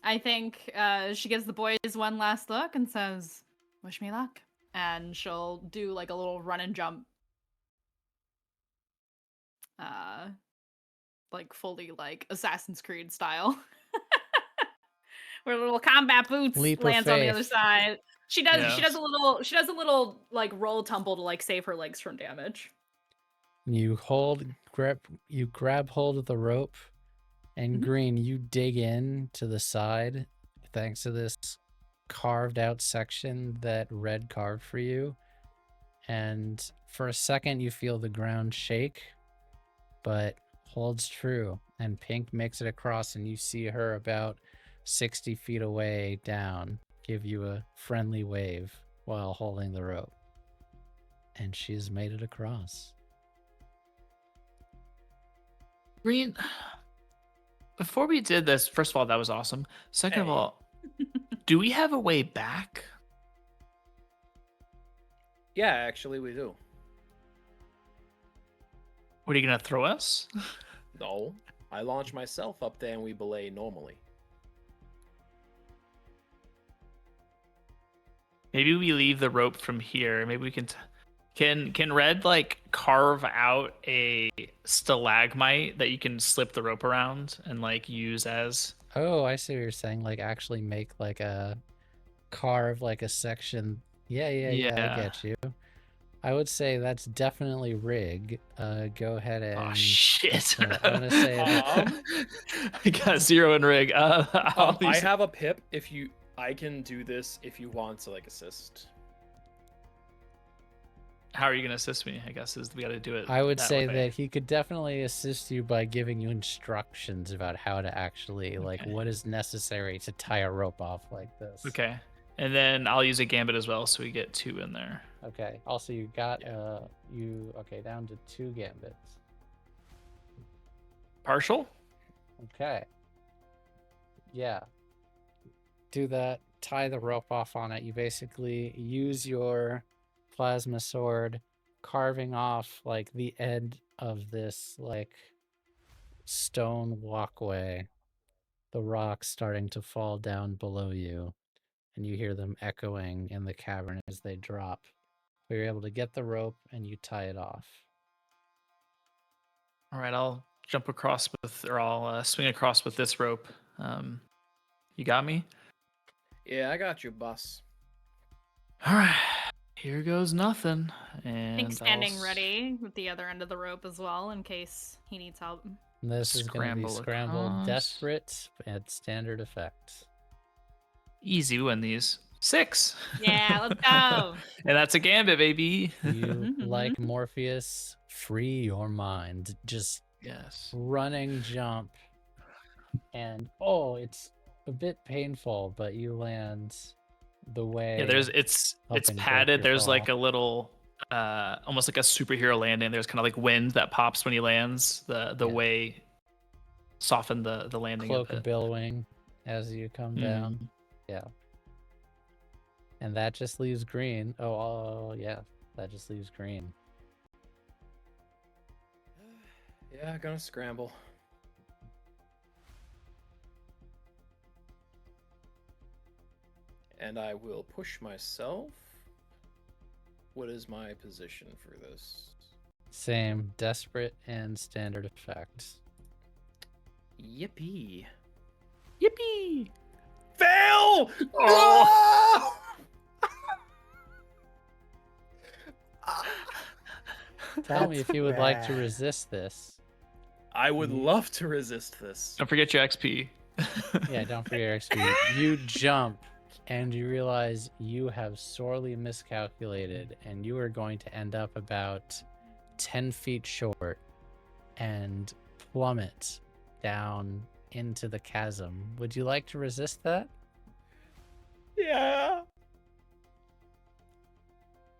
I think she gives the boys one last look and says, "Wish me luck." And she'll do like a little run and jump. Like fully like Assassin's Creed style. Where little combat boots Leap of lands on the other faith. side. She does Yes. a little like roll tumble to like save her legs from damage. You grab hold of the rope, and Mhm. Green, you dig in to the side thanks to this carved out section that Red carved for you. And for a second you feel the ground shake, but holds true, and Pink makes it across, and you see her about 60 feet away down give you a friendly wave while holding the rope. And she's made it across. Green, before we did this, first of all, that was awesome. Second of Hey. all, do we have a way back? Yeah, actually, we do. What, are you gonna throw us? No, I launch myself up there and we belay normally. Maybe we leave the rope from here. Maybe we can. Can Red like carve out a stalagmite that you can slip the rope around and like use as? Oh, I see what you're saying. Like actually make like a carve like a section. Yeah, I get you. I would say that's definitely rig. Go ahead and Oh shit! I'm gonna say I got 0 in rig. I have a pip. I can do this if you want to like assist. How are you gonna assist me? I guess we got to do it. I would say way. that he could definitely assist you by giving you instructions about how to actually like Okay. what is necessary to tie a rope off like this. Okay, and then I'll use a gambit as well, so we get 2 in there. Okay. Also, you got Yeah. down to 2 gambits. Partial. Okay. Yeah. Do that. Tie the rope off on it. You basically use your plasma sword, carving off like the end of this like stone walkway. The rocks starting to fall down below you, and you hear them echoing in the cavern as they drop. But you're able to get the rope and you tie it off. All right, I'll jump across or I'll swing across with this rope. You got me? Yeah, I got you, boss. All right, here goes nothing. And Pink's standing I'll ready with the other end of the rope as well in case he needs help. And this is going to be Scramble scrambled across. desperate at standard effects. Easy win these. 6. Yeah, let's go. And that's a gambit, baby. You, like Morpheus, free your mind. Just Yes. running jump. And it's a bit painful, but you land the way. Yeah, it's up and padded. break your There's like fall. a little almost like a superhero landing. There's kind of like wind that pops when he lands. The Yeah. way soften the landing cloak a bit. billowing as you come down. Mhm. Yeah. And that just leaves Green. Oh, yeah. That just leaves Green. Yeah, gonna scramble. And I will push myself. What is my position for this? Same, desperate and standard effects. Yippee. Yippee! Fail! Oh! Tell me That's if you would like to bad. resist this. I would love to resist this. Don't forget your XP. Yeah, don't forget your XP. You jump and you realize you have sorely miscalculated and you are going to end up about 10 feet short and plummet down into the chasm. Would you like to resist that? Yeah.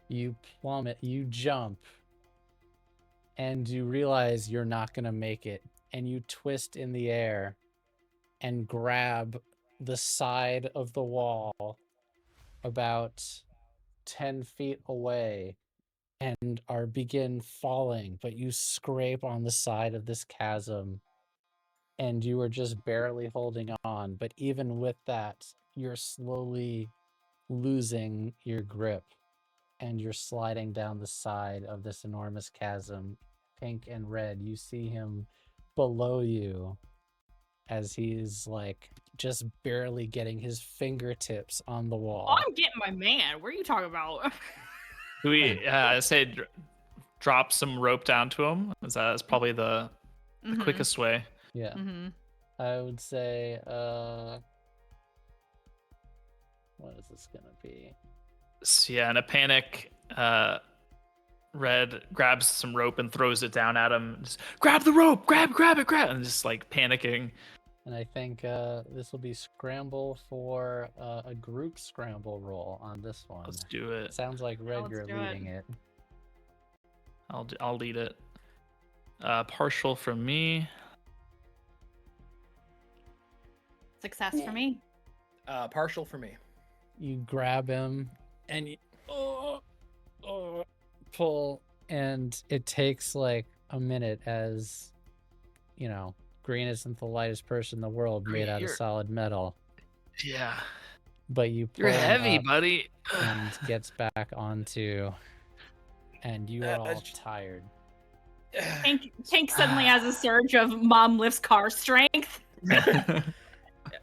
You plummet, you jump, and you realize you're not going to make it. And you twist in the air and grab the side of the wall about 10 feet away and begin falling, but you scrape on the side of this chasm and you are just barely holding on. But even with that, you're slowly losing your grip and you're sliding down the side of this enormous chasm. Pink and Red, you see him below you as he's like just barely getting his fingertips on the wall. Oh, I'm getting my man. What are you talking about? Do we say drop some rope down to him? That's probably the quickest way. Yeah. Mm-hmm. I would say, what is this gonna be? So yeah, in a panic, Red grabs some rope and throws it down at him. Just, grab the rope, grab it, and just like panicking. And I think this will be scramble for a group scramble roll on this one. Let's do it. Sounds like Red, let's you're do it. leading it. I'll lead it. Partial from me. Success for me. Partial for me. You grab him and you pull, and it takes like a minute as, you know, Green isn't the lightest person in the world made out of solid metal. Yeah. But you pull You're him heavy, up buddy. and gets back onto, and you are all tired. Pink suddenly has a surge of mom lifts car strength.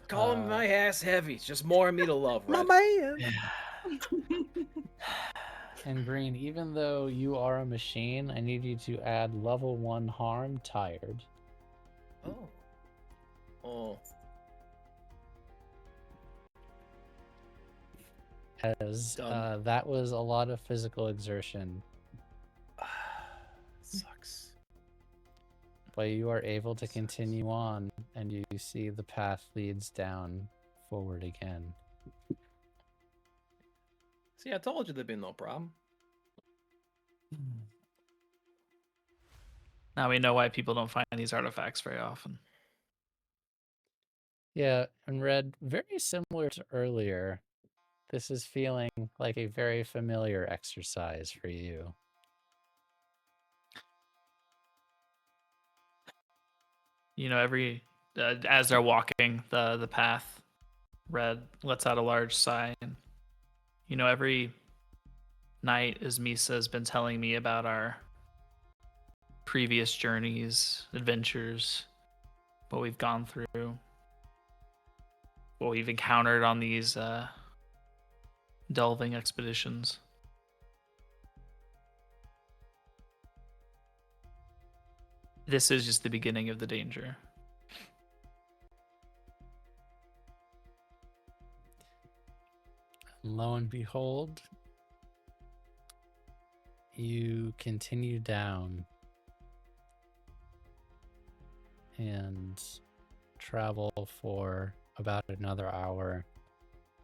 Call him my ass heavy. It's just more of me to love, My Red. man. And Green, even though you are a machine, I need you to add level 1 harm tired. Oh. Oh. As Done. that was a lot of physical exertion, Sucks. but you are able to continue on, and you see the path leads down forward again. See, I told you there'd be no problem. Now we know why people don't find these artifacts very often. Yeah, and Red, very similar to earlier, this is feeling like a very familiar exercise for you. You know, every as they're walking the path, Red lets out a large sigh. And, you know, every night, as Misa has been telling me about our previous journeys, adventures, what we've gone through, what we've encountered on these delving expeditions. This is just the beginning of the danger. Lo and behold, you continue down and travel for about another hour.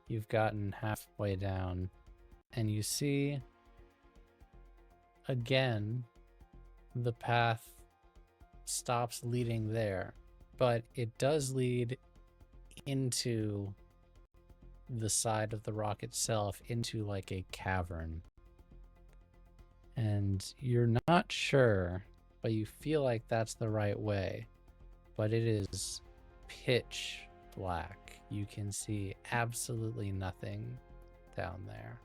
You've gotten halfway down, and you see again the path stops leading there, but it does lead into the side of the rock itself, into like a cavern. And you're not sure, but you feel like that's the right way. But it is pitch black. You can see absolutely nothing down there.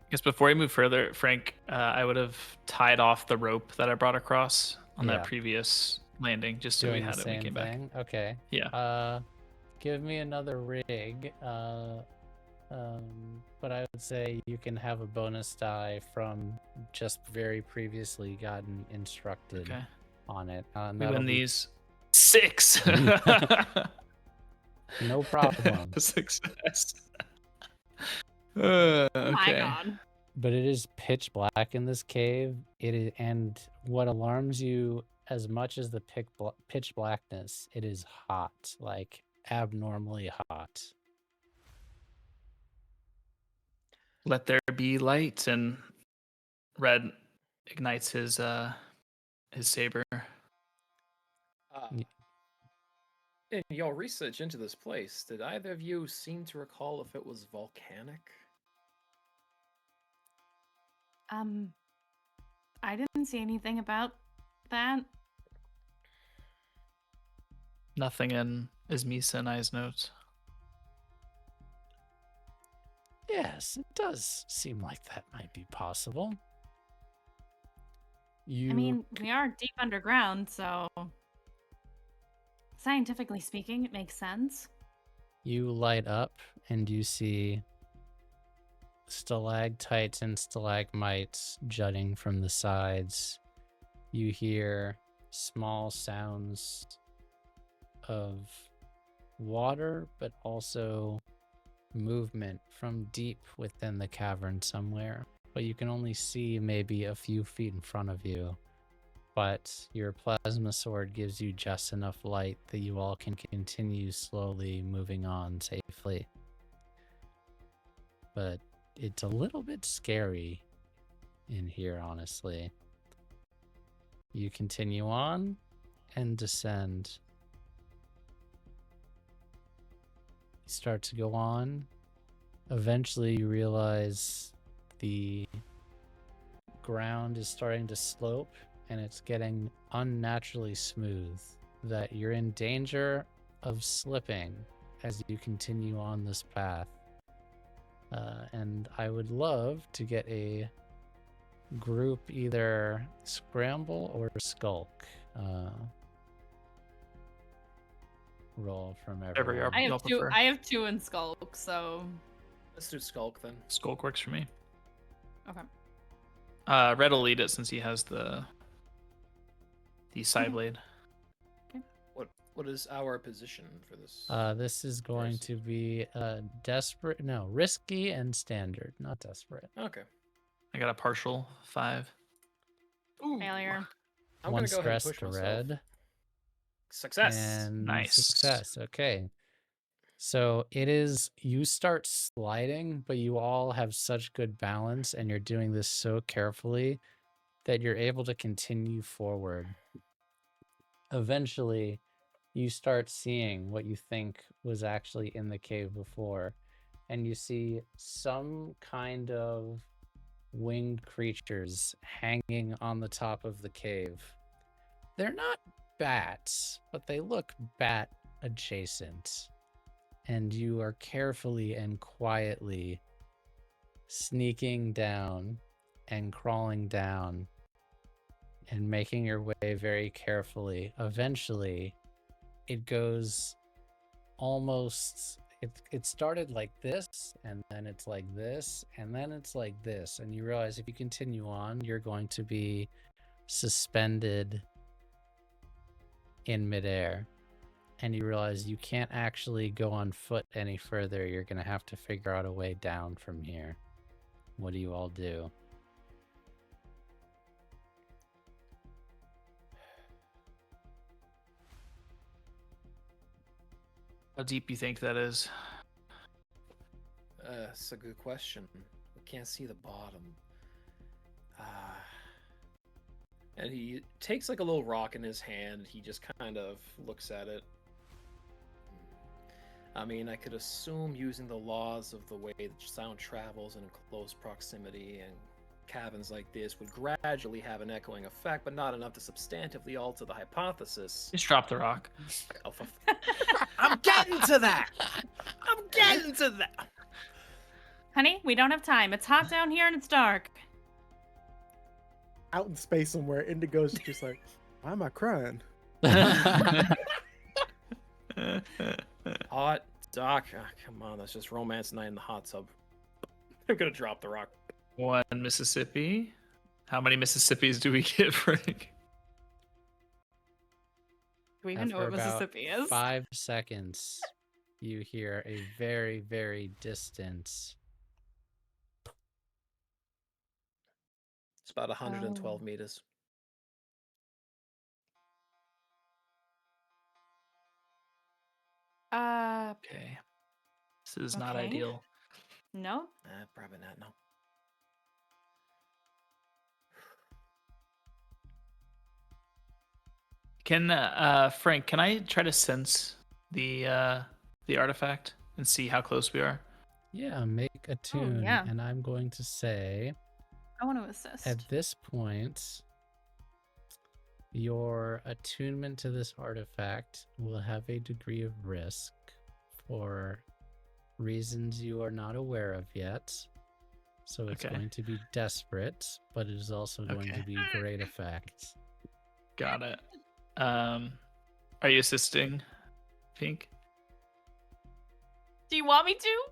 I guess before we move further, Frank, I would have tied off the rope that I brought across on that previous landing, just so we Doing had the it when we same came back. thing? Okay. Yeah. Give me another rig. But I would say you can have a bonus die from just very previously gotten instructed Okay. on it. We win these 6. No problem. Success. Oh my Okay. god. But it is pitch black in this cave. It is, and what alarms you as much as the pitch blackness, it is hot, like abnormally hot. Let there be light, and Red ignites his saber. In your research into this place, did either of you seem to recall if it was volcanic? I didn't see anything about that. Nothing in Ismisa and I's notes. Yes, it does seem like that might be possible. I mean, we are deep underground, so scientifically speaking, it makes sense. You light up and you see stalactites and stalagmites jutting from the sides. You hear small sounds of water, but also movement from deep within the cavern somewhere. But you can only see maybe a few feet in front of you. But your plasma sword gives you just enough light that you all can continue slowly moving on safely. But it's a little bit scary in here, honestly. You continue on and descend. You start to go on. Eventually, you realize the ground is starting to slope and it's getting unnaturally smooth, that you're in danger of slipping as you continue on this path. And I would love to get a group either scramble or skulk roll from everyone. I have two in Skulk, so Let's do Skulk then. Skulk works for me. okay. Red will lead it since he has the side blade. What is our position for this? This is going to be risky and standard, not desperate. Okay. I got a partial 5. Ooh. Failure. I'm One gonna go ahead and stress push to myself. red. Success. And Nice. success. Okay. So it is, you start sliding, but you all have such good balance and you're doing this so carefully that you're able to continue forward. Eventually, you start seeing what you think was actually in the cave before, and you see some kind of winged creatures hanging on the top of the cave. They're not bats, but they look bat adjacent. And you are carefully and quietly sneaking down and crawling down and making your way very carefully. Eventually, it goes almost, it started like this, and then it's like this, and then it's like this. And you realize if you continue on, you're going to be suspended in midair. And you realize you can't actually go on foot any further. You're going to have to figure out a way down from here. What do you all do? How deep you think that is? That's a good question. We can't see the bottom. And he takes like a little rock in his hand. He just kind of looks at it. I mean, I could assume using the laws of the way that sound travels in close proximity and caverns like this would gradually have an echoing effect, but not enough to substantively alter the hypothesis. Just drop the rock. Oh, I'm getting to that! I'm getting to that! Honey, we don't have time. It's hot down here and it's dark. Out in space somewhere, Indigo's just like, why am I crying? Hot, Doc. Oh, come on, that's just romance night in the hot tub. I'm gonna drop the rock. 1 Mississippi. How many Mississippis do we get for Do we even know After what about Mississippi is? 5 seconds, you hear a very, very distant. It's about 112 meters. Okay. This is not Okay. ideal. No. Probably not. No. Can Frank, can I try to sense the artifact and see how close we are? Yeah, make a tune, yeah. and I'm going to say I want to assist. at this point, your attunement to this artifact will have a degree of risk for reasons you are not aware of yet. So it's Okay. going to be desperate, but it is also going Okay. to be great effect. Got it. Are you assisting, Pink? Do you want me to?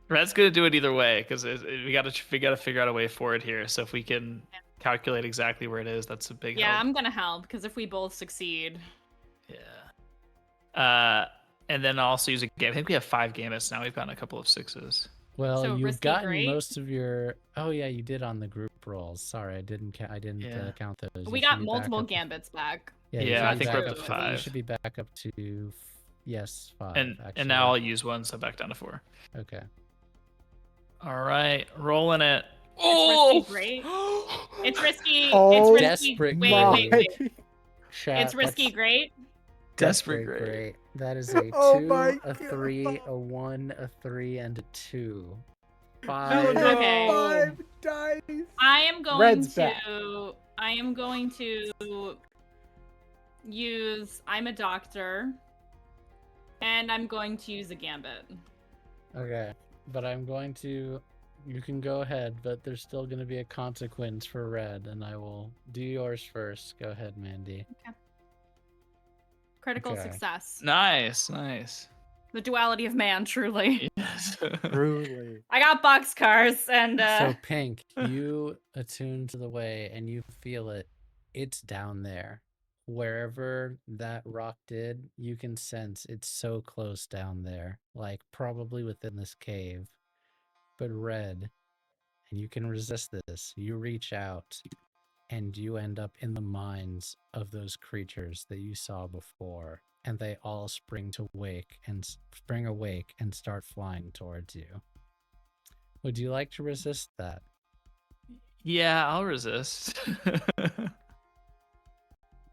Red's gonna do it either way because we gotta figure out a way forward here. So if we can calculate exactly where it is, that's a big Yeah, help. I'm gonna help because if we both succeed. Yeah. And then I'll also use a game. I think we have 5 gambits now. We've gotten a couple of 6s. Well, So you've risky gotten great? most of your. Oh yeah, you did on the group rolls. Sorry, I didn't. I didn't Yeah. count those. We You got should be back multiple up to- gambits back. Yeah, you Yeah, should I be think we're back up to You 5. should be back up to yes 5. And actually. now I'll use 1, so back down to 4. Okay. All right, rolling it. It's risky great. It's risky. Oh, it's risky. desperate Wait. Chat, It's risky that's great. Desperate great. great. That is a Oh 2, my a 3, God. a 1, a 3, and a 2. No, 5. no, Okay. 5 dice. I am going Red's to. back. I am going to use. I'm a doctor, and I'm going to use a gambit. Okay, but I'm going to. You can go ahead, but there's still going to be a consequence for Red, and I will do yours first. Go ahead, Mandy. Critical Okay. success. Nice. The duality of man, truly. Yes. Truly. I got boxcars and So, Pink, you attune to the way, and you feel it. It's down there. Wherever that rock did, you can sense it's so close down there, like probably within this cave. But Red, and you can resist this, you reach out and you end up in the minds of those creatures that you saw before, and they all spring awake and start flying towards you. Would you like to resist that? Yeah, I'll resist.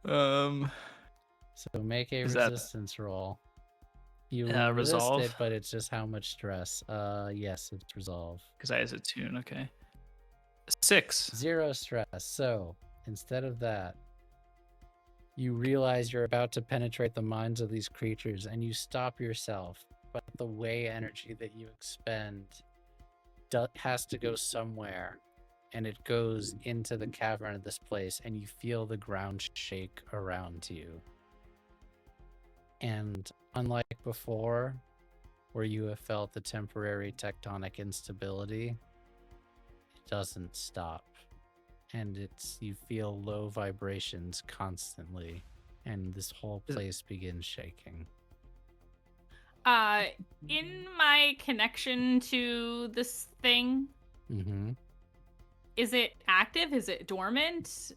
So make a Is that- resistance roll. You will resist resolve? it, but it's just how much stress. Yes, it's resolve. Because I has a tune. Okay. 6. 0 stress. So instead of that, you realize you're about to penetrate the minds of these creatures, and you stop yourself. But the way energy that you expend has to go somewhere, and it goes into the cavern of this place, and you feel the ground shake around you. And unlike before, where you have felt the temporary tectonic instability, it doesn't stop. And you feel low vibrations constantly, and this whole place begins shaking. in my connection to this thing, Mm-hmm. is it active? Is it dormant?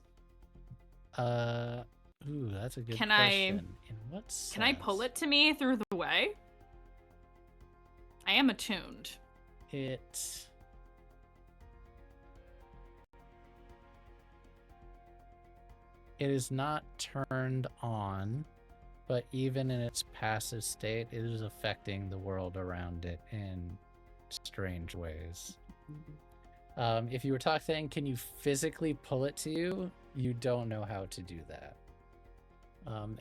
Ooh, that's a good Can I- question. In what sense? Can I pull it to me through the way? I am attuned. It is not turned on, but even in its passive state, it is affecting the world around it in strange ways. If you were saying, can you physically pull it to you? You don't know how to do that.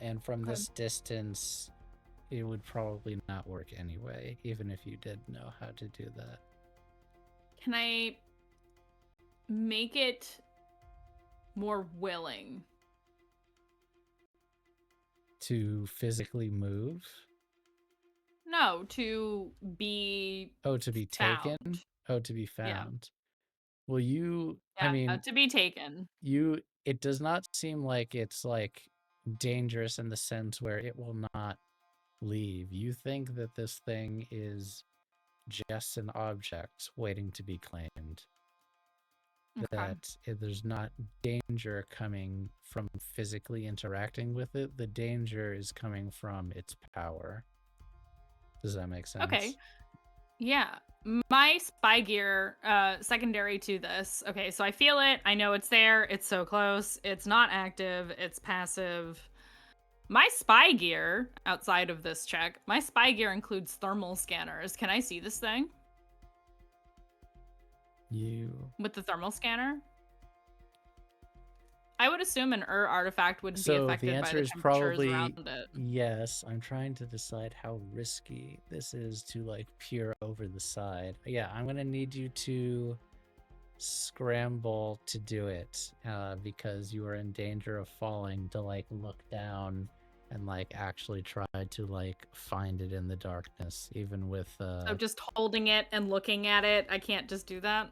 And from Okay. this distance, it would probably not work anyway, even if you did know how to do that. Can I make it more willing? To physically move? No, to be Oh, to be taken? found. Oh, to be Yeah. found. Well, Yeah, to be taken. It does not seem like it's like dangerous in the sense where it will not leave. You think that this thing is just an object waiting to be claimed. that there's not danger coming from physically interacting with it. The danger is coming from its power. Does that make sense? Okay. Yeah. My spy gear, secondary to this. Okay, so I feel it. I know it's there. It's so close. It's not active. It's passive. My spy gear, outside of this check, my spy gear includes thermal scanners. Can I see this thing with the thermal scanner? I would assume an artifact wouldn't be So affected the by answer the is temperatures probably around it. yes. I'm trying to decide how risky this is to like peer over the side. Yeah, I'm gonna need you to scramble to do it because you are in danger of falling to like look down and like actually try to like find it in the darkness, even with So just holding it and looking at it, I can't just do that.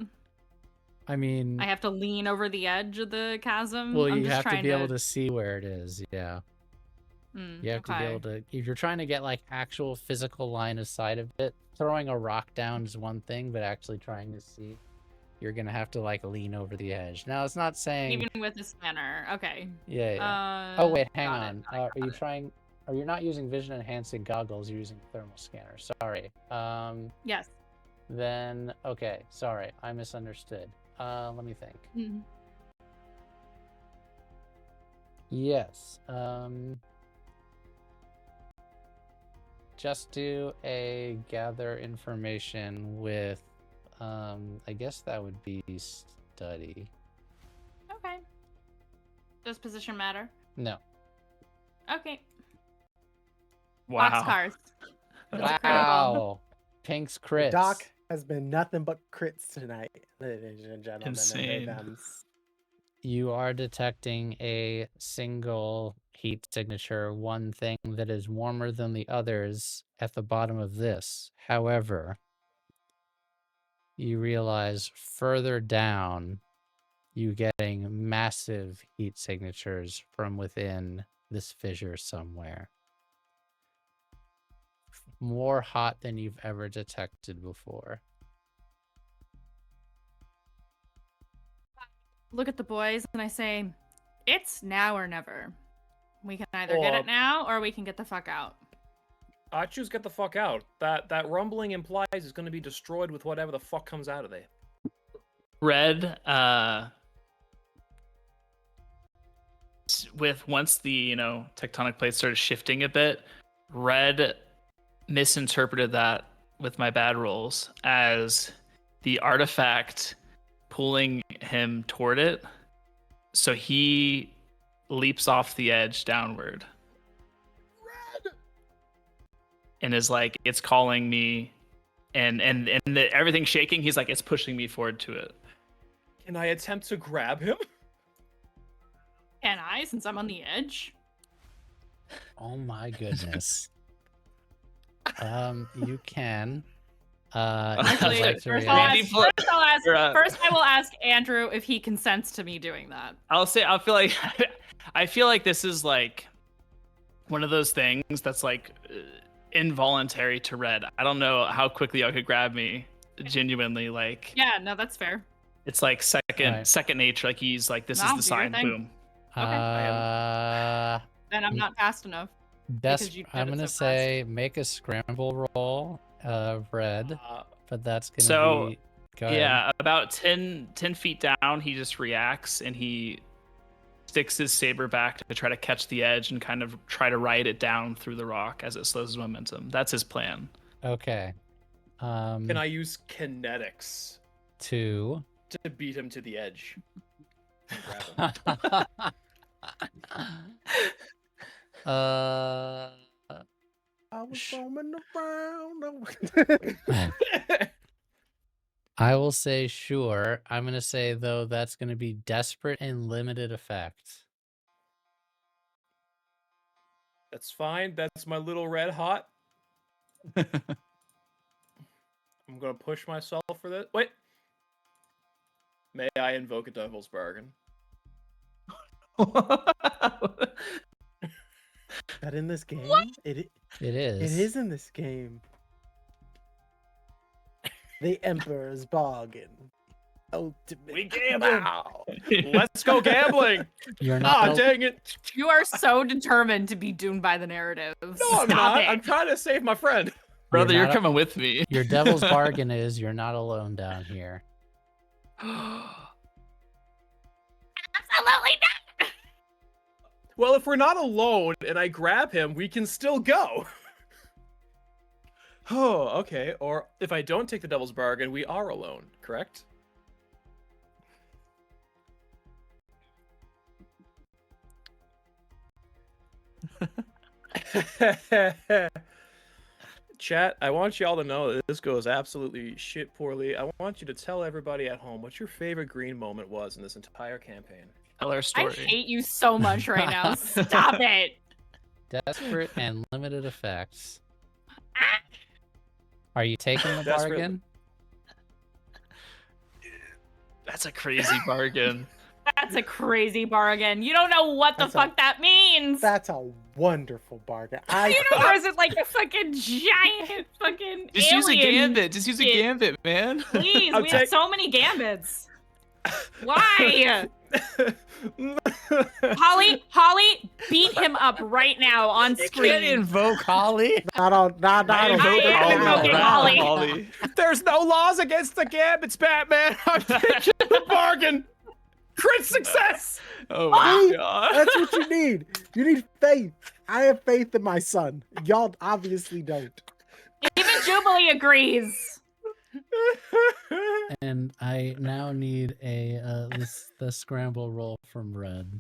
I mean, I have to lean over the edge of the chasm. well, I'm you just have to trying be able to see where it is. Yeah. You have to be able to, if you're trying to get like actual physical line of sight of it, throwing a rock down is one thing, but actually trying to see, you're gonna have to like lean over the edge. Now it's not saying even with the scanner. Okay. Yeah. Oh wait, hang got it, on. got it, Are you got it. trying? Are you not using vision enhancing goggles? You're using thermal scanner. Sorry. Yes. Then okay. Sorry, I misunderstood. Let me think. Mhm. Yes. Just do a gather information with. I guess that would be study. Okay. Does position matter? No. Okay. Wow. Boxcars. That's a critical. Wow. Pink's crits. Doc has been nothing but crits tonight, ladies and gentlemen. Insane. You are detecting a single heat signature, one thing that is warmer than the others at the bottom of this. However, you realize further down, you getting massive heat signatures from within this fissure somewhere. More hot than you've ever detected before. Look at the boys and I say, it's now or never. We can either get it now or we can get the fuck out. I choose get the fuck out. That rumbling implies it's going to be destroyed with whatever the fuck comes out of there. Red, with once the tectonic plates started shifting a bit, Red misinterpreted that with my bad rolls as the artifact pulling him toward it, so he leaps off the edge downward. Red! And is like, it's calling me, and everything's shaking. He's like, it's pushing me forward to it. Can I attempt to grab him? Can I, since I'm on the edge? Oh my goodness. You can. Actually, I'd like to first react. I will ask Andrew if he consents to me doing that. I feel like this is like one of those things that's like involuntary to Red. I don't know how quickly y'all could grab me. Genuinely, like. Yeah, no, that's fair. It's like second nature. Like he's like, this is the sign. Boom. Then I'm not fast enough. I'm gonna say make a scramble roll of Red, but that's gonna So, be. Go ahead. Yeah, about 10 feet down, he just reacts and he sticks his saber back to try to catch the edge and kind of try to ride it down through the rock as it slows his momentum. That's his plan. Okay. Can I use kinetics to beat him to the edge? I was roaming around. I will say sure. I'm gonna say though that's gonna be desperate and limited effect. That's fine. That's my little red hot. I'm gonna push myself for this. Wait. May I invoke a devil's bargain? That in this game? What? It is. It is in this game. The Emperor's bargain. ultimate. We gamble. Let's go gambling. You're not. Ah, dang it. You are so determined to be doomed by the narrative. No, I'm Stop not. it. I'm trying to save my friend. Brother, you're not coming with me. Your devil's bargain is you're not alone down here. Absolutely not. Well, if we're not alone and I grab him, we can still go. Oh, okay. Or if I don't take the devil's bargain, we are alone, correct? Chat, I want you all to know that this goes absolutely shit poorly. I want you to tell everybody at home what your favorite green moment was in this entire campaign. Tell our I story. hate you so much right now. Stop it. Desperate and limited effects. Are you taking the Desperate. bargain? That's a crazy bargain. That's a crazy bargain. You don't know what the That's fuck that means. That's a wonderful bargain. You know, or is it like a fucking giant fucking Just use a alien gambit. Just use a shit? gambit, man. Please, I'll we have take- so many gambits. Why? Holly, beat him up right now on You can't screen. invoke Holly. Not on. Not I on. am invoking Holly. Holly. There's no laws against the gambits, Batman. I'm taking the bargain. Crit success. Oh my See? god. That's what you need. You need faith. I have faith in my son. Y'all obviously don't. Even Jubilee agrees. And I now need the scramble roll from Red.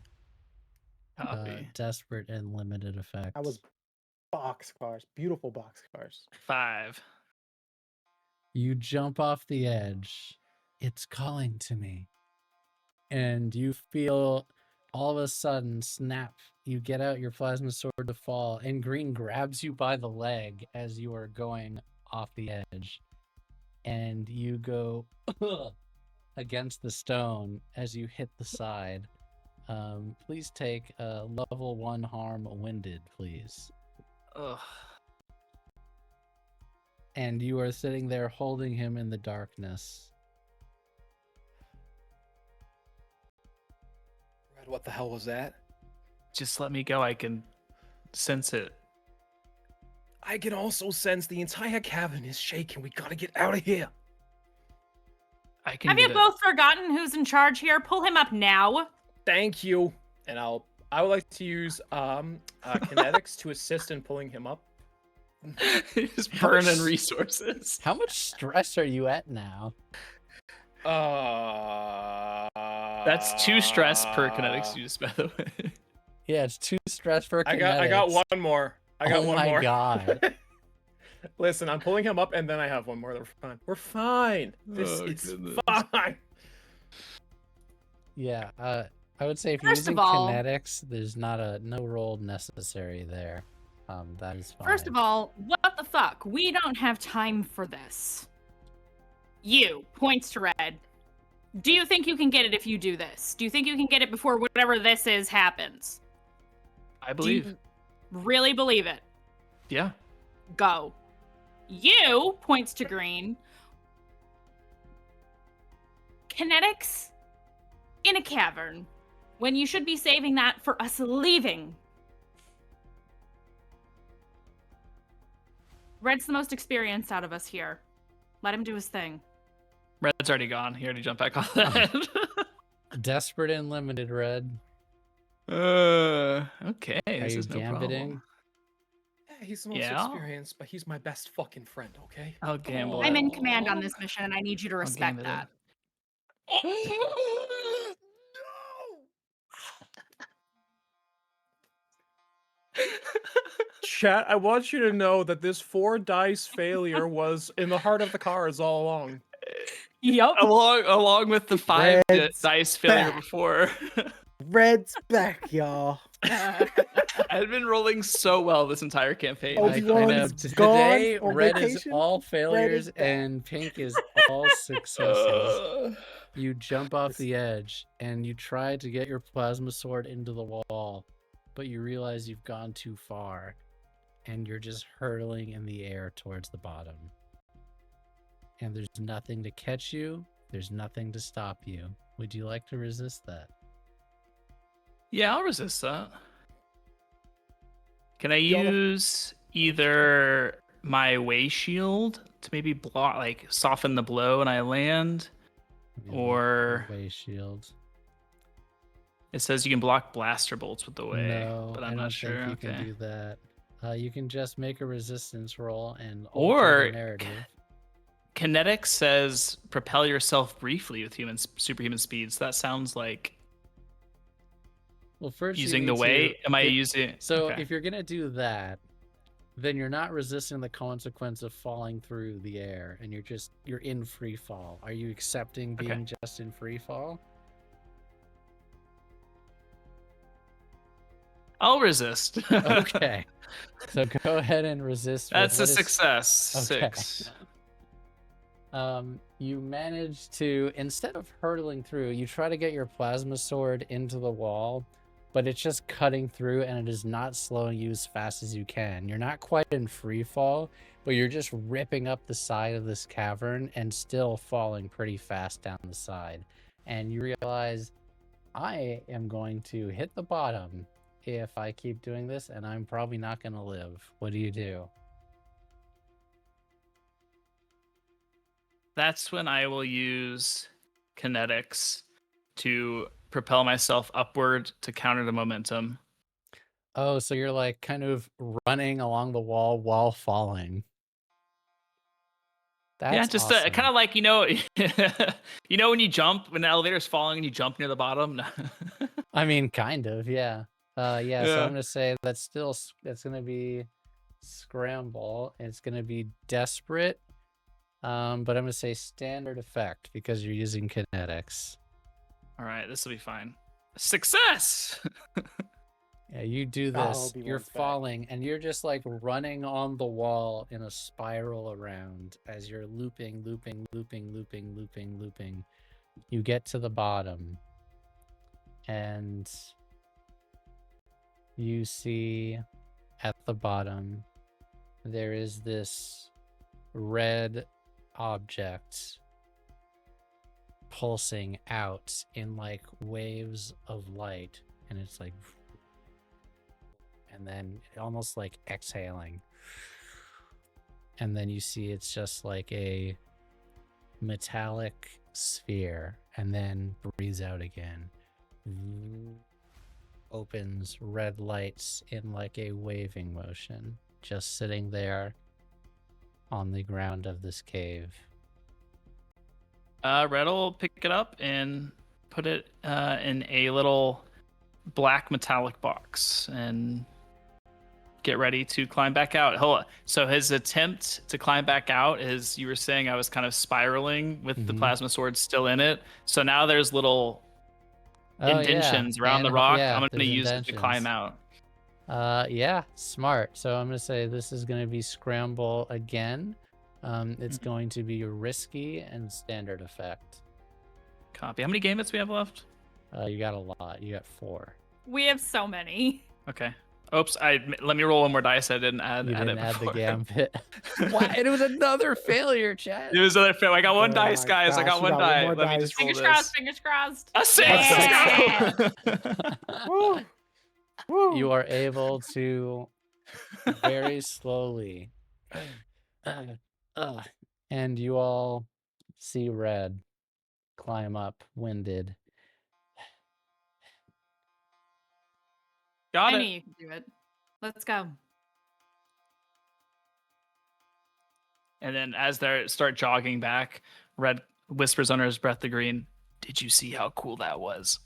Copy. Desperate and limited effects. I was boxcars, beautiful boxcars. 5. You jump off the edge. It's calling to me. And you feel all of a sudden snap. You get out your plasma sword to fall, and Green grabs you by the leg as you are going off the edge. And you go against the stone as you hit the side. Please take level 1 harm winded, please. Ugh. And you are sitting there holding him in the darkness. Red, what the hell was that? Just let me go. I can sense it. I can also sense the entire cavern is shaking. We gotta get out of here. I can Have you get it. both forgotten who's in charge here? Pull him up now. Thank you. And I would like to use kinetics to assist in pulling him up. Just burning resources. How much stress are you at now? That's 2 stress per kinetics use, by the way. Yeah, it's 2 stress for I kinetics. got one more. I got Oh one my more. God. Listen, I'm pulling him up, and then I have one more. We're fine. We're fine. Oh, It's goodness. fine. Yeah, I would say if you're First using of all- kinetics, there's no roll necessary there. That is fine. First of all, what the fuck? We don't have time for this. You, points to Red. Do you think you can get it if you do this? Do you think you can get it before whatever this is happens? I Do you believe. really believe it? Yeah. Go. You, points to Green. Kinetics in a cavern when you should be saving that for us leaving. Red's the most experienced out of us here. Let him do his thing. Red's already gone. He already jumped back on that. Desperate and limited, Red. Okay. Are This you is no gambiting? problem. Yeah, he's the most Yeah. experienced, but he's my best fucking friend, okay? I'll gamble. I'm it. in command on this mission, and I need you to I'll respect gambit that. Chat, I want you to know that this 4 dice failure was in the heart of the cards all along. Yup. Along with the 5 Red's dice failure back. before. Red's back, y'all. I've been rolling so well this entire campaign. Oh, I you know. want- gone Today, on red is vacation? all failures back. and pink is all successes. You jump off the edge and you try to get your plasma sword into the wall, but you realize you've gone too far and you're just hurtling in the air towards the bottom. And there's nothing to catch you, There's nothing to stop you. Would you like to resist that? Yeah, I'll resist that. Can I Y'all- use either my way shield to maybe block, like soften the blow when I land? Let me look Or- at the way shield. It says you can block blaster bolts with the way, No, but I I'm don't not sure. think you Okay. can do that. You can just make a resistance roll and alter Or the narrative. Kinetics says propel yourself briefly with superhuman speeds. That sounds like Well, first you using the need way. to Am I get- using? So okay. if you're gonna do that, then you're not resisting the consequence of falling through the air, and you're in free fall. Are you accepting being Okay. just in free fall? I'll resist. Okay. So go ahead and resist. with That's a what is- success. Okay. 6. You manage to, instead of hurtling through, you try to get your plasma sword into the wall, but it's just cutting through and it is not slowing you as fast as you can. You're not quite in free fall, but you're just ripping up the side of this cavern and still falling pretty fast down the side. And you realize, I am going to hit the bottom if I keep doing this, and I'm probably not going to live. What do you do? That's when I will use kinetics to propel myself upward to counter the momentum. Oh, so you're like kind of running along the wall while falling. That's Yeah, just awesome. kind of like, when you jump, when the elevator's falling and you jump near the bottom. I mean, kind of, yeah. So Yeah. I'm gonna say that's gonna be scramble. It's gonna be desperate. But I'm gonna say standard effect because you're using kinetics. All right, this will be fine. Success! Yeah, you do Oh, this. Obi-Wan's You're back. falling, and you're just like running on the wall in a spiral around as you're looping. You get to the bottom, and you see at the bottom there is this red object pulsing out in like waves of light, and it's like, and then almost like exhaling, and then you see it's just like a metallic sphere, and then breathes out again, opens, red lights in like a waving motion, just sitting there on the ground of this cave. Red will pick it up and put it in a little black metallic box and get ready to climb back out. So his attempt to climb back out is, you were saying I was kind of spiraling with the Mhm. plasma sword still in it. So now there's little indentions around the rock. I'm going to there's use it to climb indentions. out. Yeah, smart. So I'm gonna say this is gonna be scramble again. It's Mhm. going to be risky and standard effect. Copy. How many game hits we have left? You got a lot. You got 4. We have so many. Okay. Oops. Let me roll one more dice. I didn't add. You add didn't it add the before. gambit. Wow, and it was another failure, Chad. It was another fail. I got one Oh dice, my guys. I gosh, got you one got one die. more Let me dice. just roll Fingers this. crossed, fingers crossed. A 6. Yeah. Let's go. Woo! Woo! You are able to very slowly, and you all see Red climb up, winded. Got I it. knew you could do it. Let's go. And then as they start jogging back, Red whispers under his breath to Green, "Did you see how cool that was?"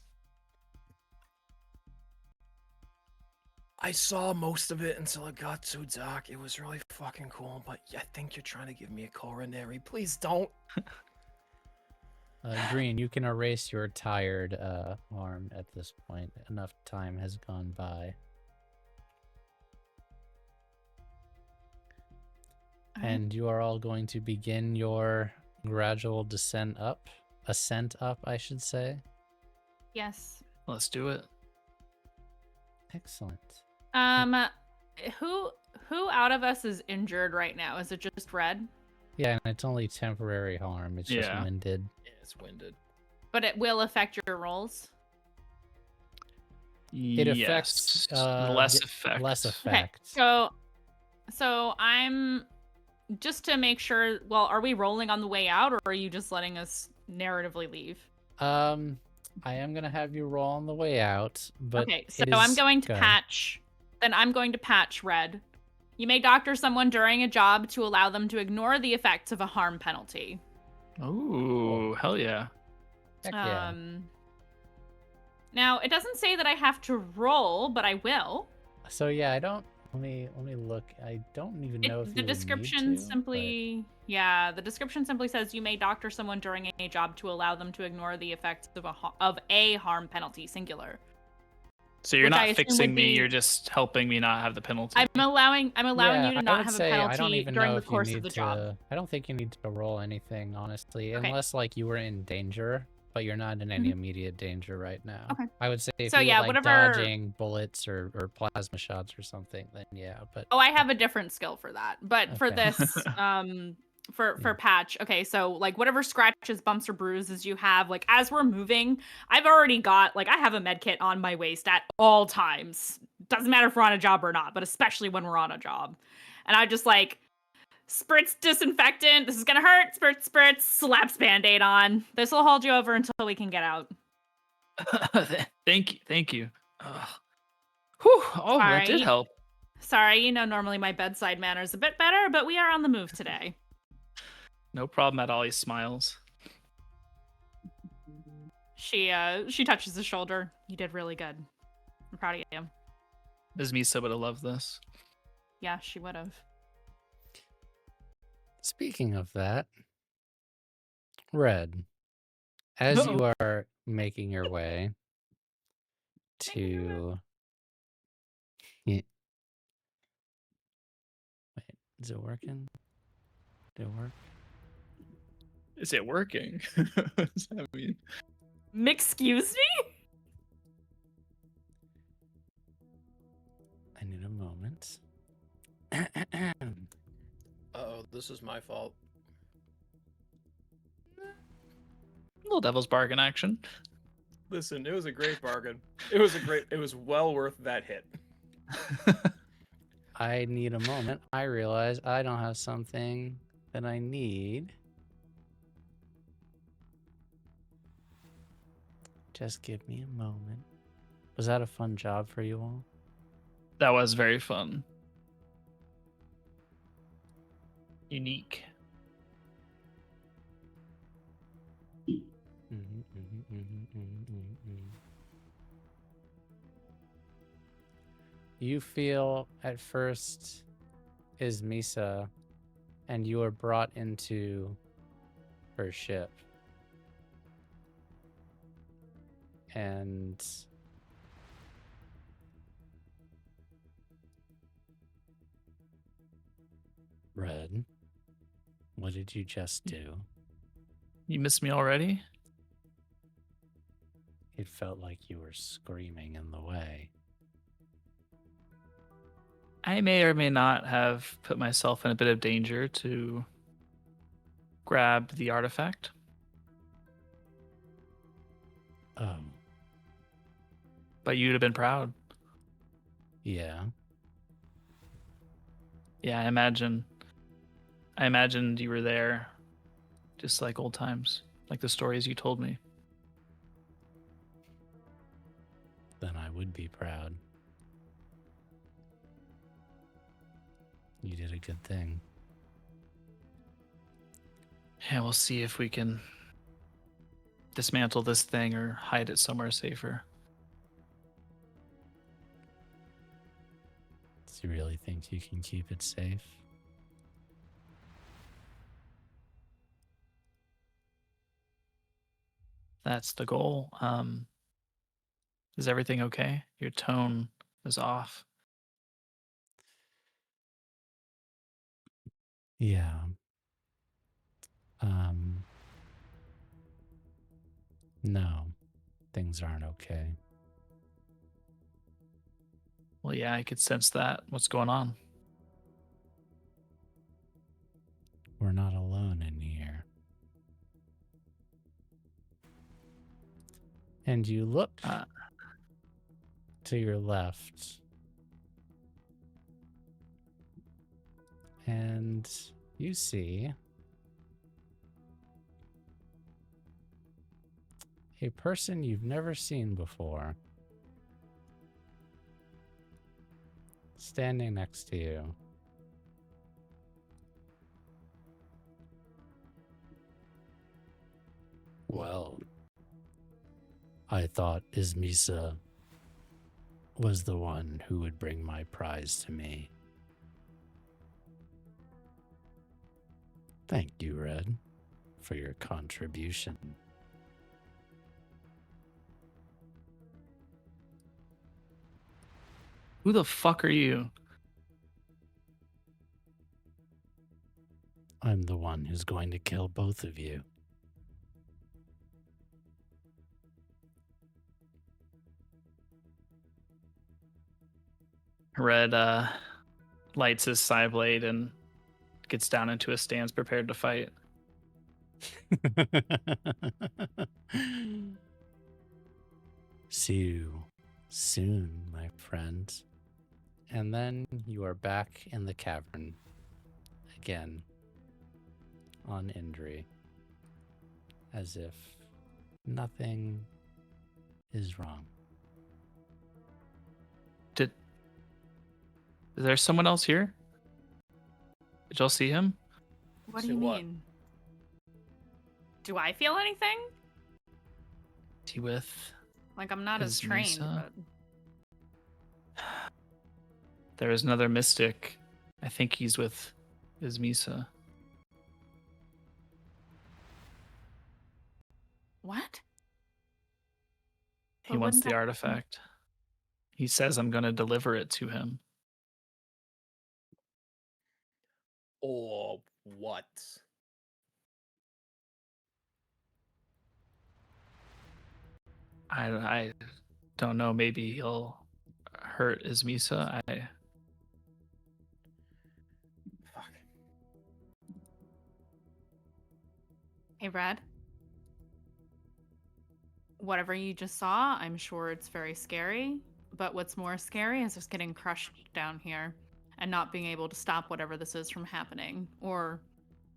I saw most of it until it got too dark. It was really fucking cool, but I think you're trying to give me a coronary. Please don't. Green, you can erase your tired arm at this point. Enough time has gone by. And you are all going to begin your gradual ascent up, I should say. Yes. Let's do it. Excellent. Who out of us is injured right now? Is it just Red? Yeah, and it's only temporary harm. It's just Yeah. winded. Yeah, gets winded. But it will affect your rolls. It affects Yes, less the- effect. less Okay, effect. so I'm just to make sure. Well, are we rolling on the way out, or are you just letting us narratively leave? I am gonna have you roll on the way out, but Okay, so it I'm is- going to go ahead. patch. Then I'm going to patch red. You may doctor someone during a job to allow them to ignore the effects of a harm penalty. Ooh, hell yeah. Heck yeah. Now it doesn't say that I have to roll, but I will. So yeah, I don't. Let me look. I don't even know if The you description would need to, simply, yeah, the description simply says you may doctor someone during a job to allow them to ignore the effects of a harm penalty, singular. So you're Which I not assume fixing would me, be- you're just helping me not have the penalty. I'm allowing Yeah, you to I not would have a say I don't penalty even during know the if you course of need the to. job. I don't think you need to roll anything, honestly, Okay. unless like you were in danger, but you're not in any immediate danger right now. Okay. I would say if So, you yeah, were like whatever- dodging bullets or plasma shots or something, then yeah. But Oh, I have a different skill for that. But for Okay. this, for patch, okay, so like whatever scratches, bumps, or bruises you have, like as we're moving, I've already got like I have a med kit on my waist at all times. Doesn't matter if we're on a job or not, but especially when we're on a job. And I just like spritz disinfectant. This is gonna hurt. Spritz, slaps band-aid on. This will hold you over until we can get out. Thank you. Ugh. Whew, oh, that did Sorry. help. Sorry, normally my bedside manner is a bit better, but we are on the move today. No problem at all. He smiles. She touches his shoulder. You did really good. I'm proud of you. Ms. Misa would have loved this. Yeah, she would have. speaking of that, Red, as you are making your way to. Yeah. Wait, is it working? Did it work? Is it working? What does that mean? Excuse me? I need a moment. Uh-oh, this is my fault. Little devil's bargain action. Listen, it was a great bargain. It was well worth that hit. I need a moment. I realize I don't have something that I need. Just give me a moment. Was that a fun job for you all? That was very fun. Unique. You feel at first is Misa, and you are brought into her ship. And Red, what did you just do? You missed me already? It felt like you were screaming in the way. I may or may not have put myself in a bit of danger to grab the artifact. Oh, But you'd have been proud. yeah. Yeah, I imagined you were there, just like old times, like the stories you told me. Then I would be proud. You did a good thing. Yeah, we'll see if we can dismantle this thing or hide it somewhere safer. Do you really think you can keep it safe? That's the goal. Is everything okay? Your tone is off. Yeah. No, things aren't okay. Well, yeah, I could sense that. What's going on? We're not alone in here. And you look Uh, to your left, and you see a person you've never seen before standing next to you. Well, I thought Ismisa was the one who would bring my prize to me. Thank you, Red, for your contribution. who the fuck are you? I'm the one who's going to kill both of you. Red lights his side blade and gets down into a stance prepared to fight. See you soon, my friends. And then you are back in the cavern again on Indri, as if nothing is wrong. Is there someone else here? Did y'all see him? What do See you what? mean? Do I feel anything? Is he with? Like I'm not as Is trained, Misa? but There is another mystic. I think he's with Ismisa. what? He But wants wouldn't the that- artifact. He says I'm going to deliver it to him. Or what? I don't know. Maybe he'll hurt Ismisa. Fuck. Hey, Brad. Whatever you just saw, I'm sure it's very scary. But what's more scary is just getting crushed down here and not being able to stop whatever this is from happening or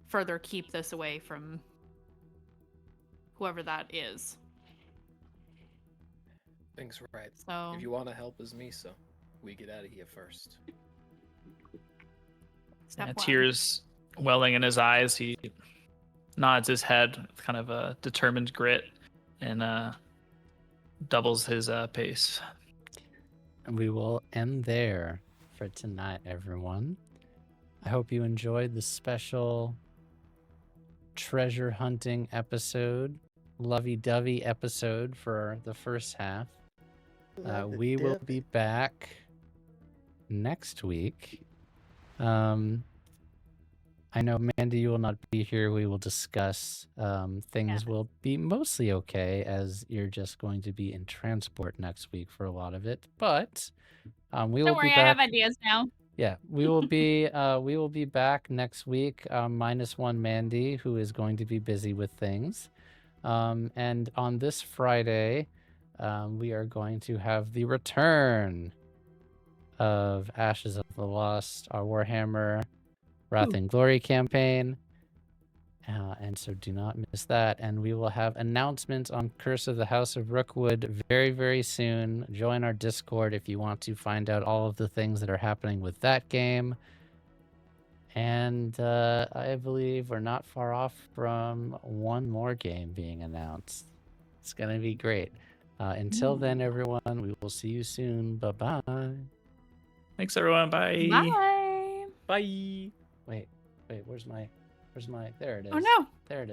further keep this away from whoever that is. Thing's right. So, If you want to help as Misa, we get out of here first. step one. Tears welling in his eyes. He nods his head with kind of a determined grit and doubles his pace. And we will end there for tonight, everyone. I hope you enjoyed the special treasure hunting episode, lovey-dovey episode for the first half. We will be back next week. I know, Mandy, you will not be here. We will discuss. Things will be mostly okay, as you're just going to be in transport next week for a lot of it. But we will Don't worry, be I have back. ideas now. Yeah, we will be back next week. -1 Mandy, who is going to be busy with things. And on this Friday, we are going to have the return of Ashes of the Lost, our Warhammer Wrath and Glory campaign. And so do not miss that. And we will have announcements on Curse of the House of Rookwood very, very soon. Join our Discord if you want to find out all of the things that are happening with that game. And I believe we're not far off from one more game being announced. It's going to be great. Until then, everyone, we will see you soon. Bye-bye. Thanks, everyone. Bye. Bye. Bye. Wait, where's my, there it is. Oh no. There it is.